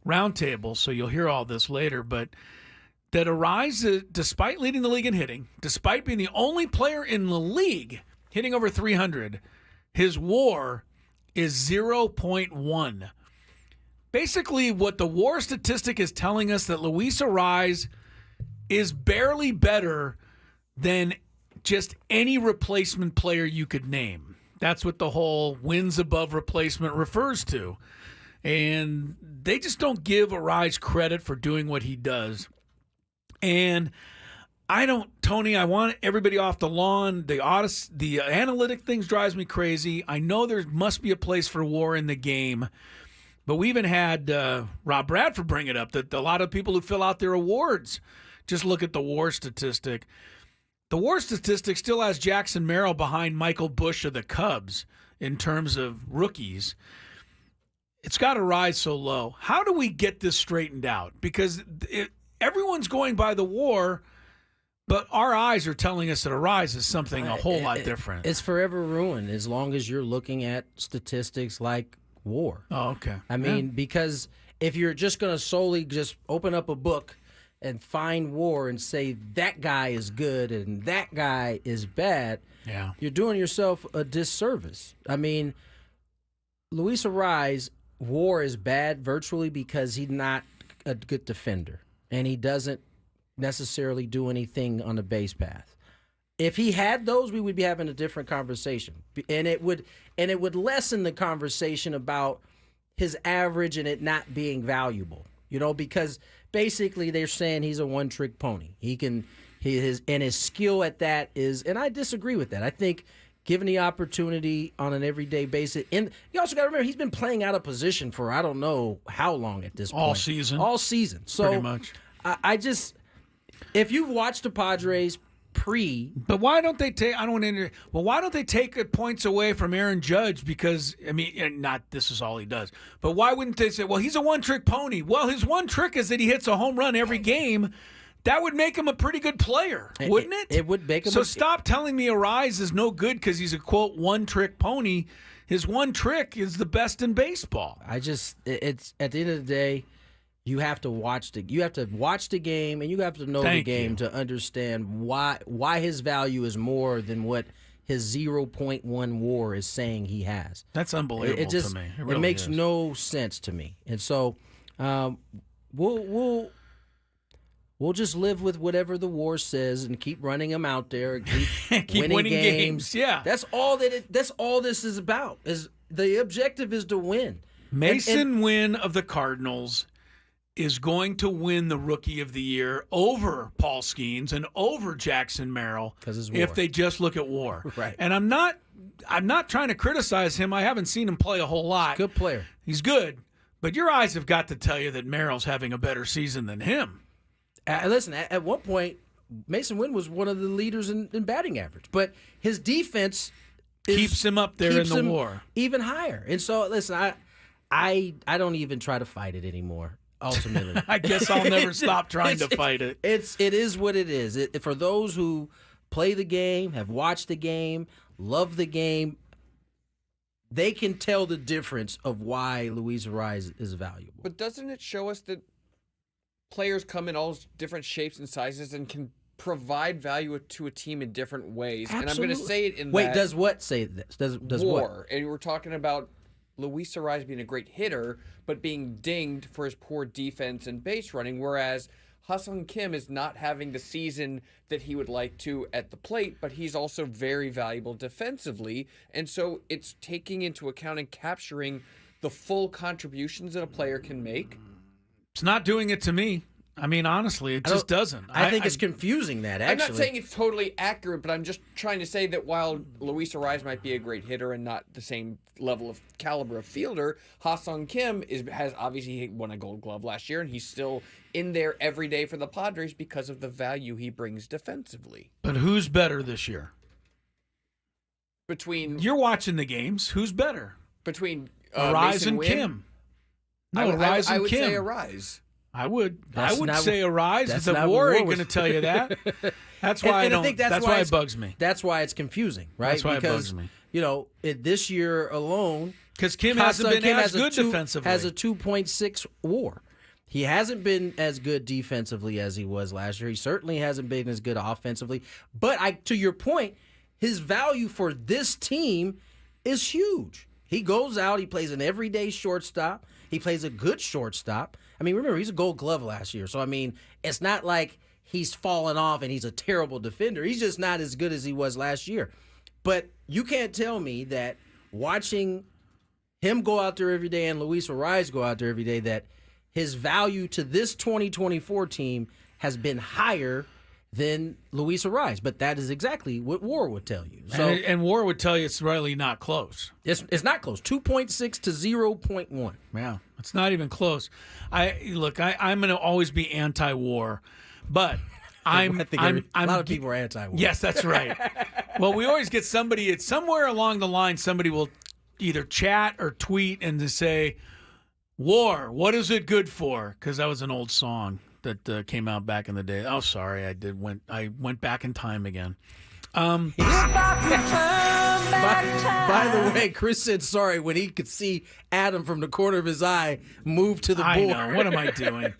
Speaker 2: roundtable, so you'll hear all this later, but that Arraez, despite leading the league in hitting, despite being the only player in the league hitting over 300, his WAR is 0.1. Basically, what the WAR statistic is telling us that Luis Arraez is barely better than just any replacement player you could name. That's what the whole wins above replacement refers to. And they just don't give Arraez credit for doing what he does. And Tony, I want everybody off the lawn. The analytic things drives me crazy. I know there must be a place for WAR in the game. But we even had Rob Bradford bring it up, that a lot of people who fill out their awards just look at the WAR statistic. The WAR statistic still has Jackson Merrill behind Michael Busch of the Cubs in terms of rookies. It's got to rise so low. How do we get this straightened out? Because everyone's going by the WAR, but our eyes are telling us that Arraez is something a whole lot different.
Speaker 1: It's forever ruined as long as you're looking at statistics like WAR.
Speaker 2: Oh, okay.
Speaker 1: I mean, because if you're just going to solely just open up a book and find WAR and say that guy is good and that guy is bad, you're doing yourself a disservice. I mean, Luis Arraez, WAR is bad virtually because he's not a good defender and he doesn't necessarily do anything on the base path. If he had those, we would be having a different conversation, and it would lessen the conversation about his average and it not being valuable. Because basically they're saying he's a one-trick pony. His skill at that is, and I disagree with that. I think given the opportunity on an everyday basis, and you also got to remember he's been playing out of position for I don't know how long at this point.
Speaker 2: All season.
Speaker 1: So
Speaker 2: pretty much.
Speaker 1: I just, if you've watched the Padres
Speaker 2: but why don't they take? Why don't they take points away from Aaron Judge? Because this is all he does. But why wouldn't they say, well, he's a one-trick pony? Well, his one trick is that he hits a home run every game. That would make him a pretty good player, wouldn't it?
Speaker 1: It would make him.
Speaker 2: So stop telling me Arraez is no good because he's a quote one-trick pony. His one trick is the best in baseball.
Speaker 1: It's at the end of the day. You have to watch the game, and you have to know the game to understand why his value is more than what his 0.1 WAR is saying he has.
Speaker 2: That's unbelievable to me. It
Speaker 1: makes no sense to me, and so we'll just live with whatever the WAR says and keep running them out there, and keep winning games.
Speaker 2: Yeah,
Speaker 1: that's all this is about. Is the objective is to win.
Speaker 2: Mason Wynn of the Cardinals is going to win the Rookie of the Year over Paul Skeens and over Jackson Merrill if they just look at WAR.
Speaker 1: Right.
Speaker 2: And I'm not trying to criticize him. I haven't seen him play a whole lot.
Speaker 1: Good player.
Speaker 2: He's good, but your eyes have got to tell you that Merrill's having a better season than him.
Speaker 1: Listen, at one point, Mason Wynn was one of the leaders in batting average, but his defense
Speaker 2: keeps him up there in the WAR
Speaker 1: even higher. And so, listen, I don't even try to fight it anymore. Ultimately,
Speaker 2: I guess I'll never stop trying to fight it.
Speaker 1: It is what it is. For those who play the game, have watched the game, love the game, they can tell the difference of why Luis Arraez is valuable.
Speaker 4: But doesn't it show us that players come in all different shapes and sizes and can provide value to a team in different ways?
Speaker 1: Absolutely.
Speaker 4: And I'm going to say it in
Speaker 1: Wait, does what say this? Does
Speaker 4: WAR.
Speaker 1: What?
Speaker 4: And we're talking about Luis Arraez being a great hitter, but being dinged for his poor defense and base running, whereas Ha-Seong Kim is not having the season that he would like to at the plate, but he's also very valuable defensively. And so it's taking into account and capturing the full contributions that a player can make.
Speaker 2: It's not doing it to me. I mean, honestly, it just doesn't.
Speaker 1: I think it's confusing that, actually.
Speaker 4: I'm not saying it's totally accurate, but I'm just trying to say that while Luis Arraez might be a great hitter and not the same level of caliber of fielder, Ha-Sung Kim has obviously won a Gold Glove last year, and he's still in there every day for the Padres because of the value he brings defensively.
Speaker 2: But who's better this year? You're watching the games. Who's better?
Speaker 4: Between
Speaker 2: Arraez and
Speaker 4: Wynn?
Speaker 2: Kim. No,
Speaker 4: I
Speaker 2: Arraez and
Speaker 4: would
Speaker 2: Kim.
Speaker 4: say Arraez.
Speaker 2: I would
Speaker 1: Not-
Speaker 2: say Arraez.
Speaker 1: that's
Speaker 2: The
Speaker 1: not
Speaker 2: war
Speaker 1: what
Speaker 2: ain't
Speaker 1: was-
Speaker 2: going to tell you that. That's why
Speaker 1: And
Speaker 2: I
Speaker 1: I think
Speaker 2: don't. That's why it bugs me.
Speaker 1: That's why it's confusing, right?
Speaker 2: That's why
Speaker 1: because,
Speaker 2: it bugs me.
Speaker 1: You know, this year alone,
Speaker 2: because Kim hasn't been as
Speaker 1: has a
Speaker 2: good defensively.
Speaker 1: Has a 2.6 WAR. He hasn't been as good defensively as he was last year. He certainly hasn't been as good offensively. But to your point, his value for this team is huge. He goes out. He plays an everyday shortstop. He plays a good shortstop. I mean, remember, he's a Gold Glove last year. So, I mean, it's not like he's fallen off and he's a terrible defender. He's just not as good as he was last year. But you can't tell me that watching him go out there every day and Luis Arraez go out there every day that his value to this 2024 team has been higher than Luis Arraez. But that is exactly what WAR would tell you. So,
Speaker 2: and WAR would tell you it's really not close.
Speaker 1: It's not close. 2.6 to 0.1.
Speaker 2: Yeah, it's not even close. I'm going to always be anti-war, but a
Speaker 1: lot of people are anti-war.
Speaker 2: Yes, that's right. Well, we always get somebody. It's somewhere along the line. Somebody will either chat or tweet and to say, "War, what is it good for?" Because that was an old song that came out back in the day. Oh, sorry, I went back in time again.
Speaker 1: By the way, Chris said sorry when he could see Adam from the corner of his eye move to the board.
Speaker 2: I know. What am I doing?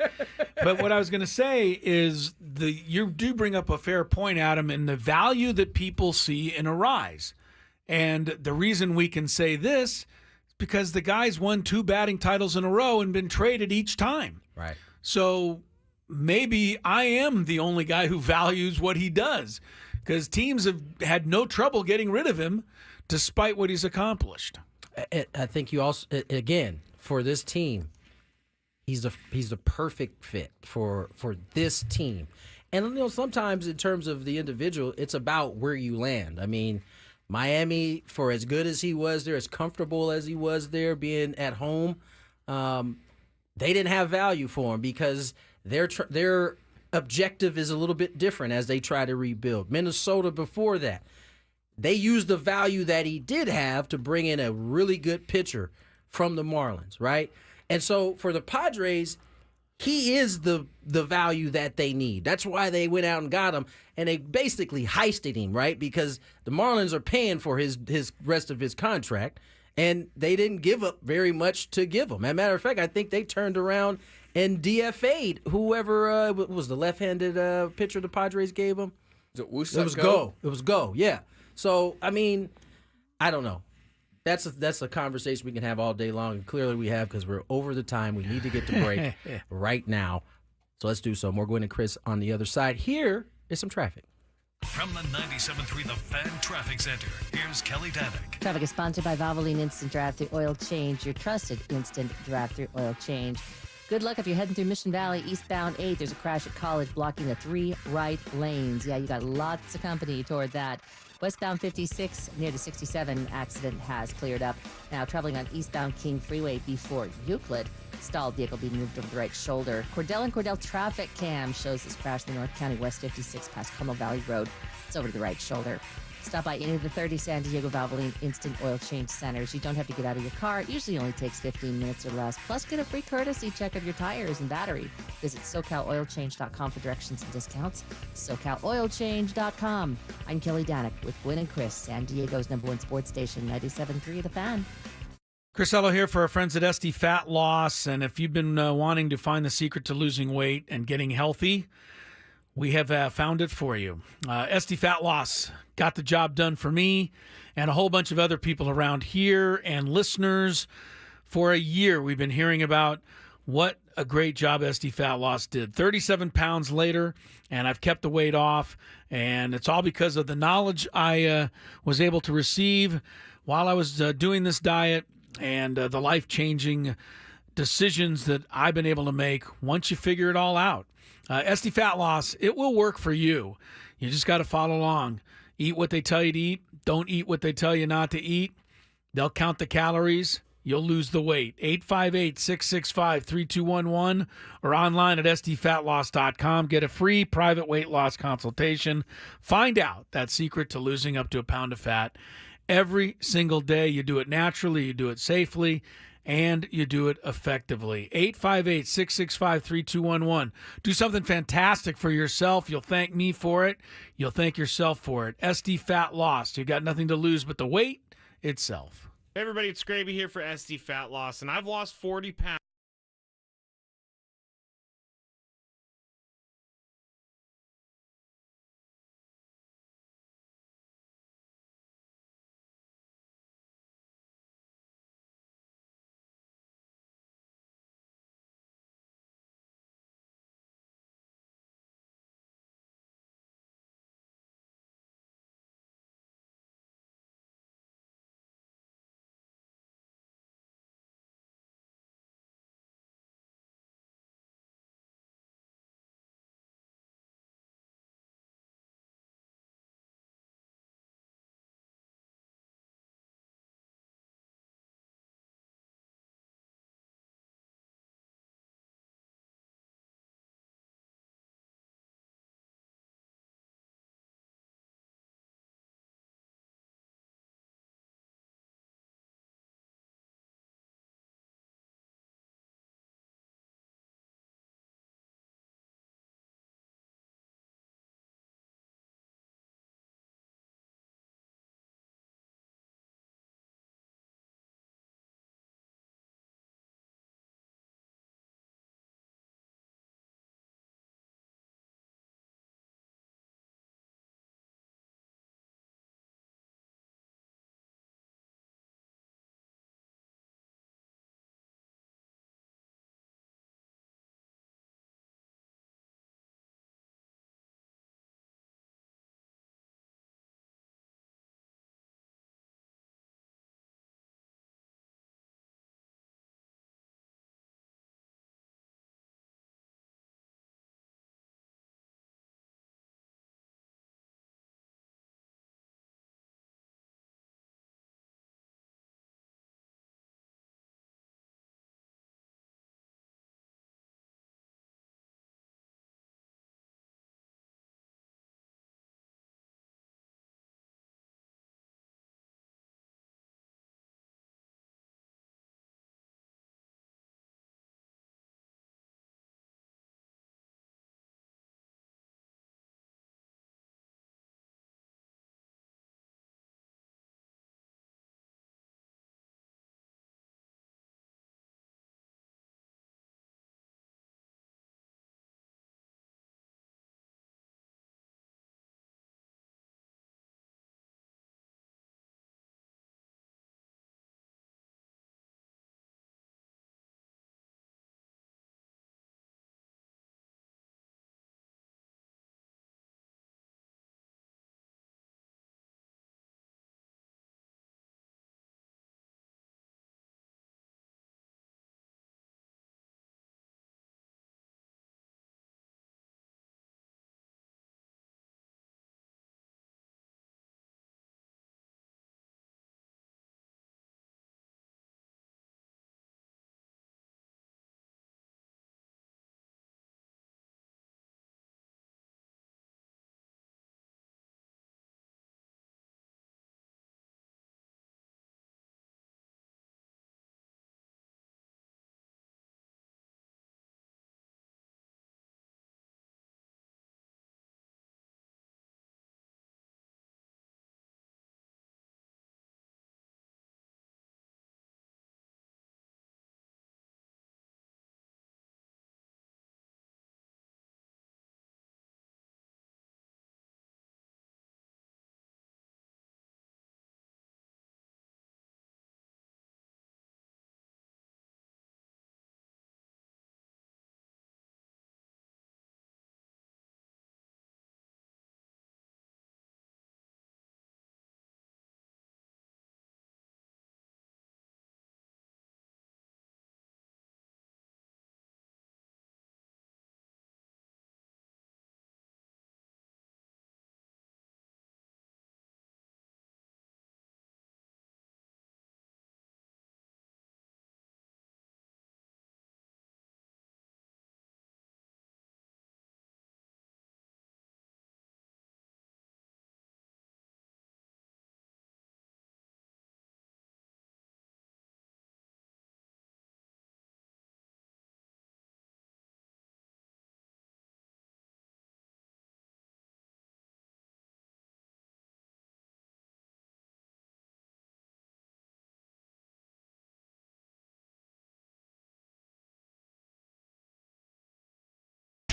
Speaker 2: But what I was going to say is you do bring up a fair point, Adam, in the value that people see in Arraez. And the reason we can say this is because the guy's won 2 batting titles in a row and been traded each time.
Speaker 1: Right.
Speaker 2: So maybe I am the only guy who values what he does, because teams have had no trouble getting rid of him despite what he's accomplished.
Speaker 1: I think you also, again, for this team, he's the perfect fit for this team. And, you know, sometimes in terms of the individual, it's about where you land. I mean, Miami, for as good as he was there, as comfortable as he was there being at home, they didn't have value for him because their objective is a little bit different as they try to rebuild. Minnesota before that, they used the value that he did have to bring in a really good pitcher from the Marlins, right? And so for the Padres, he is the value that they need. That's why they went out and got him, and they basically heisted him, right? Because the Marlins are paying for his rest of his contract, and they didn't give up very much to give him. As a matter of fact, I think they turned around and DFA'd whoever was the left-handed pitcher the Padres gave him.
Speaker 4: It was
Speaker 1: Go. It was Go, yeah. So, I mean, I don't know. That's a conversation we can have all day long, and clearly we have because we're over the time. We need to get to break right now. So let's do so. More Gwyn and Chris on the other side. Here is some traffic.
Speaker 17: From the 97.3 The Fan Traffic Center, here's Kelly Danick.
Speaker 3: Traffic is sponsored by Valvoline Instant Drive-Thru Oil Change, your trusted instant drive-thru oil change. Good luck if you're heading through Mission Valley, eastbound 8. There's a crash at College blocking the 3 right lanes. Yeah, you got lots of company toward that. Westbound 56 near the 67 accident has cleared up. Now traveling on eastbound King Freeway before Euclid. Stalled vehicle being moved over the right shoulder. Cordell and Cordell traffic cam shows this crash in the North County West 56 past Carmel Valley Road. It's over to the right shoulder. Stop by any of the 30 San Diego Valvoline Instant Oil Change Centers. You don't have to get out of your car. It usually only takes 15 minutes or less. Plus, get a free courtesy check of your tires and battery. Visit SoCalOilChange.com for directions and discounts. SoCalOilChange.com. I'm Kelly Danick with Gwyn and Chris, San Diego's #1 sports station, 97.3 The Fan.
Speaker 2: Chris Ello here for our friends at SD Fat Loss. And if you've been wanting to find the secret to losing weight and getting healthy, we have found it for you. SD Fat Loss got the job done for me and a whole bunch of other people around here and listeners. For a year, we've been hearing about what a great job SD Fat Loss did. 37 pounds later, and I've kept the weight off, and it's all because of the knowledge I was able to receive while I was doing this diet and the life-changing decisions that I've been able to make once you figure it all out. SD Fat Loss, it will work for you. You just got to follow along. Eat what they tell you to eat. Don't eat what they tell you not to eat. They'll count the calories. You'll lose the weight. 858-665-3211 or online at sdfatloss.com. Get a free private weight loss consultation. Find out that secret to losing up to a pound of fat every single day. You do it naturally, you do it safely, and you do it effectively. 858-665-3211. Do something fantastic for yourself. You'll thank me for it. You'll thank yourself for it. SD Fat Loss. You got nothing to lose but the weight itself.
Speaker 8: Hey everybody, it's Gravy here for SD Fat Loss, and I've lost 40 pounds.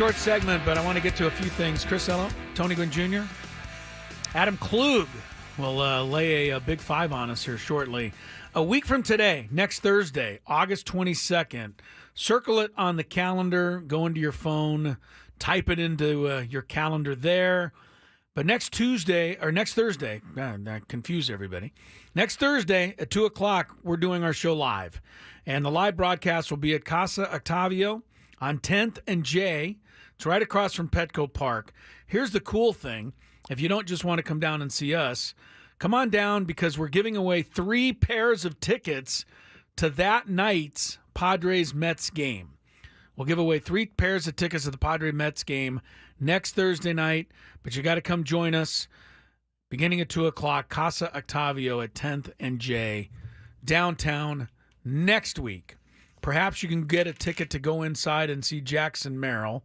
Speaker 2: short segment, but I want to get to a few things. Chris Ello, Tony Gwynn Jr., Adam Klug will lay a big five on us here shortly. A week from today, next Thursday, August 22nd, circle it on the calendar, go into your phone, type it into your calendar there. But next Thursday, I confuse everybody. Next Thursday at 2 o'clock, we're doing our show live. And the live broadcast will be at Casa Octavio on 10th and J. It's right across from Petco Park. Here's the cool thing. If you don't just want to come down and see us, come on down because we're giving away 3 pairs of tickets to that night's Padres-Mets game. We'll give away 3 pairs of tickets to the Padres-Mets game next Thursday night, but you got to come join us beginning at 2 o'clock, Casa Octavio at 10th and J, downtown next week. Perhaps you can get a ticket to go inside and see Jackson Marill,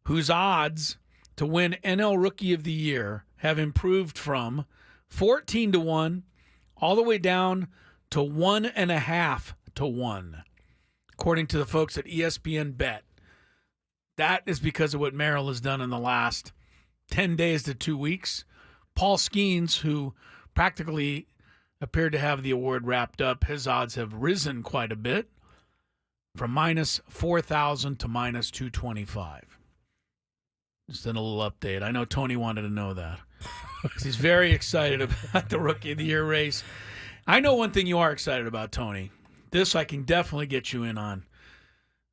Speaker 2: whose odds to win NL Rookie of the Year have improved from 14-1 all the way down to 1.5 to 1, according to the folks at ESPN Bet. That is because of what Marill has done in the last 10 days to 2 weeks. Paul Skeens, who practically appeared to have the award wrapped up, his odds have risen quite a bit, from minus 4,000 to minus 225. Just a little update. I know Tony wanted to know that. He's very excited about the Rookie of the Year race. I know one thing you are excited about, Tony. This I can definitely get you in on.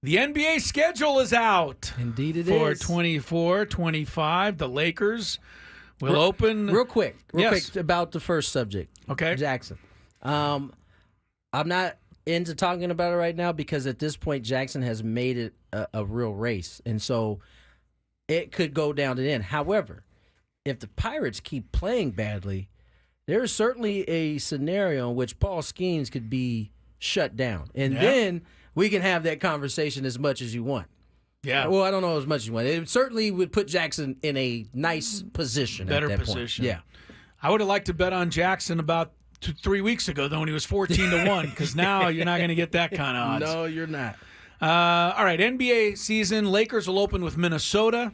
Speaker 2: The NBA schedule is out.
Speaker 1: Indeed it
Speaker 2: for
Speaker 1: is.
Speaker 2: For 24-25. The Lakers will open.
Speaker 1: Real quick
Speaker 2: Yes.
Speaker 1: about the first subject.
Speaker 2: Okay.
Speaker 1: Jackson. I'm not into talking about it right now because at this point Jackson has made it a real race. And so it could go down to the end. However, if the Pirates keep playing badly, there is certainly a scenario in which Paul Skeens could be shut down. And then we can have that conversation as much as you want.
Speaker 2: Yeah.
Speaker 1: Well, I don't know as much as you want. It certainly would put Jackson in a nice position.
Speaker 2: Better
Speaker 1: at that
Speaker 2: position.
Speaker 1: Point. Yeah.
Speaker 2: I would have liked to bet on Jackson about 3 weeks ago, though, when he was 14-1, because now you're not going to get that kind of odds.
Speaker 1: No, you're not.
Speaker 2: All right, NBA season. Lakers will open with Minnesota,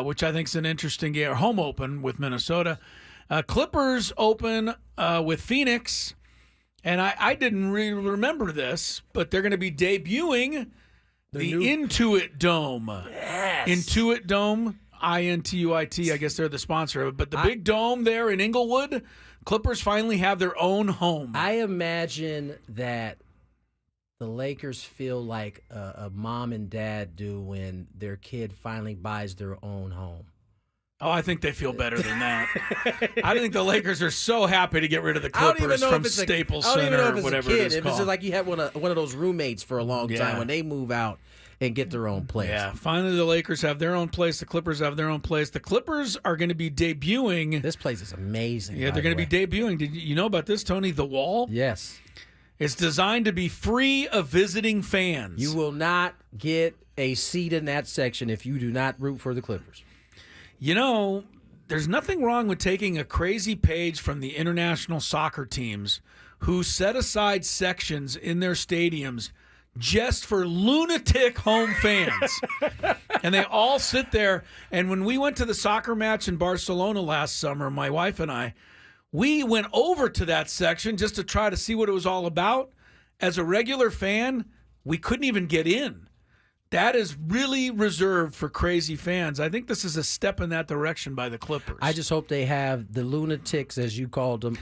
Speaker 2: which I think is an interesting game. Or home open with Minnesota. Clippers open with Phoenix. And I didn't really remember this, but they're going to be debuting the Intuit Dome.
Speaker 1: Yes.
Speaker 2: Intuit Dome, INTUIT. I guess they're the sponsor of it. But the big dome there in Inglewood, Clippers finally have their own home.
Speaker 1: I imagine that the Lakers feel like a mom and dad do when their kid finally buys their own home.
Speaker 2: Oh, I think they feel better than that. I think the Lakers are so happy to get rid of the Clippers from Staples Center or whatever it is
Speaker 1: if
Speaker 2: called.
Speaker 1: it's like you had one of those roommates for a long time when they move out and get their own place.
Speaker 2: Yeah, finally the Lakers have their own place. The Clippers have their own place. The Clippers are going to be debuting.
Speaker 1: This place is amazing.
Speaker 2: Yeah, they're going to be debuting. Did you know about this, Tony? The Wall?
Speaker 1: Yes.
Speaker 2: It's designed to be free of visiting fans.
Speaker 1: You will not get a seat in that section if you do not root for the Clippers.
Speaker 2: You know, there's nothing wrong with taking a crazy page from the international soccer teams who set aside sections in their stadiums just for lunatic home fans. And they all sit there. And when we went to the soccer match in Barcelona last summer, my wife and I, we went over to that section just to try to see what it was all about. As a regular fan, we couldn't even get in. That is really reserved for crazy fans. I think this is a step in that direction by the Clippers.
Speaker 1: I just hope they have the lunatics, as you called them,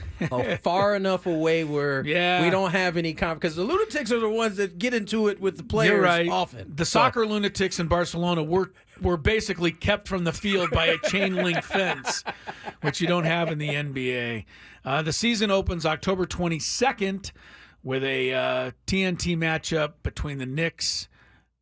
Speaker 1: far enough away where we don't have any because the lunatics are the ones that get into it with the players often.
Speaker 2: The soccer lunatics in Barcelona were basically kept from the field by a chain link fence, which you don't have in the NBA. The season opens October 22nd with a TNT matchup between the Knicks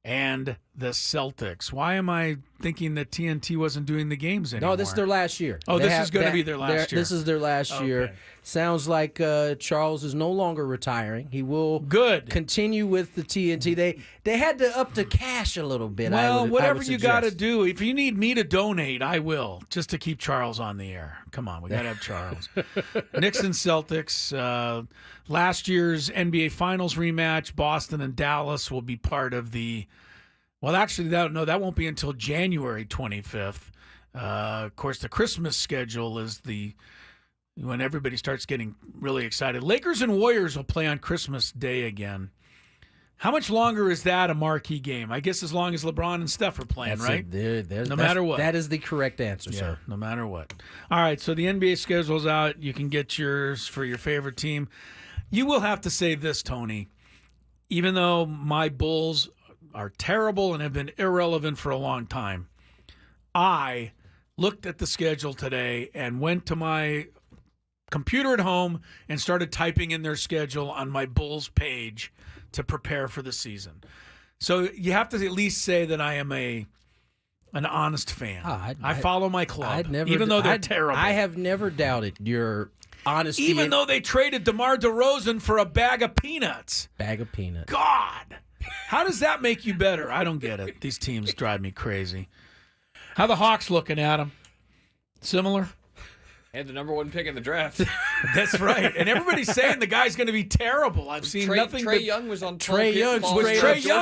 Speaker 2: and the Celtics. Why am I thinking that TNT wasn't doing the games anymore?
Speaker 1: No, this is their last year.
Speaker 2: Oh, this is going to be their last year.
Speaker 1: This is their last year. Sounds like Charles is no longer retiring. He will continue with the TNT. They had to up the cash a little bit.
Speaker 2: Well, whatever you got to
Speaker 1: suggest.
Speaker 2: do. If you need me to donate, I will, just to keep Charles on the air. Come on, we got to have Charles. Knicks and Celtics. Last year's NBA Finals rematch, Boston and Dallas will be part of the Well, actually, that won't be until January 25th. Of course, the Christmas schedule is when everybody starts getting really excited. Lakers and Warriors will play on Christmas Day again. How much longer is that a marquee game? I guess as long as LeBron and Steph are playing, right? No matter what.
Speaker 1: That is the correct answer,
Speaker 2: Yeah,
Speaker 1: sir.
Speaker 2: no matter what. All right, so the NBA schedule's out. You can get yours for your favorite team. You will have to say this, Tony. Even though my Bulls are terrible and have been irrelevant for a long time, I looked at the schedule today and went to my computer at home and started typing in their schedule on my Bulls page to prepare for the season. So you have to at least say that I am an honest fan. I follow my club, even though they're terrible.
Speaker 1: I have never doubted your honesty.
Speaker 2: Even though they traded DeMar DeRozan for a bag of peanuts.
Speaker 1: Bag of peanuts.
Speaker 2: God. How does that make you better? I don't get it. These teams drive me crazy. How the Hawks looking at them? Similar?
Speaker 4: And the number 1 pick in the draft.
Speaker 2: That's right. And everybody's saying the guy's going to be terrible. I've seen nothing.
Speaker 4: Trey Young was on.
Speaker 1: Trey Young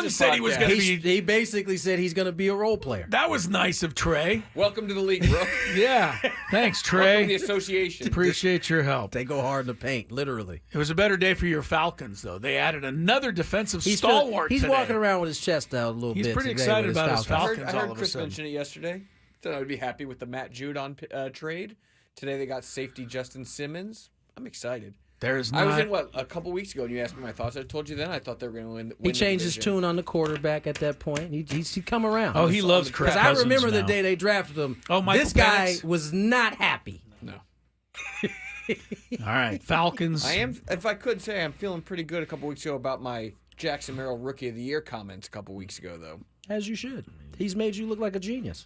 Speaker 2: said he was going to be.
Speaker 1: He basically said he's going to be a role player.
Speaker 2: That was nice of Trey.
Speaker 4: Welcome to the league, bro.
Speaker 2: Yeah. Thanks, Trey.
Speaker 4: Welcome to the association.
Speaker 2: Appreciate your help.
Speaker 1: They go hard in the paint, literally.
Speaker 2: It was a better day for your Falcons, though. They added another defensive stalwart.
Speaker 1: He's
Speaker 2: today.
Speaker 1: walking around with his chest out a little bit.
Speaker 2: He's pretty
Speaker 1: today
Speaker 2: excited
Speaker 1: with
Speaker 2: about his Falcons.
Speaker 4: I heard
Speaker 2: all of
Speaker 4: Chris
Speaker 2: a sudden.
Speaker 4: mention it yesterday. Said I would be happy with the Matt Judon trade. Today they got safety Justin Simmons. I'm excited.
Speaker 2: I was
Speaker 4: in a couple weeks ago, and you asked me my thoughts. I told you then I thought they were going to win.
Speaker 1: He changed his tune on the quarterback at that point. He come around.
Speaker 2: Oh, he loves Kirk
Speaker 1: Cousins. Because I remember the day they drafted him.
Speaker 2: Oh, Michael
Speaker 1: this guy
Speaker 2: Penix
Speaker 1: was not happy.
Speaker 4: No.
Speaker 2: All right, Falcons.
Speaker 4: I am. If I could say, I'm feeling pretty good a couple weeks ago about my Jackson Marill Rookie of the Year comments a couple weeks ago, though.
Speaker 1: As you should. He's made you look like a genius.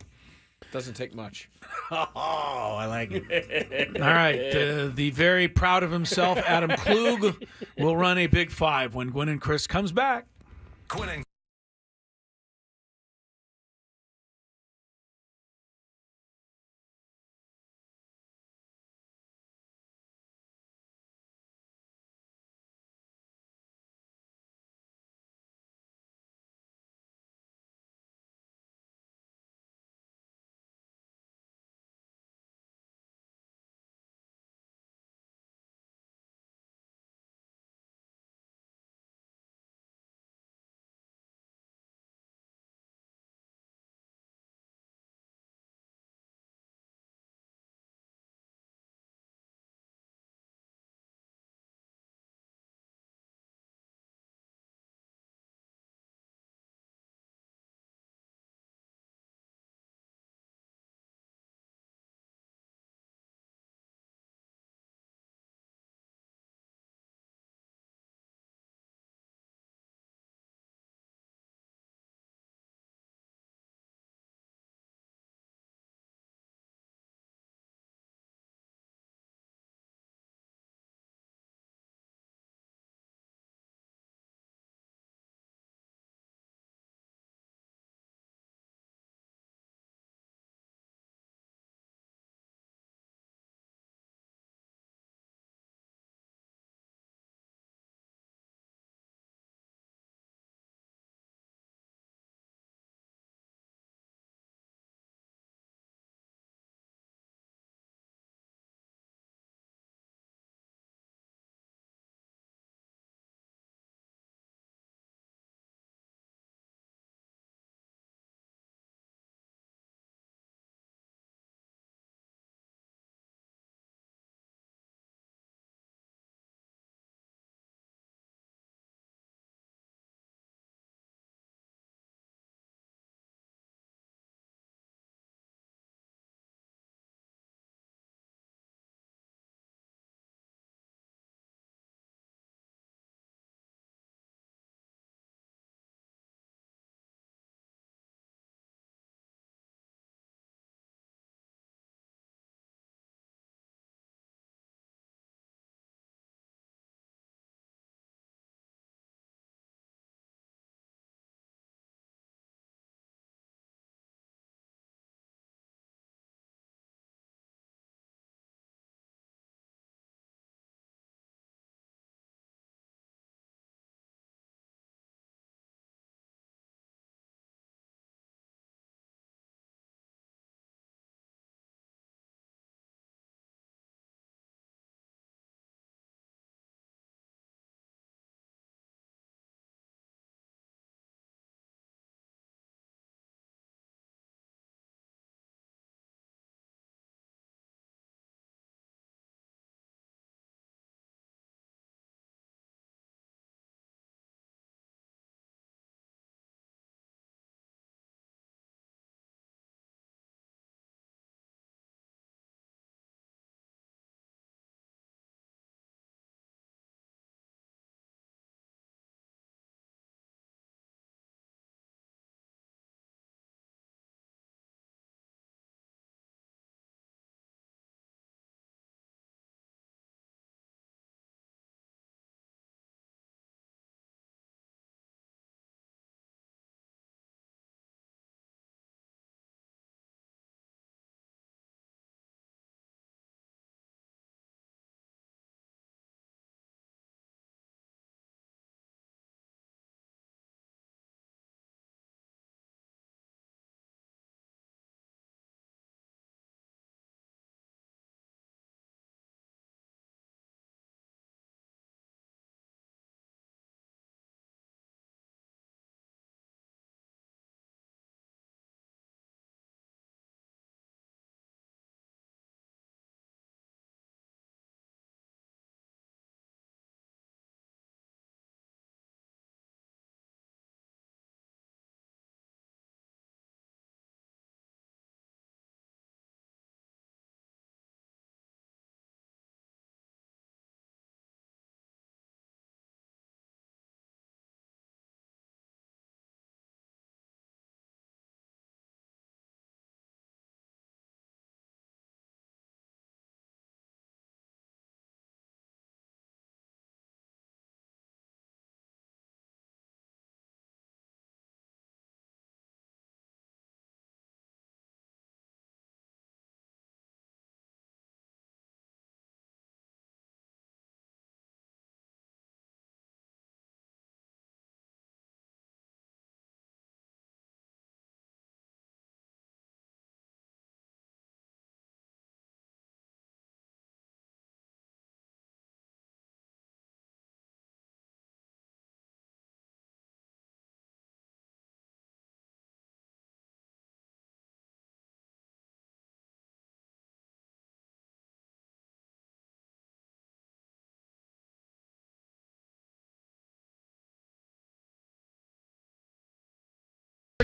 Speaker 4: Doesn't take much.
Speaker 1: Oh, I like it.
Speaker 2: All right. The very proud of himself, Adam Klug, will run a Big Five when Gwyn and Chris comes back.
Speaker 17: Gwyn and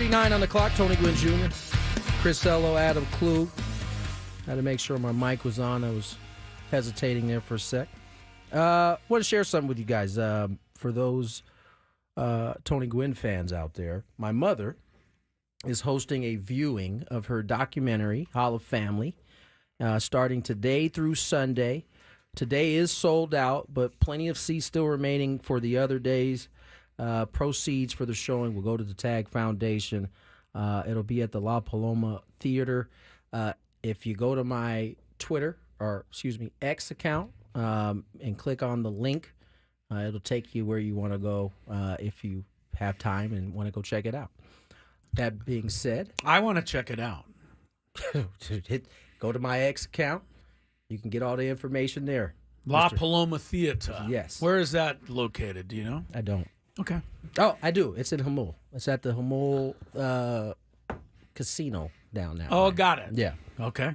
Speaker 1: 39 on the clock. Tony Gwynn Jr., Chris Ello, Adam Klug. Had to make sure my mic was on. I was hesitating there for a sec. Want to share something with you guys. For those Tony Gwynn fans out there, my mother is hosting a viewing of her documentary, Hall of Family, starting today through Sunday. Today is sold out, but plenty of seats still remaining for the other days. Proceeds for the showing will go to the TAG Foundation. It'll be at the La Paloma Theater. If you go to my X account and click on the link, it'll take you where you want to go if you have time and want to go check it out. That being said,
Speaker 2: I want to check it out.
Speaker 1: Go to my X account. You can get all the information there.
Speaker 2: La Paloma Theater.
Speaker 1: Yes.
Speaker 2: Where is that located? Do you know?
Speaker 1: I don't.
Speaker 2: Okay.
Speaker 1: Oh, I do. It's in Hamul. It's at the Hamul Casino down there.
Speaker 2: Oh, got it.
Speaker 1: Yeah.
Speaker 2: Okay.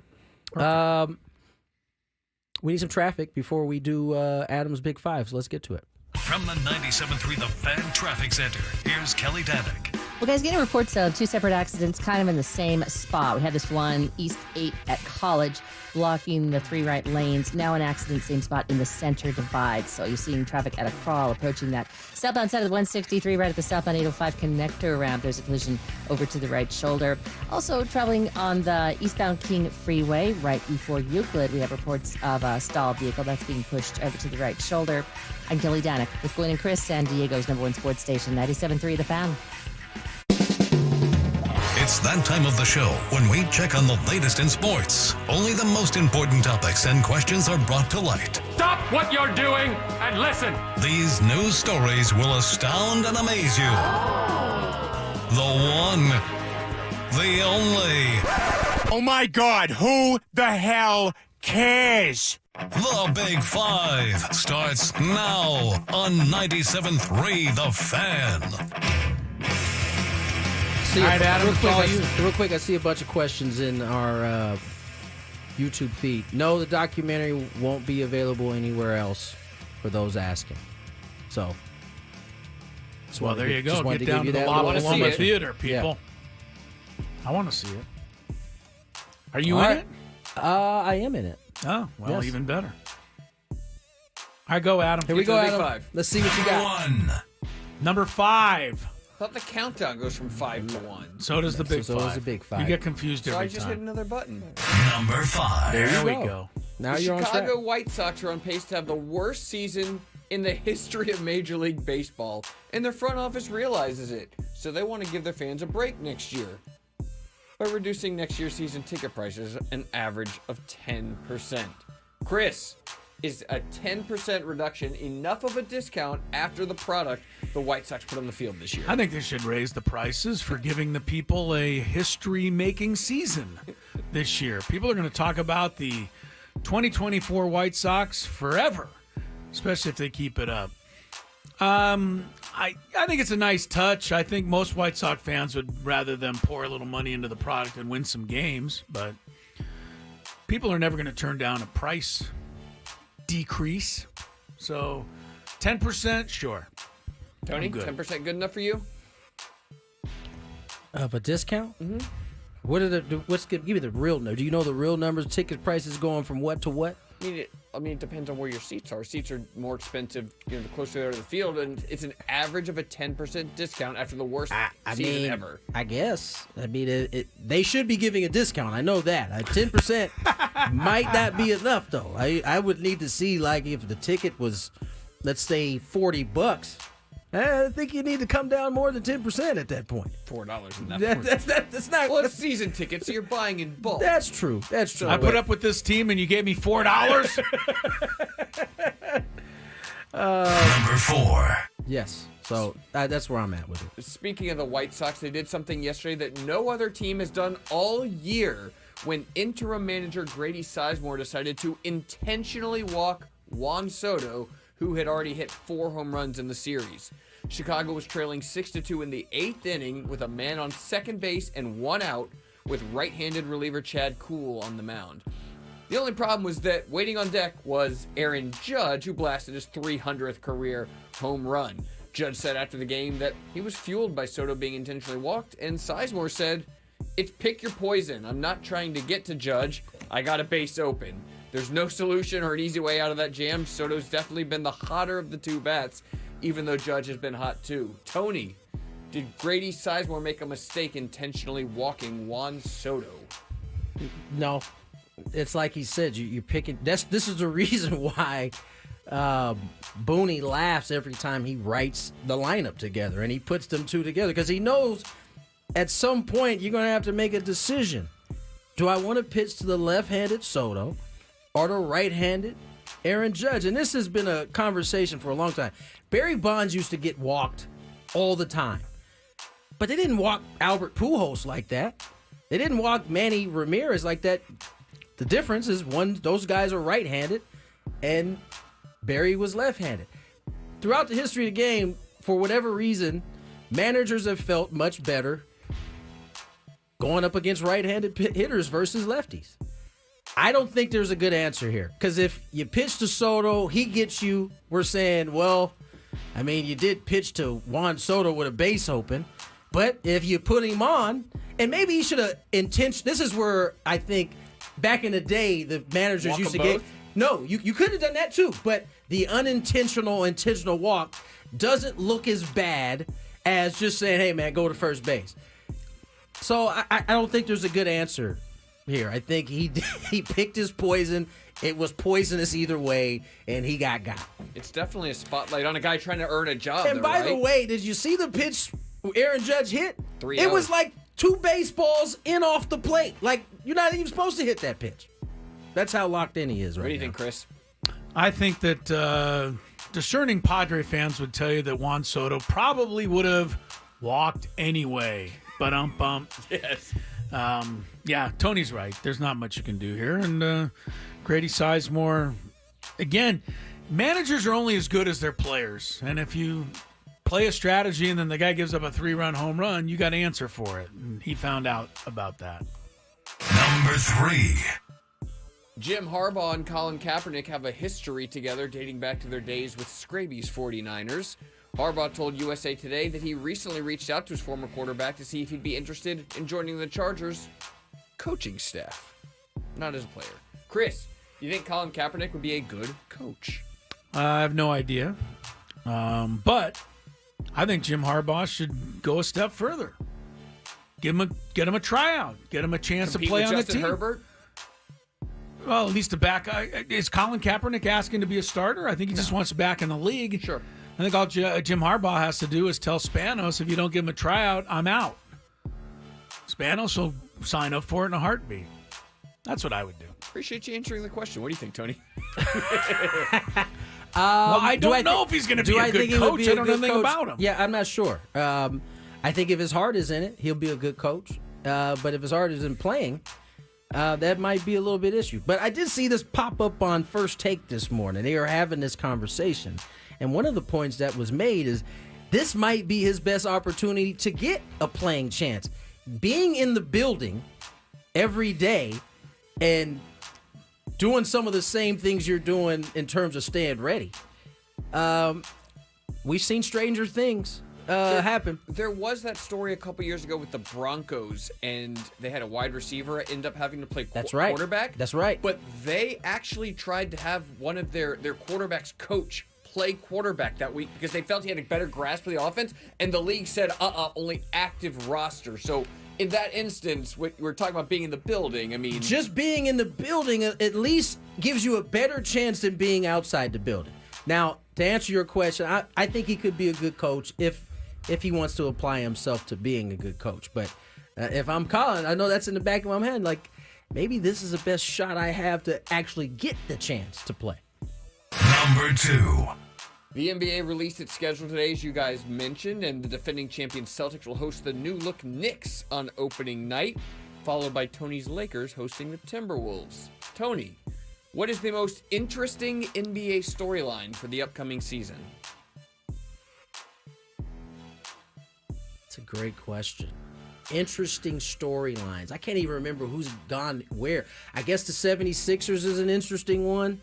Speaker 1: We need some traffic before we do Adam's Big Five, so let's get to it.
Speaker 17: From the 97.3 The Fan Traffic Center, here's Kelly Danick.
Speaker 3: Well, guys, getting reports of two separate accidents kind of in the same spot. We had this one, East 8 at College, blocking the 3 right lanes. Now an accident, same spot in the center divide. So you're seeing traffic at a crawl approaching that southbound side of the 163 right at the southbound 805 connector ramp. There's a collision over to the right shoulder. Also traveling on the eastbound King Freeway right before Euclid. We have reports of a stalled vehicle that's being pushed over to the right shoulder. I'm Kelly Danick with Gwyn and Chris, San Diego's #1 sports station, 97.3 The Fan.
Speaker 17: It's that time of the show when we check on the latest in sports. Only the most important topics and questions are brought to light.
Speaker 9: Stop what you're doing and listen.
Speaker 17: These news stories will astound and amaze you. The one, the only.
Speaker 9: Oh my God, who the hell cares?
Speaker 17: The Big Five starts now on 97.3 The Fan.
Speaker 1: All right, Adam,
Speaker 2: you.
Speaker 1: Real quick, I see a bunch of questions in our YouTube feed. No, the documentary won't be available anywhere else for those asking. So,
Speaker 2: well, there you go. Get down to the La Paloma Theater, people. Yeah. I want to see it. Are you in it?
Speaker 1: I am in it.
Speaker 2: Oh, well, yes. Even better. All right, go, Adam.
Speaker 1: Here we go, Adam. Five. Let's see what you got.
Speaker 2: Number 5.
Speaker 4: I thought the countdown goes from 5 to 1.
Speaker 2: So does the Big Five.
Speaker 1: So does the Big Five.
Speaker 2: You get confused every time.
Speaker 4: So I just hit another button.
Speaker 17: Number 5.
Speaker 2: There we go.
Speaker 1: Now
Speaker 4: the
Speaker 1: you're on track.
Speaker 4: Chicago White Sox are on pace to have the worst season in the history of Major League Baseball, and their front office realizes it. So they want to give their fans a break next year by reducing next year's season ticket prices an average of 10%. Chris, is a 10% reduction enough of a discount after the product the White Sox put on the field this year?
Speaker 2: I think they should raise the prices for giving the people a history-making season this year. People are going to talk about the 2024 White Sox forever, especially if they keep it up. I think it's a nice touch. I think most White Sox fans would rather them pour a little money into the product and win some games, but people are never going to turn down a price decrease. So 10%, sure.
Speaker 4: Tony, 10% good enough for you?
Speaker 1: Of a discount?
Speaker 4: Mm-hmm.
Speaker 1: Give me the real number. Do you know the real numbers? Ticket prices going from what to what?
Speaker 4: I mean, it depends on where your seats are. Seats are more expensive, the closer they are to the field, and it's an average of a 10% discount after the worst season ever.
Speaker 1: I guess. I mean, they should be giving a discount. I know that. 10% might not be enough, though. I would need to see, like, if the ticket was, let's say, $40. I think you need to come down more than 10% at that point.
Speaker 4: $4 in that point. That's not. Well, it's season tickets, so you're buying in bulk.
Speaker 1: That's true.
Speaker 2: I put up with this team, and you gave me $4.
Speaker 17: Number 4.
Speaker 1: Yes. So that's where I'm at with it.
Speaker 4: Speaking of the White Sox, they did something yesterday that no other team has done all year when interim manager Grady Sizemore decided to intentionally walk Juan Soto, who had already hit 4 home runs in the series. Chicago was trailing 6-2 in the 8th inning with a man on second base and 1 out, with right-handed reliever Chad Kuhl on the mound. The only problem was that waiting on deck was Aaron Judge, who blasted his 300th career home run. Judge said after the game that he was fueled by Soto being intentionally walked, and Sizemore said, "It's pick your poison. I'm not trying to get to Judge. I got a base open. There's no solution or an easy way out of that jam. Soto's definitely been the hotter of the two bats, even though Judge has been hot too." Tony, did Grady Sizemore make a mistake intentionally walking Juan Soto?
Speaker 1: No. It's like he said, you're picking. This is the reason why Booney laughs every time he writes the lineup together and he puts them two together, because he knows at some point you're going to have to make a decision. Do I want to pitch to the left-handed Soto or the right-handed Aaron Judge? And this has been a conversation for a long time. Barry Bonds used to get walked all the time, but they didn't walk Albert Pujols like that. They didn't walk Manny Ramirez like that. The difference is those guys are right-handed and Barry was left-handed. Throughout the history of the game, for whatever reason, managers have felt much better going up against right-handed hitters versus lefties. I don't think there's a good answer here, because if you pitch to Soto, he gets you. We're saying, well, I mean, you did pitch to Juan Soto with a base open, but if you put him on, and maybe he should have this is where I think back in the day the managers used to get. No, you could have done that too, but the intentional walk doesn't look as bad as just saying, hey man, go to first base. So I don't think there's a good answer here. I think he picked his poison. It was poisonous either way, and he got.
Speaker 4: It's definitely a spotlight on a guy trying to earn a job.
Speaker 1: And by the way, did you see the pitch Aaron Judge hit?
Speaker 4: 3-0.
Speaker 1: It was like 2 baseballs in off the plate. Like, you're not even supposed to hit that pitch. That's how locked in he is right now.
Speaker 4: What do you think, Chris?
Speaker 2: I think that discerning Padre fans would tell you that Juan Soto probably would have walked anyway. Bump.
Speaker 4: Yes.
Speaker 2: Yeah, Tony's right. There's not much you can do here. And Grady Sizemore, again, managers are only as good as their players. And if you play a strategy and then the guy gives up a 3-run home run, you got to answer for it. And he found out about that.
Speaker 17: Number 3.
Speaker 4: Jim Harbaugh and Colin Kaepernick have a history together dating back to their days with Scraby's 49ers. Harbaugh told USA Today that he recently reached out to his former quarterback to see if he'd be interested in joining the Chargers' coaching staff, not as a player. Chris, you think Colin Kaepernick would be a good coach?
Speaker 2: I have no idea. But I think Jim Harbaugh should go a step further. Get him a tryout. Get him a chance
Speaker 4: Compete
Speaker 2: to play
Speaker 4: with
Speaker 2: on
Speaker 4: Justin
Speaker 2: the team.
Speaker 4: Herbert?
Speaker 2: Well, at least to back. Is Colin Kaepernick asking to be a starter? I think he just wants back in the league.
Speaker 4: Sure.
Speaker 2: I think all Jim Harbaugh has to do is tell Spanos, if you don't give him a tryout, I'm out. Spanos will sign up for it in a heartbeat. That's what I would do.
Speaker 4: Appreciate you answering the question. What do you think, Tony?
Speaker 2: Well, I don't know if he's going to be a good coach. I don't know anything about him.
Speaker 1: Yeah, I'm not sure. I think if his heart is in it, he'll be a good coach. But if his heart isn't playing, that might be a little bit issue. But I did see this pop up on First Take this morning. They are having this conversation. And one of the points that was made is this might be his best opportunity to get a playing chance. Being in the building every day and doing some of the same things you're doing in terms of staying ready. We've seen stranger things happen.
Speaker 4: There was that story a couple years ago with the Broncos, and they had a wide receiver end up having to play quarterback.
Speaker 1: That's right.
Speaker 4: But they actually tried to have one of their quarterback's coach play quarterback that week because they felt he had a better grasp of the offense, and the league said, only active roster. So in that instance, we're talking about being in the building. I mean,
Speaker 1: just being in the building at least gives you a better chance than being outside the building. Now, to answer your question, I think he could be a good coach if he wants to apply himself to being a good coach. But if I'm Colin, I know that's in the back of my head. Like, maybe this is the best shot I have to actually get the chance to play.
Speaker 17: Number 2.
Speaker 4: The NBA released its schedule today, as you guys mentioned, and the defending champion Celtics will host the new-look Knicks on opening night, followed by Tony's Lakers hosting the Timberwolves. Tony, what is the most interesting NBA storyline for the upcoming season?
Speaker 1: That's a great question. Interesting storylines. I can't even remember who's gone where. I guess the 76ers is an interesting one.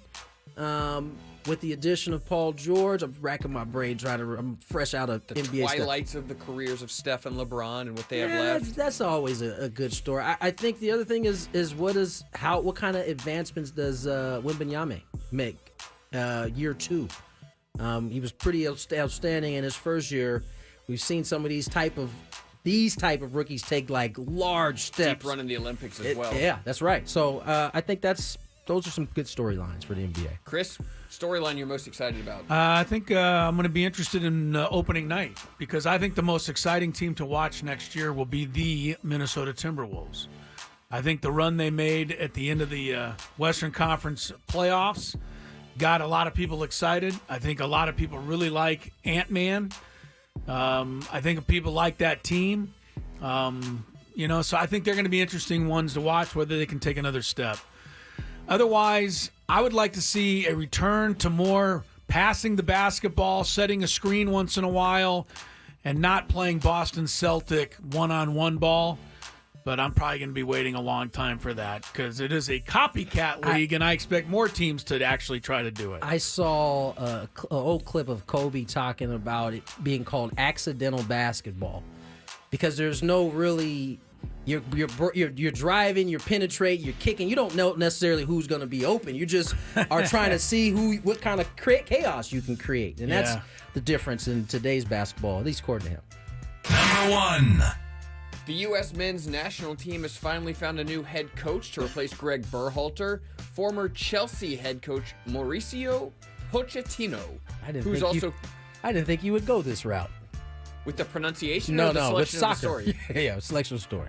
Speaker 1: With the addition of Paul George, I'm racking my brain I'm fresh out of
Speaker 4: The
Speaker 1: NBA stuff.
Speaker 4: twilights of the careers of Steph and LeBron and what they have left.
Speaker 1: That's always a good story. I think the other thing is what kind of advancements does Wembanyama make year 2? He was pretty outstanding in his first year. We've seen some of these type of rookies take like large steps.
Speaker 4: Deep run in the Olympics as well.
Speaker 1: Yeah, that's right. So I think those are some good storylines for the NBA.
Speaker 4: Chris, storyline you're most excited about?
Speaker 2: I think I'm going to be interested in opening night because I think the most exciting team to watch next year will be the Minnesota Timberwolves. I think the run they made at the end of the Western Conference playoffs got a lot of people excited. I think a lot of people really like Ant-Man. I think people like that team. So I think they're going to be interesting ones to watch, whether they can take another step. Otherwise, I would like to see a return to more passing the basketball, setting a screen once in a while, and not playing Boston Celtic one-on-one ball. But I'm probably going to be waiting a long time for that because it is a copycat league, and I expect more teams to actually try to do it.
Speaker 1: I saw an old clip of Kobe talking about it being called accidental basketball because there's no really you're driving, you're penetrating, you're kicking. You don't know necessarily who's going to be open. You just are trying to see what kind of chaos you can create, and that's the difference in today's basketball, at least according to him.
Speaker 17: Number 1.
Speaker 4: The U.S. men's national team has finally found a new head coach to replace Greg Berhalter. Former Chelsea head coach Mauricio Pochettino,
Speaker 1: I didn't think you would go this route.
Speaker 4: With the pronunciation?
Speaker 1: No,
Speaker 4: or the
Speaker 1: with
Speaker 4: selection
Speaker 1: soccer.
Speaker 4: of the story?
Speaker 1: Yeah, selection of the story.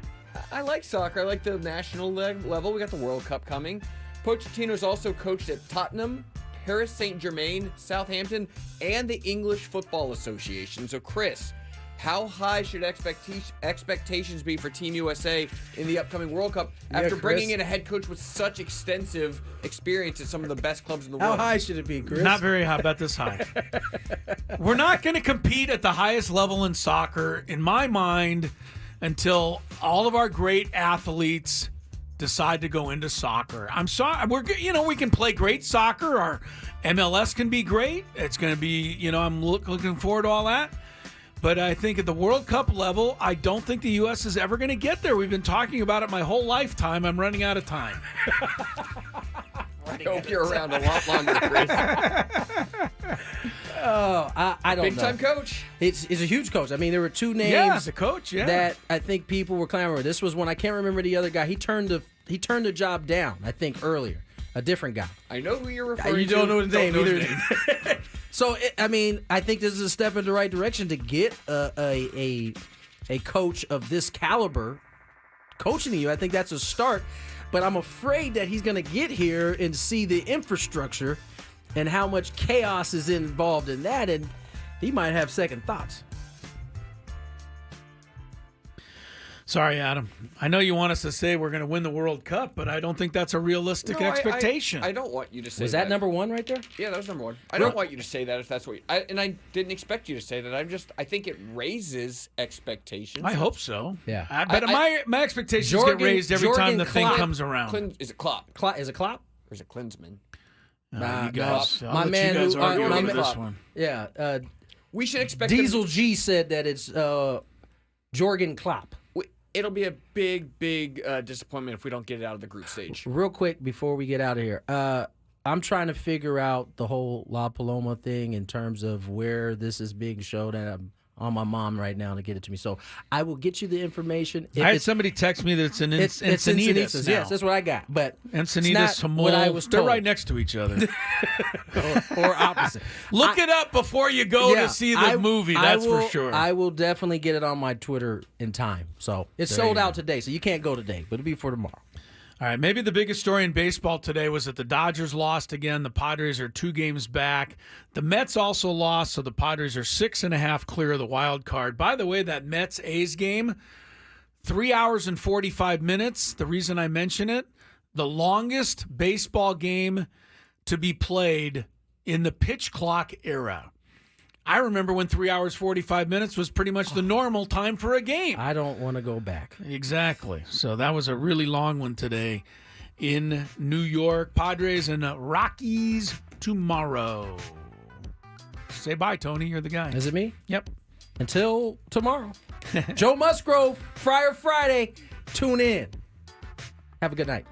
Speaker 4: I like soccer. I like the national level. We got the World Cup coming. Pochettino's also coached at Tottenham, Paris Saint-Germain, Southampton, and the English Football Association. So, Chris, how high should expectations be for Team USA in the upcoming World Cup after bringing in a head coach with such extensive experience at some of the best clubs in the world?
Speaker 1: How high should it be, Chris?
Speaker 2: Not very high, about this high. We're not going to compete at the highest level in soccer, in my mind, until all of our great athletes decide to go into soccer. I'm sorry, we can play great soccer. Our MLS can be great. It's going to be, I'm looking forward to all that. But I think at the World Cup level, I don't think the U.S. is ever going to get there. We've been talking about it my whole lifetime. I'm running out of time.
Speaker 4: I hope you're around a lot longer, Chris.
Speaker 1: I don't know.
Speaker 4: Big-time coach.
Speaker 1: It's a huge coach. I mean, there were two names.
Speaker 2: Yeah, the coach,
Speaker 1: that I think people were clamoring. This was one, I can't remember the other guy. He turned the job down, I think, earlier. A different guy.
Speaker 4: I know who you're referring to.
Speaker 1: You don't know his name either. So, I think this is a step in the right direction to get a coach of this caliber coaching you. I think that's a start. But I'm afraid that he's going to get here and see the infrastructure and how much chaos is involved in that, and he might have second thoughts.
Speaker 2: Sorry, Adam. I know you want us to say we're going to win the World Cup, but I don't think that's a realistic expectation.
Speaker 4: I don't want you to say that.
Speaker 1: Was that number 1 right there?
Speaker 4: Yeah, that was number 1. I don't want you to say that if that's what and I didn't expect you to say that. I think it raises expectations.
Speaker 2: I hope so.
Speaker 1: Yeah.
Speaker 2: But my expectations get raised every time the thing comes around.
Speaker 4: Is it Klopp?
Speaker 1: Is it Klopp?
Speaker 4: Or is it Klinsmann?
Speaker 2: You guys,
Speaker 1: my man who
Speaker 2: argue this one.
Speaker 1: Yeah.
Speaker 4: We should expect
Speaker 1: Diesel G said that it's Jürgen Klopp.
Speaker 4: It'll be a big disappointment if we don't get it out of the group stage.
Speaker 1: Real quick before we get out of here, I'm trying to figure out the whole La Paloma thing in terms of where this is being showed, and I'm on my mom right now to get it to me. So I will get you the information.
Speaker 2: I had somebody text me that it's Encinitas now.
Speaker 1: Yes, that's what I got. But
Speaker 2: Encinitas, Hamol, they're right next to each other.
Speaker 1: or opposite.
Speaker 2: Look it up before you go to see the movie, that's for sure.
Speaker 1: I will definitely get it on my Twitter in time. So it's sold out today, so you can't go today, but it'll be for tomorrow.
Speaker 2: All right, maybe the biggest story in baseball today was that the Dodgers lost again. The Padres are 2 games back. The Mets also lost, so the Padres are 6.5 clear of the wild card. By the way, that Mets-A's game, 3 hours and 45 minutes. The reason I mention it, the longest baseball game to be played in the pitch clock era. I remember when 3 hours, 45 minutes was pretty much the normal time for a game.
Speaker 1: I don't want to go back.
Speaker 2: Exactly. So that was a really long one today. in New York. Padres and Rockies tomorrow. Say bye, Tony. You're the guy.
Speaker 1: Is it me?
Speaker 2: Yep.
Speaker 1: Until tomorrow. Joe Musgrove, Friar Friday. Tune in. Have a good night.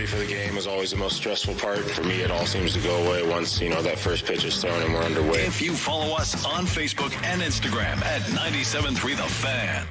Speaker 10: ready for the game is always the most stressful part. For me, it all seems to go away once, that first pitch is thrown and we're underway.
Speaker 17: If you follow us on Facebook and Instagram at 97.3 The Fan.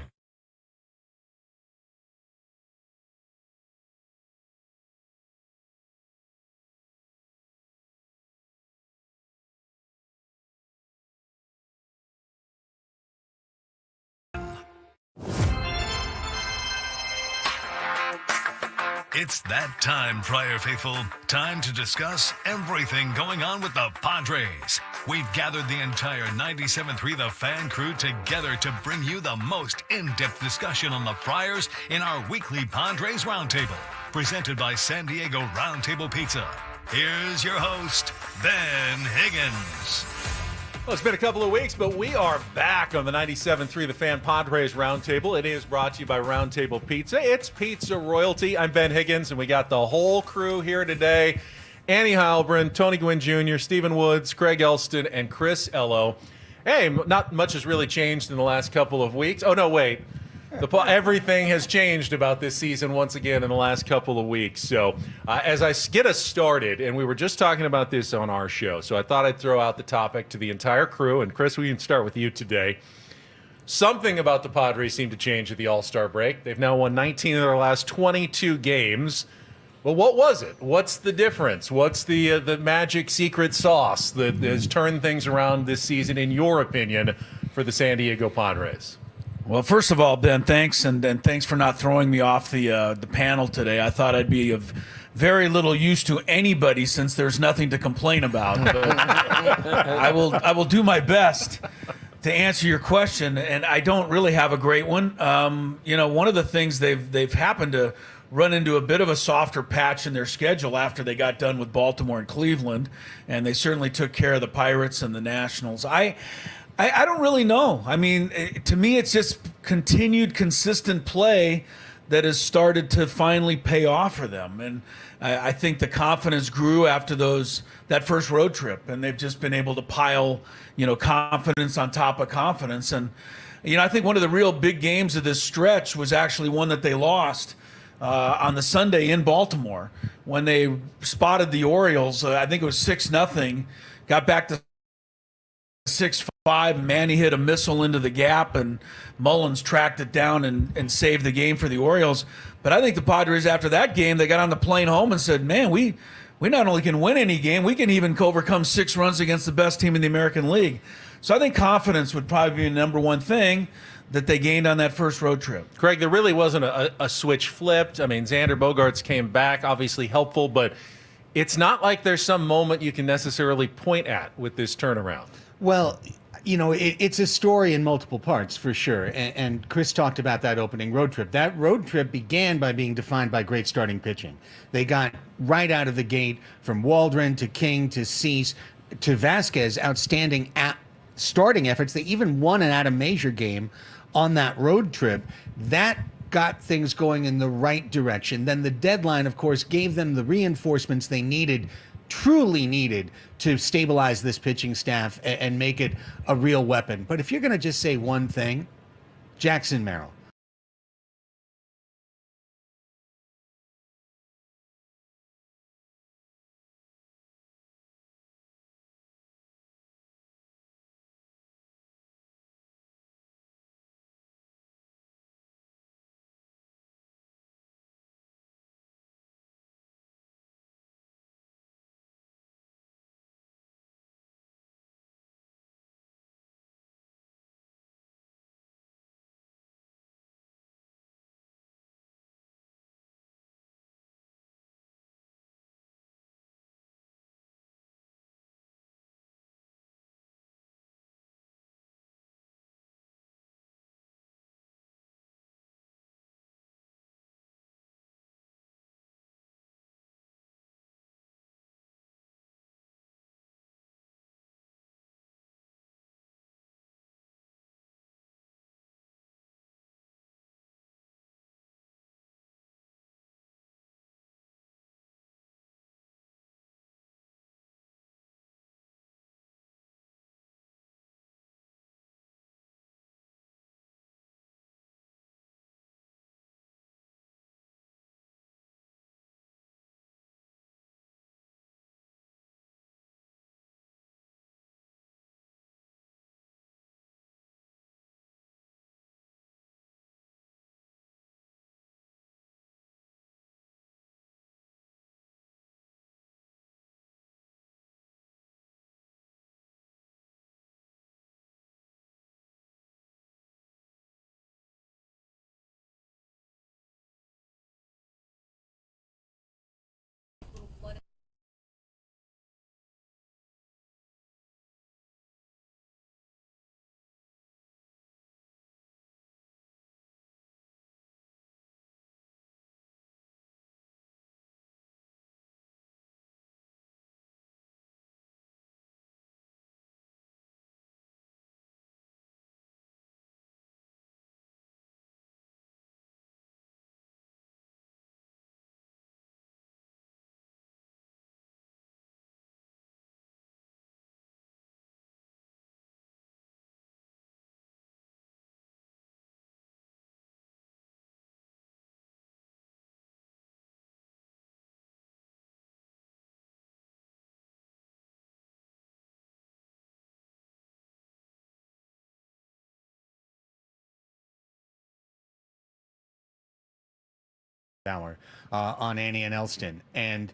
Speaker 17: It's that time, Friar Faithful. Time to discuss everything going on with the Padres. We've gathered the entire 97.3 The Fan crew together to bring you the most in-depth discussion on the Friars in our weekly Padres Roundtable, presented by San Diego Roundtable Pizza. Here's your host, Ben Higgins.
Speaker 11: Well, it's been a couple of weeks, but we are back on the 97.3 The Fan Padres Roundtable. It is brought to you by Roundtable Pizza. It's pizza royalty. I'm Ben Higgins, and we got the whole crew here today. Annie Heilbrunn, Tony Gwynn Jr., Stephen Woods, Craig Elston, and Chris Ello. Hey, not much has really changed in the last couple of weeks. Oh, no, wait. Everything has changed about this season once again in the last couple of weeks. So as I get us started, and we were just talking about this on our show, so I thought I'd throw out the topic to the entire crew. And Chris, we can start with you today. Something about the Padres seemed to change at the All-Star break. They've now won 19 of their last 22 games. Well, what was it? What's the difference? What's the magic secret sauce that has turned things around this season, in your opinion, for the San Diego Padres?
Speaker 2: Well, first of all, Ben, thanks, and thanks for not throwing me off the panel today. I thought I'd be of very little use to anybody since there's nothing to complain about. But I will do my best to answer your question, and I don't really have a great one. One of the things they've happened to run into a bit of a softer patch in their schedule after they got done with Baltimore and Cleveland, and they certainly took care of the Pirates and the Nationals. I don't really know. I mean, to me, it's just continued consistent play that has started to finally pay off for them. And I think the confidence grew after that first road trip, and they've just been able to pile, confidence on top of confidence. And, I think one of the real big games of this stretch was actually one that they lost on the Sunday in Baltimore when they spotted the Orioles. I think it was 6-0, got back to 6-5. Manny hit a missile into the gap, and Mullins tracked it down and saved the game for the Orioles. But I think the Padres, after that game, they got on the plane home and said, man, we not only can win any game, we can even overcome 6 runs against the best team in the American League. So I think confidence would probably be the number one thing that they gained on that first road trip.
Speaker 11: Craig, there really wasn't a switch flipped. I mean, Xander Bogaerts came back, obviously helpful, but it's not like there's some moment you can necessarily point at with this turnaround.
Speaker 23: Well, it's a story in multiple parts, for sure. And Chris talked about that opening road trip. That road trip began by being defined by great starting pitching. They got right out of the gate, from Waldron to King to Cease to Vasquez, outstanding starting efforts. They even won an Adam Major game on that road trip. That got things going in the right direction. Then the deadline, of course, gave them the reinforcements they truly needed to stabilize this pitching staff and make it a real weapon. But if you're going to just say one thing, Jackson Marill. hour on Annie and Elston. And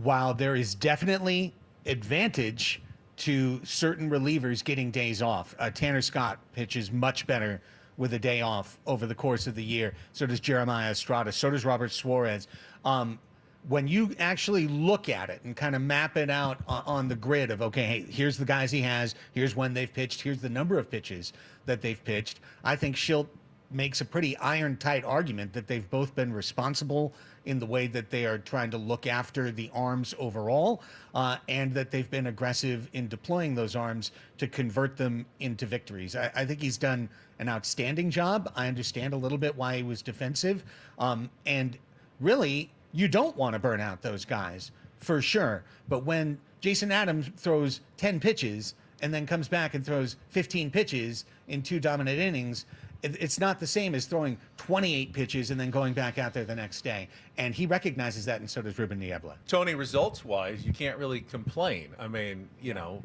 Speaker 23: while there is definitely advantage to certain relievers getting days off, Tanner Scott pitches much better with a day off over the course of the year. So does Jeremiah Estrada. So does Robert Suarez. When you actually look at it and kind of map it out on the grid of, okay, hey, here's the guys he has, here's when they've pitched, here's the number of pitches that they've pitched, I think Schilt makes a pretty iron-tight argument that they've both been responsible in the way that they are trying to look after the arms overall, and that they've been aggressive in deploying those arms to convert them into victories. I think he's done an outstanding job. I understand a little bit why he was defensive. And really, you don't want to burn out those guys, for sure. But when Jason Adams throws 10 pitches and then comes back and throws 15 pitches in 2 dominant innings, it's not the same as throwing 28 pitches and then going back out there the next day. And he recognizes that, and so does Ruben Niebla.
Speaker 11: Tony, results-wise, you can't really complain. I mean,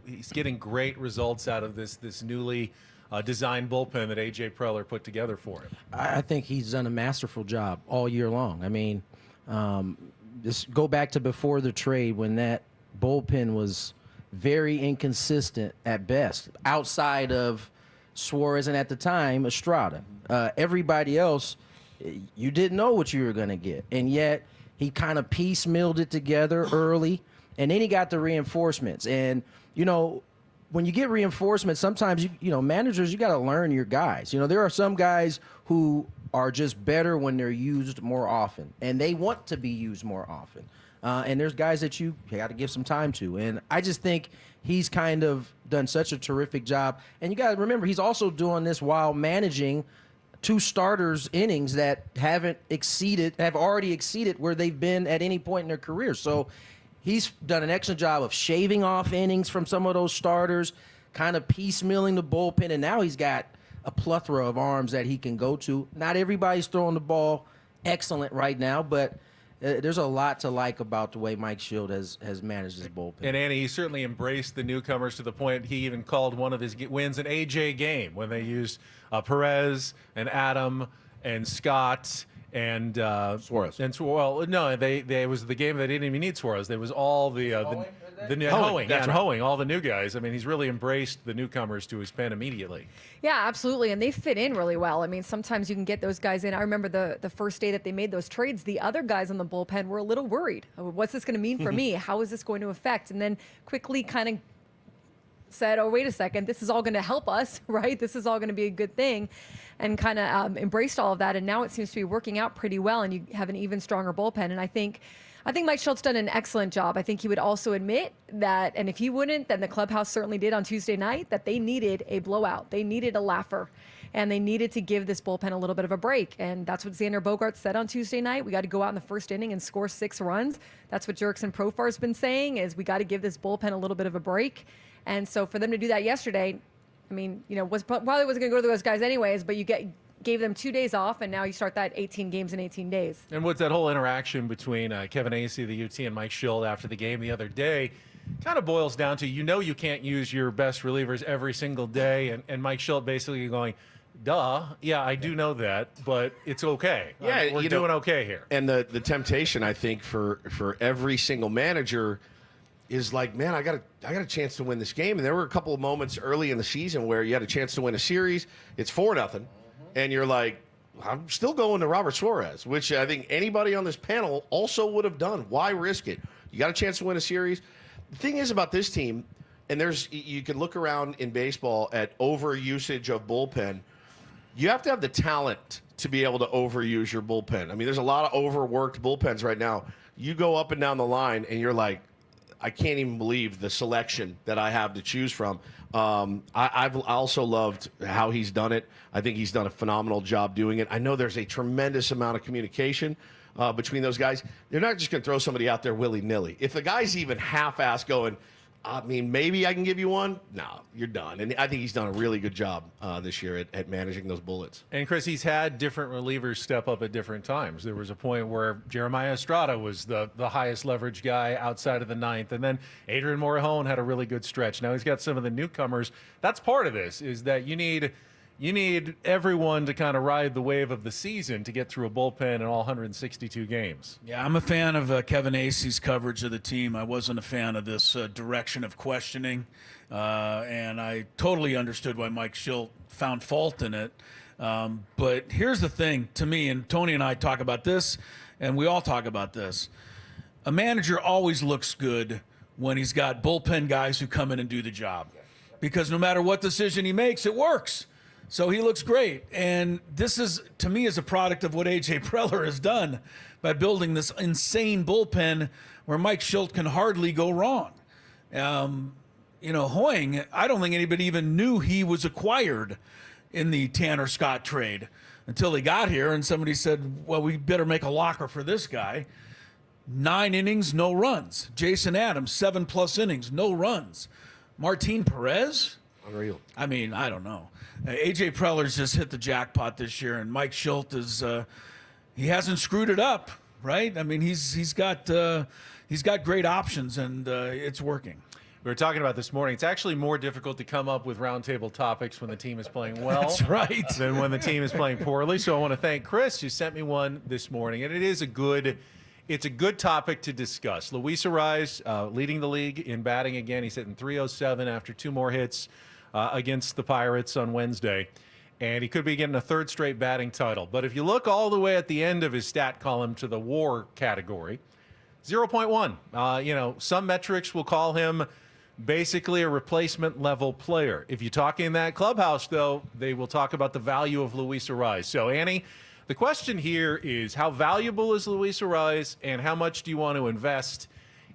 Speaker 11: he's getting great results out of this newly designed bullpen that AJ Preller put together for him.
Speaker 1: I think he's done a masterful job all year long. I mean, just go back to before the trade when that bullpen was very inconsistent at best, outside of Suarez and at the time Estrada. Everybody else, you didn't know what you were going to get, and yet he kind of piecemealed it together early, and then he got the reinforcements. And when you get reinforcements, sometimes managers, you got to learn your guys. There are some guys who are just better when they're used more often, and they want to be used more often. And there's guys that you got to give some time to. And I just think he's kind of done such a terrific job. And you got to remember, he's also doing this while managing 2 starters' innings that have already exceeded where they've been at any point in their career. So he's done an excellent job of shaving off innings from some of those starters, kind of piecemealing the bullpen, and now he's got a plethora of arms that he can go to. Not everybody's throwing the ball excellent right now, but there's a lot to like about the way Mike Schilt has managed his bullpen.
Speaker 11: And Annie, he certainly embraced the newcomers to the point he even called one of his wins an AJ game when they used Perez and Adam and Scott and
Speaker 12: Suarez.
Speaker 11: And it was the game they didn't even need Suarez. There was all the Hoeing, all the new guys. I mean, he's really embraced the newcomers to his pen immediately.
Speaker 15: Yeah, absolutely, and they fit in really well. I mean, sometimes you can get those guys in. I remember the first day that they made those trades, the other guys on the bullpen were a little worried. What's this going to mean for me? How is this going to affect? And then quickly kind of said, oh, wait a second, this is all going to help us, right? This is all going to be a good thing, and kind of embraced all of that. And now it seems to be working out pretty well, and you have an even stronger bullpen. And I think Mike Schultz done an excellent job. I think he would also admit that, and if he wouldn't, then the clubhouse certainly did on Tuesday night, that they needed a blowout. They needed a laugher, and they needed to give this bullpen a little bit of a break. And that's what Xander Bogaerts said on Tuesday night. We got to go out in the first inning and score 6 runs. That's what Jurickson Profar's been saying, is we got to give this bullpen a little bit of a break. And so for them to do that yesterday, I mean, probably wasn't going to go to those guys anyways, but you gave them 2 days off, and now you start that 18 games in 18 days.
Speaker 11: And with that whole interaction between Kevin Acee, the UT, and Mike Schilt after the game the other day, kind of boils down to, you can't use your best relievers every single day, and Mike Schilt basically going, duh, yeah, I do know that, but it's okay.
Speaker 12: Yeah,
Speaker 11: we're doing okay here.
Speaker 12: And the temptation, I think, for every single manager is like, man, I got a chance to win this game. And there were a couple of moments early in the season where you had a chance to win a series. It's 4-0. And you're like, I'm still going to Robert Suarez, which I think anybody on this panel also would have done. Why risk it? You got a chance to win a series. The thing is about this team, and you can look around in baseball at overusage of bullpen. You have to have the talent to be able to overuse your bullpen. I mean, there's a lot of overworked bullpens right now. You go up and down the line, and you're like, I can't even believe the selection that I have to choose from. I've also loved how he's done it. I think he's done a phenomenal job doing it. I know there's a tremendous amount of communication between those guys. They're not just going to throw somebody out there willy-nilly. If the guy's even half-assed going, I mean, maybe I can give you one. No, you're done. And I think he's done a really good job this year at managing those bullets.
Speaker 11: And, Chris, he's had different relievers step up at different times. There was a point where Jeremiah Estrada was the highest leverage guy outside of the ninth. And then Adrian Morejon had a really good stretch. Now he's got some of the newcomers. That's part of this, is that you need You need everyone to kind of ride the wave of the season to get through a bullpen in all 162 games.
Speaker 2: Yeah, I'm a fan of Kevin Acey's coverage of the team. I wasn't a fan of this direction of questioning, and I totally understood why Mike Schilt found fault in it. But here's the thing to me, and Tony and I talk about this, and we all talk about this. A manager always looks good when he's got bullpen guys who come in and do the job, because no matter what decision he makes, it works. So he looks great. And this is, to me, is a product of what AJ Preller has done by building this insane bullpen where Mike Schilt can hardly go wrong. Hoying, I don't think anybody even knew he was acquired in the Tanner Scott trade until he got here and somebody said, well, we better make a locker for this guy. 9 innings, no runs. Jason Adams, 7+ innings, no runs. Martin Perez?
Speaker 12: Unreal.
Speaker 2: I mean, I don't know. AJ Preller's just hit the jackpot this year, and Mike Schilt is he hasn't screwed it up, right? I mean, he's got great options, and it's working.
Speaker 11: We were talking about this morning. It's actually more difficult to come up with roundtable topics when the team is playing well.
Speaker 2: That's right.
Speaker 11: Than when the team is playing poorly. So I want to thank Chris, who sent me one this morning, and it's a good topic to discuss. Luis Arraez leading the league in batting again. He's hitting .307 after 2 more hits against the Pirates on Wednesday, and he could be getting a 3rd straight batting title. But if you look all the way at the end of his stat column to the WAR category, 0.1. Some metrics will call him basically a replacement level player. If you talk in that clubhouse, though, they will talk about the value of Luis Arraez. So, Annie, the question here is, how valuable is Luis Arraez, and how much do you want to invest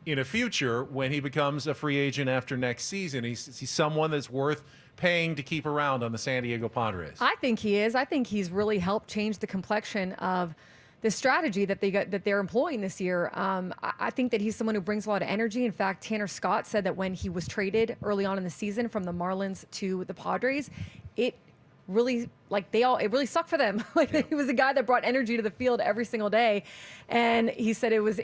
Speaker 11: in a future when he becomes a free agent after next season? He's someone that's worth paying to keep around on the San Diego Padres.
Speaker 15: I think he is. I think he's really helped change the complexion of the strategy that they're employing this year. I think that he's someone who brings a lot of energy. In fact, Tanner Scott said that when he was traded early on in the season from the Marlins to the Padres, it really sucked for them. He was a guy that brought energy to the field every single day, and he said it was